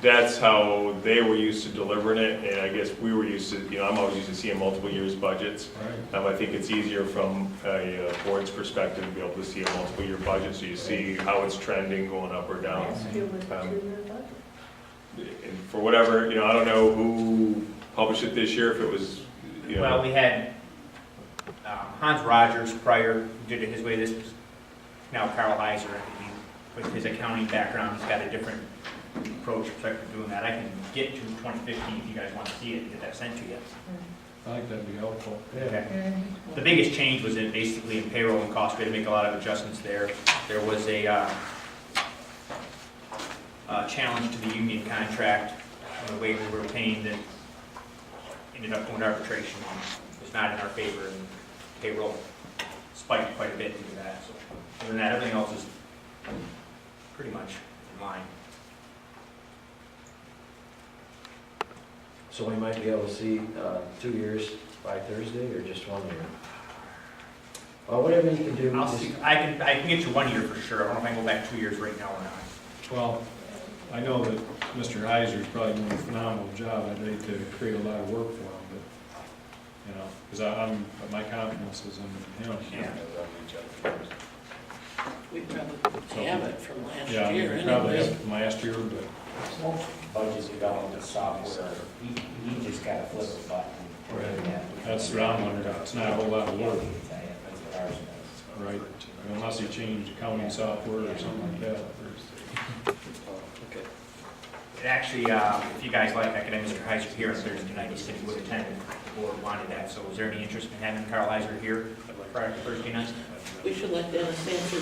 that's how they were used to delivering it, and I guess we were used to, you know, I'm always used to seeing multiple years budgets. Right. I think it's easier from a board's perspective to be able to see a multiple year budget, so you see how it's trending, going up or down. Last year was a 2-year budget. And for whatever, you know, I don't know who published it this year, if it was, you know. Well, we had Hans Rogers prior, did it his way. This was now Carl Heiser. With his accounting background, he's got a different approach for doing that. I can get to 2015 if you guys want to see it, get that sent to you. I think that'd be helpful. Okay. The biggest change was in basically in payroll and cost. We had to make a lot of adjustments there. There was a challenge to the union contract, the way we were paying that ended up going to arbitration. It was not in our favor, and payroll spiked quite a bit due to that. So other than that, everything else is pretty much in line. So we might be able to see 2 years by Thursday, or just 1 year? Well, whatever you can do. I'll just- see, I can get you 1 year for sure. I don't know if I can go back 2 years right now or not. Well, I know that Mr. Heiser's probably doing a phenomenal job. I'd hate to create a lot of work for him, but, you know, because my confidence is in him. Yeah. We probably have it from last Yeah, year we probably anyway. have from last year, but Most budget development software, you just gotta flip a button. that's what I'm wondering. It's not a whole lot of work, right? Unless you change accounting software or something like that. It actually, if you guys like, I could have Mr. Heiser here on Thursday night. He said he would attend if the board wanted that. So is there any interest in having Carl Heiser here prior to Thursday night? We should let Dennis answer,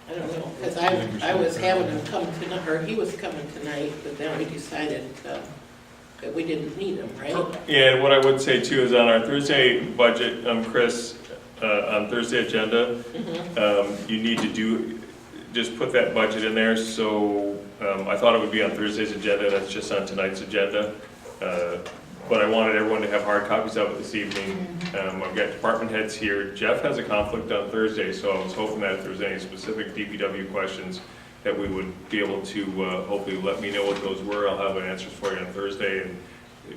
I don't know, because I was having him come tonight, or he was coming tonight, but then we decided that we didn't need him, right? Yeah, and what I would say too is on our Thursday budget, Chris, on Thursday agenda, you need to just put that budget in there, so I thought it would be on Thursday's agenda, that's just on tonight's agenda. But I wanted everyone to have hard copies of it this evening. I've got department heads here. Jeff has a conflict on Thursday, so I was hoping that if there was any specific DPW questions, that we would be able to hopefully let me know what those were. I'll have answers for you on Thursday, and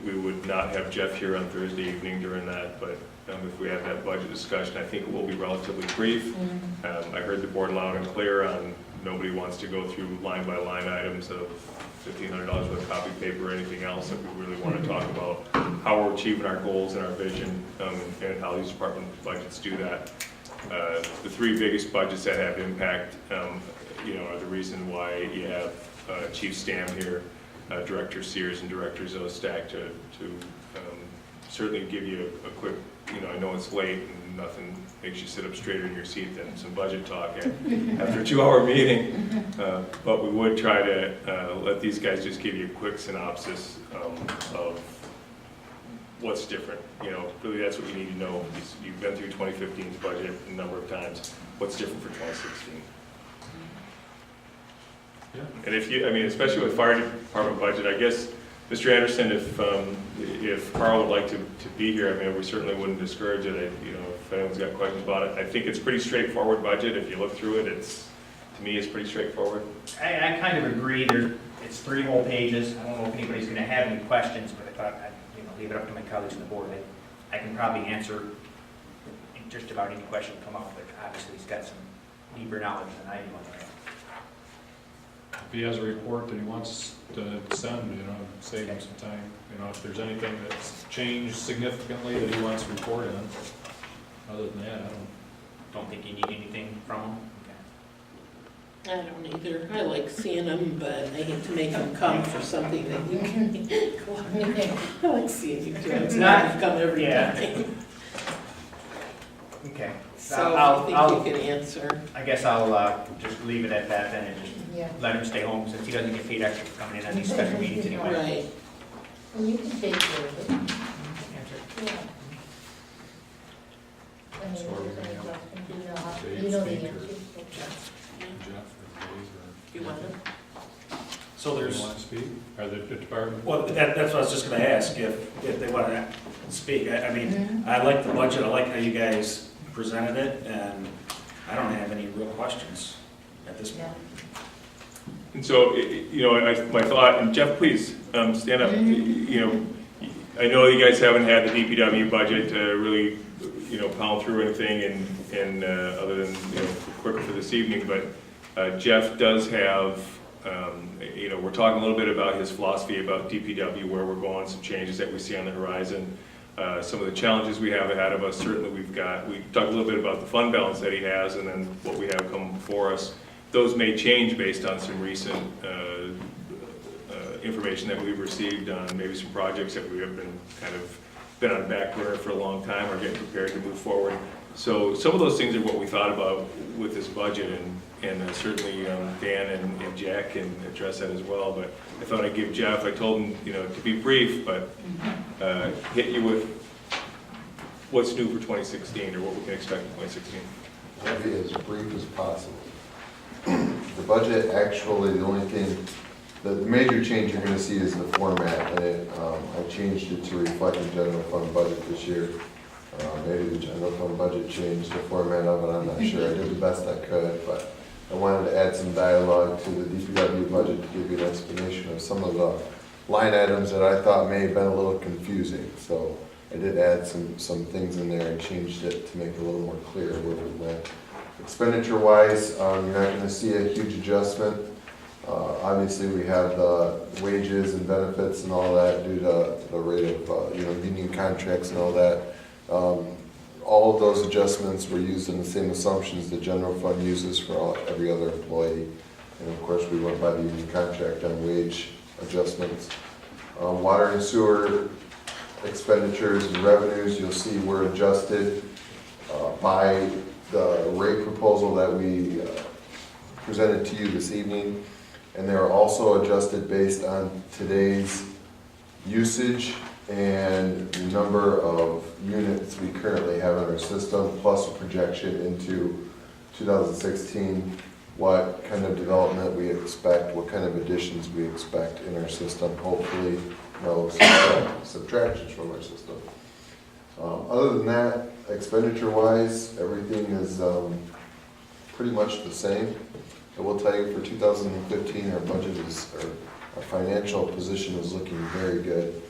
we would not have Jeff here on Thursday evening during that, but if we have that budget discussion, I think it will be relatively brief. I heard the board loud and clear on nobody wants to go through line by line items of $1,500 worth of copy paper or anything else, that we really want to talk about how we're achieving our goals and our vision, and how these department budgets do that. The three biggest budgets that have impact, are the reason why you have Chief Stam here, Director Sears and Director Zostak to certainly give you a quick, I know it's late and nothing makes you sit up straighter in your seat than some budget talk after a 2-hour meeting. But we would try to let these guys just give you a quick synopsis of what's different. Really that's what you need to know. You've been through 2015's budget a number of times. What's different for 2016? Yeah. And especially with fire department budget, I guess, Mr. Anderson, if Carl would like to be here, we certainly wouldn't discourage it. If anyone's got questions about it, I think it's pretty straightforward budget. If you look through it, to me, it's pretty straightforward. I kind of agree. It's 3 whole pages. I don't know if anybody's going to have any questions, but I thought I'd leave it up to my colleagues on the board. I can probably answer just about any question that come up, but obviously he's got some deeper knowledge than I do on that. If he has a report that he wants to send, save him some time. If there's anything that's changed significantly that he wants to report on. Other than that, I Don't think you need anything from him? I don't either. I like seeing them, but I hate to make them come for something that you can go on. I like seeing you do it. It's not come every time. Okay. So I'll- I think you can answer. I guess I'll just leave it at that then and just Yeah. let him stay home since he doesn't get paid extra for coming in on these special meetings anyway. Right. Well, you can take care of it. Yeah. I mean, if there's any questions, you know the answers. Jeff or Dave or? You want them? So Do there's, you want to speak? Or the department? well, that's what I was just gonna ask, if they want to speak. I mean, I like the budget, I like how you guys presented it, and I don't have any real questions at this point. And so, you know, my thought, and Jeff, please, stand up. You know, I know you guys haven't had the DPW budget to really, you know, pound through anything and other than, you know, quicker for this evening, but Jeff does have, you know, we're talking a little bit about his philosophy about DPW, where we're going, some changes that we see on the horizon, some of the challenges we have ahead of us. Certainly we talked a little bit about the fund balance that he has and then what we have come before us. Those may change based on some recent information that we've received on maybe some projects that we have been on back burner for a long time or getting prepared to move forward. So some of those things are what we thought about with this budget, and certainly Dan and Jack can address that as well. But I thought I'd give Jeff, I told him, you know, to be brief, but hit you with what's new for 2016 or what we can expect in 2016. I'll be as brief as possible. The budget, actually, the only thing, the major change you're gonna see is the format, and I changed it to reflect the general fund budget this year. Maybe the general fund budget changed the format of it, I'm not sure. I did the best I could, but I wanted to add some dialogue to the DPW budget to give you an explanation of some of the line items that I thought may have been a little confusing. So I did add some things in there and changed it to make it a little more clear where we went. Expenditure-wise, you're not gonna see a huge adjustment. Obviously, we have the wages and benefits and all that due to the rate of, you know, union contracts and all that. All of those adjustments were used in the same assumptions the general fund uses for every other employee. And of course, we went by the union contract on wage adjustments. Water and sewer expenditures and revenues, you'll see were adjusted by the rate proposal that we presented to you this evening. And they are also adjusted based on today's usage and the number of units we currently have in our system, plus a projection into 2016, what kind of development we expect, what kind of additions we expect in our system, hopefully no subtractions from our system. Other than that, expenditure-wise, everything is pretty much the same. I will tell you for 2015, our budget is, or our financial position is looking very good.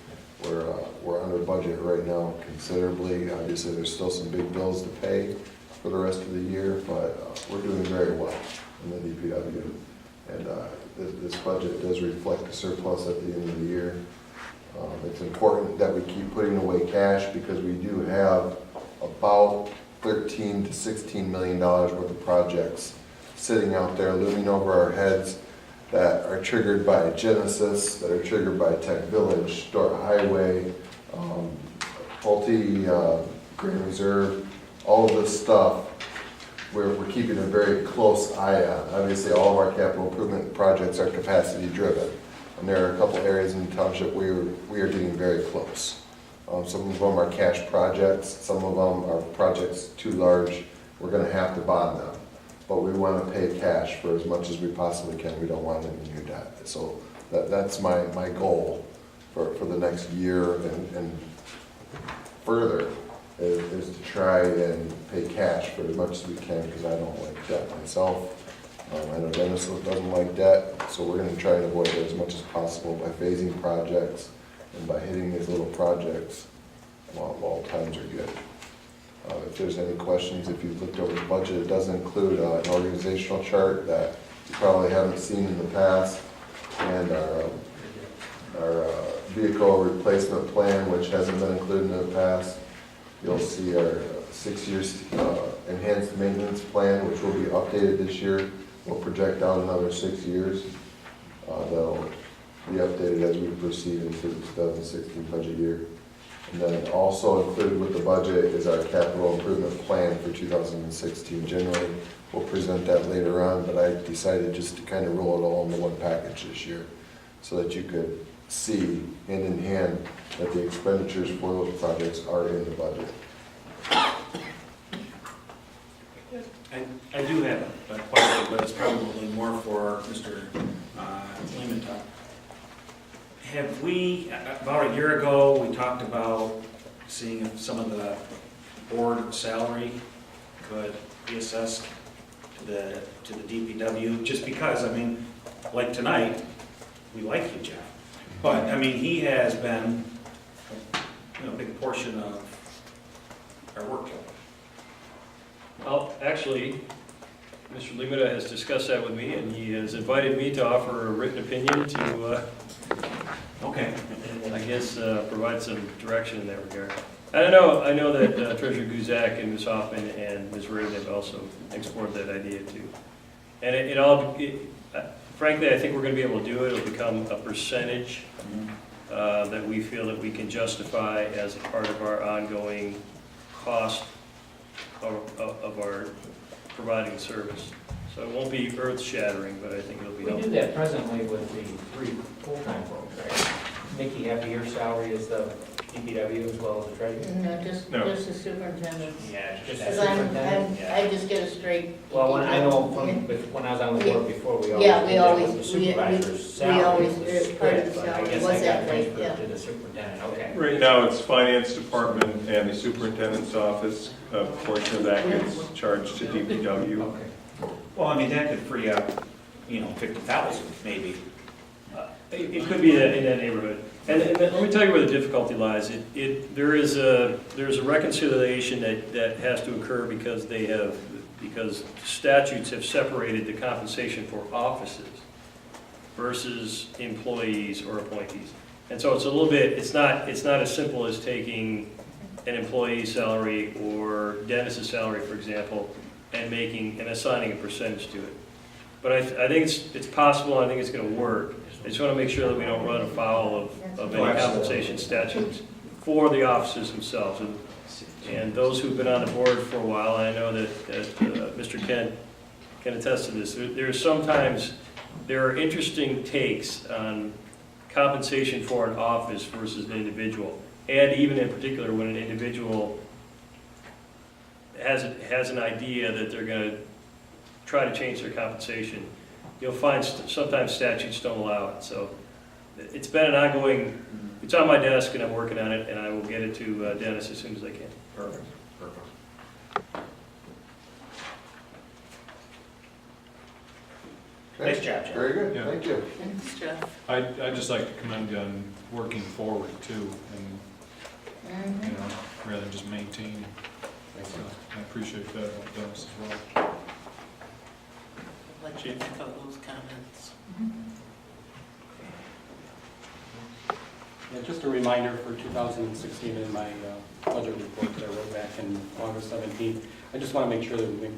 We're under budget right now considerably. Obviously, there's still some big bills to pay for the rest of the year, but we're doing very well in the DPW. And this budget does reflect a surplus at the end of the year. It's important that we keep putting away cash because we do have about $13 to $16 million worth of projects sitting out there looming over our heads that are triggered by Genesis, that are triggered by Tech Village, Stort Highway, Pulte, Grand Reserve, all of this stuff. We're keeping a very close eye on. Obviously, all of our capital improvement projects are capacity driven. And there are a couple areas in the township we are getting very close. Some of them are cash projects, some of them are projects too large, we're gonna have to bond them. But we wanna pay cash for as much as we possibly can, we don't want any new debt. So that's my goal for the next year and further, is to try and pay cash for as much as we can, because I don't like debt myself. I know Dennis doesn't like debt, so we're gonna try and avoid it as much as possible by phasing projects and by hitting these little projects while times are good. If there's any questions, if you've looked over the budget, it does include an organizational chart that you probably haven't seen in the past, and our vehicle replacement plan, which hasn't been included in the past. You'll see our 6 years enhanced maintenance plan, which will be updated this year. We'll project out another 6 years. That'll be updated as we proceed into the 2016 budget year. And then also included with the budget is our capital improvement plan for 2016. Generally, we'll present that later on, but I decided just to kind of roll it all into one package this year so that you could see hand in hand that the expenditures for those projects are in the budget. I do have a question, but it's probably more for Mr. Lehman. Have we, about a year ago, we talked about seeing if some of the board salary could be assessed to the DPW, just because, I mean, like tonight, we like you, Jeff. But, I mean, he has been, a big portion of our workload. Well, actually, Mr. Limita has discussed that with me, and he has invited me to offer a written opinion to, Okay. I guess, provide some direction in that regard. I know that Treasurer Guzak and Ms. Hoffman and Ms. Reardon have also explored that idea too. And frankly, I think we're going to be able to do it. It'll become a percentage that we feel that we can justify as a part of our ongoing cost of our providing service. So it won't be earth-shattering, but I think it'll be We do helpful. that presently with the 3 full-time folks, right? Nikki, half of your salary is the DPW as well as the treasurer? No, just the superintendent. Yeah, just Because that superintendent? Yeah. I just get a straight. Well, when I know when I was on the board before, we always Yeah, did we that always- with the supervisor's we always salary. did part of the But I salary guess was I got that way, transferred yeah. to the superintendent, okay. Right now, it's finance department and the superintendent's office. A portion of that gets charged to DPW. Okay. Well, I mean, that could free up, 50,000 maybe. It could be in that neighborhood. And let me tell you where the difficulty lies. There's a reconciliation that has to occur because statutes have separated the compensation for offices versus employees or appointees. And so it's a little bit, it's not as simple as taking an employee's salary or Dennis's salary, for example, and assigning a percentage to it. But I think it's possible, I think it's gonna work. I just wanna make sure that we don't run afoul of any compensation statutes for the officers themselves. And those who've been on the board for a while, I know that Mr. Kent can attest to this, there are interesting takes on compensation for an office versus an individual. And even in particular, when an individual has an idea that they're gonna try to change their compensation, you'll find sometimes statutes don't allow it. So it's been an ongoing, it's on my desk and I'm working on it, and I will get it to Dennis as soon as I can. Perfect. Okay, Nice job, Jeff. Very good, Yeah. thank you. Thanks, Jeff. I'd just like to commend you on working forward too, and, rather than just maintain. So I appreciate that, Dennis, as well. I'd like to echo those comments. Yeah, just a reminder for 2016 in my budget report that I wrote back in August 17th. I just want to make sure that we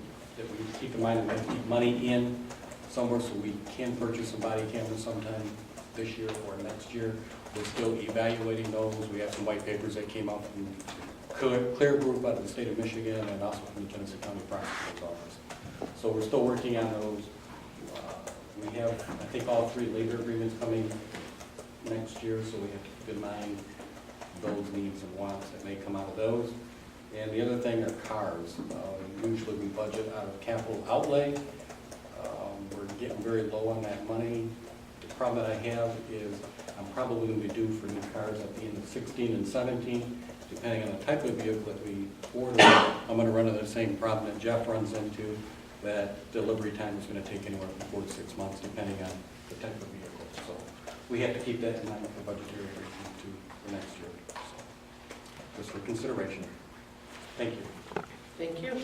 keep in mind that we keep money in somewhere so we can purchase some body cameras sometime this year or next year. We're still evaluating those. We have some white papers that came out from Clear Group out of the state of Michigan and also from the Genesee County Prosecutor's Office. So we're still working on those. We have, I think, all 3 labor agreements coming next year, so we have to keep in mind those needs and wants that may come out of those. And the other thing are cars. Usually we budget out of capital outlay. We're getting very low on that money. The problem that I have is I'm probably going to be due for new cars at the end of 16 and 17, depending on the type of vehicle that we order. I'm going to run into the same problem that Jeff runs into, that delivery time is going to take anywhere from 4 to 6 months, depending on the type of vehicle. So we have to keep that in mind for budgetary reasons too for next year. So just for consideration. Thank you. Thank you.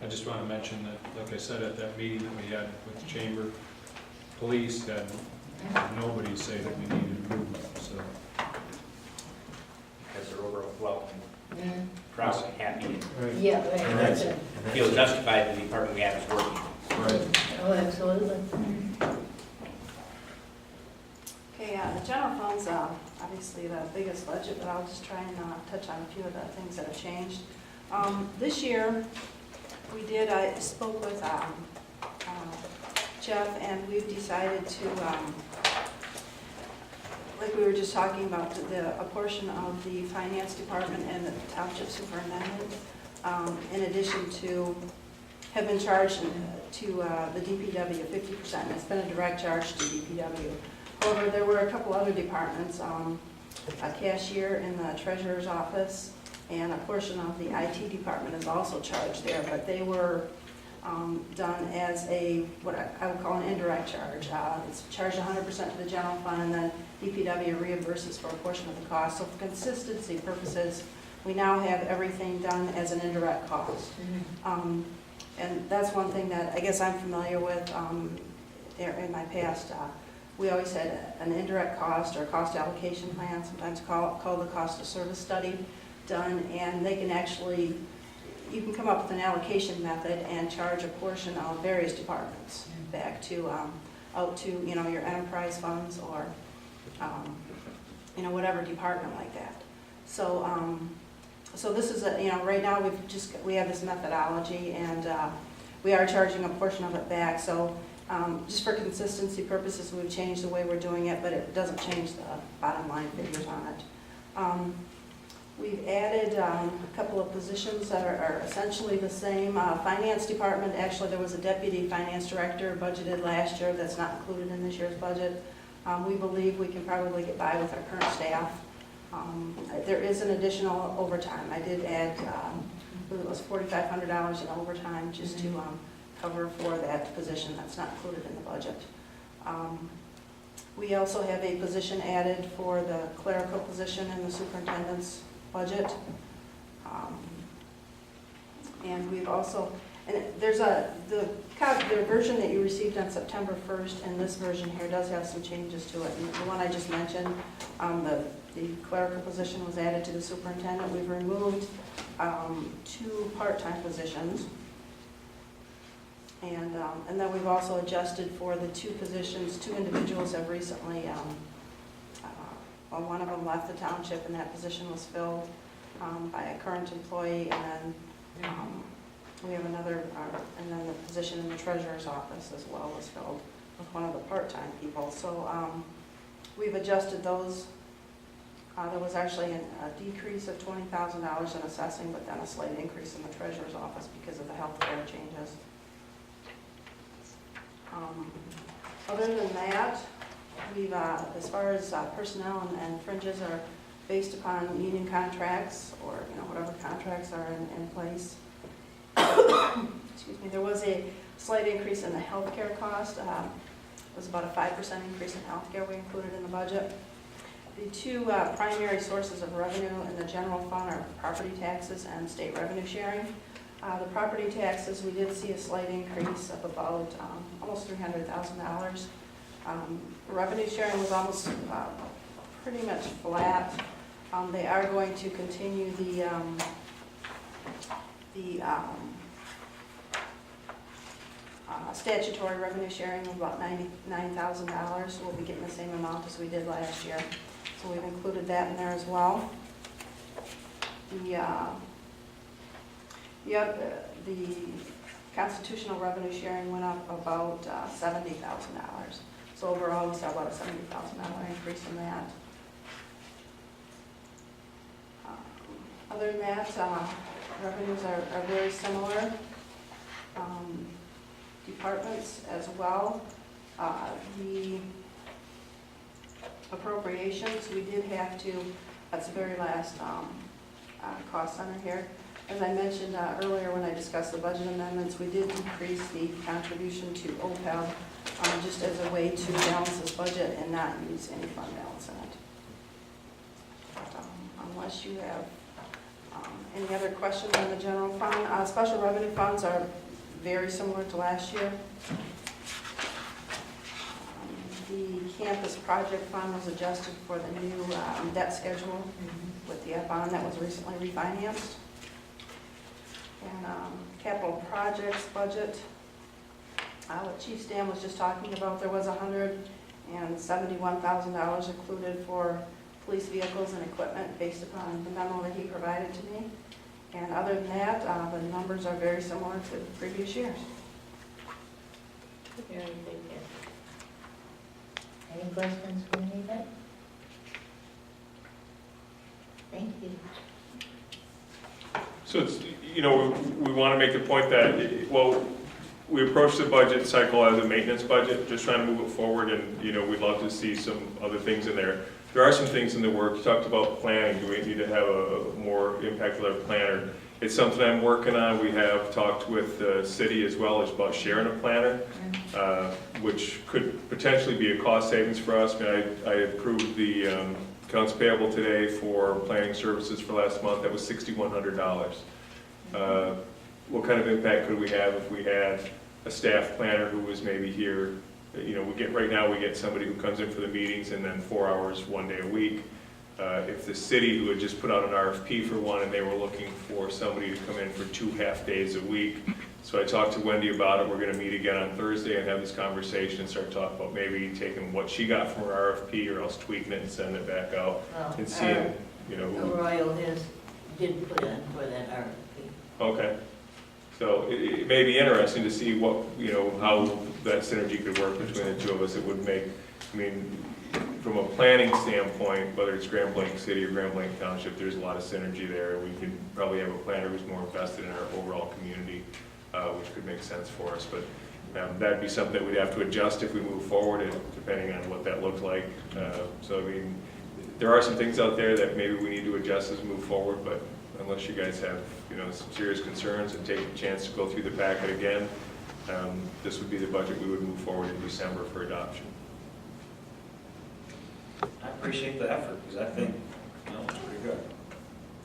I just want to mention that, like I said, at that meeting that we had with the chamber, police had nobody say that we needed improvement, so. Because they're overwhelmed, proud and happy, Yeah, and right. that's, feel justified the department we have is working. Right. Oh, absolutely. obviously the biggest budget, but I'll just try and touch on a few of the things that have changed. This year, I spoke with Jeff, and we've decided to, like we were just talking about, a portion of the finance department and the township superintendent, in addition to, have been charged to the DPW 50%. It's been a direct charge to DPW. However, there were a couple other departments, a cashier in the treasurer's office, and a portion of the IT department is also charged there, but they were done as what I would call an indirect charge. It's charged 100% to the general fund, and then DPW reimburses for a portion of the cost. So for consistency purposes, we now have everything done as an indirect cost. And that's one thing that I guess I'm familiar with in my past. We always had an indirect cost or cost allocation plan, sometimes called the cost of service study, done, and they can actually, you can come up with an allocation method and charge a portion of various departments back to, out to, your enterprise funds or, whatever department like that. So, so this is right now we have this methodology, and we are charging a portion of it back. So just for consistency purposes, we've changed the way we're doing it, but it doesn't change the bottom line figures on it. We've added a couple of positions that are essentially the same. Finance department, actually there was a deputy finance director budgeted last year that's not included in this year's budget. We believe we can probably get by with our current staff. There is an additional overtime. I did add, I believe it was $4,500 in overtime just to cover for that position. That's not included in the budget. We also have a position added for the clerical position in the superintendent's budget. And we've also, and there's the version that you received on September 1st, and this version here does have some changes to it. And the one I just mentioned, the clerical position was added to the superintendent. We've removed 2 part-time positions. And then we've also adjusted for the 2 positions. 2 individuals have recently, one of them left the township, and that position was filled by a current employee. And then we have another, and then the position in the treasurer's office as well was filled with one of the part-time people. So we've adjusted those. There was actually a decrease of $20,000 in assessing, but then a slight increase in the treasurer's office because of the health care changes. Other than that, we've, as far as personnel and fringes are based upon union contracts or whatever contracts are in place. Excuse me. There was a slight increase in the health care cost. It was about a 5% increase in health care we included in the budget. The 2 primary sources of revenue in the general fund are property taxes and state revenue sharing. The property taxes, we did see a slight increase of about almost $300,000. Revenue sharing was almost pretty much flat. They are going to continue the statutory revenue sharing of about $99,000. We'll be getting the same amount as we did last year. So we've included that in there as well. The constitutional revenue sharing went up about $70,000. So overall, we saw about a $70,000 increase in that. Other than that, revenues are very similar. Departments as well. The appropriations, we did have to, that's the very last cost center here. As I mentioned earlier when I discussed the budget amendments, we did increase the contribution to OPEB just as a way to balance this budget and not use any fund balance in it. Unless you have any other questions on the general fund. Special revenue funds are very similar to last year. The campus project fund was adjusted for the new debt schedule with the bond that was recently refinanced. And capital projects budget, what Chief Stan was just talking about, there was $171,000 included for police vehicles and equipment based upon the memo that he provided to me. And other than that, the numbers are very similar to previous years. Very good. Any questions for anybody? Thank you. So it's, we want to make the point that, well, we approach the budget cycle as a maintenance budget, just trying to move it forward, and, we'd love to see some other things in there. There are some things in the works. You talked about planning. Do we need to have a more impact with our planner? It's something I'm working on. We have talked with the city as well as about sharing a planner, which could potentially be a cost savings for us. I approved the accounts payable today for planning services for last month. That was $6,100. What kind of impact could we have if we had a staff planner who was maybe here? Right now we get somebody who comes in for the meetings and then 4 hours, 1 day a week. If the city who had just put out an RFP for one and they were looking for somebody to come in for 2 half-days a week. So I talked to Wendy about it. We're going to meet again on Thursday and have this conversation and start talking about maybe taking what she got from her RFP or else tweaking it and sending it back out and seeing, Royal did put in for that RFP. Okay. So it may be interesting to see what, how that synergy could work between the two of us. It would make, from a planning standpoint, whether it's Grand Blanc City or Grand Blanc Township, there's a lot of synergy there. We could probably have a planner who's more invested in our overall community, which could make sense for us. But that'd be something that we'd have to adjust if we move forward, depending on what that looked like. There are some things out there that maybe we need to adjust as we move forward, but unless you guys have, some serious concerns and take a chance to go through the packet again, this would be the budget we would move forward in December for adoption. I appreciate the effort, because I think, it's pretty good.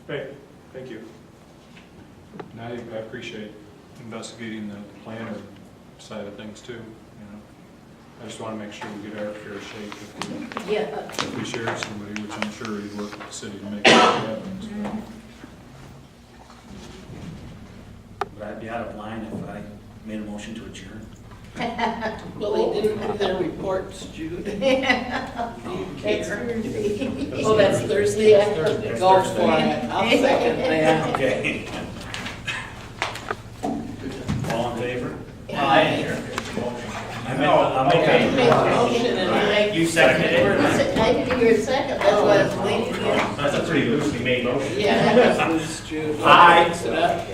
Great, thank you. And I appreciate investigating the planner side of things too, I just want to make sure we get our fair shake if we share somebody, which I'm sure he'd work with the city to make that happen. So. Would I be out of line if I made a motion to adjourn? Well, they didn't do their reports, Jude. Do you care? Oh, that's Thursday? Go for it. I'll second that. Okay. All in favor? Aye. I made You made the motion and I. You seconded it? I didn't hear a second, that's why I was waiting. That's a pretty loosely made motion. Yeah, that was loose, Jude. Aye. Mix it up.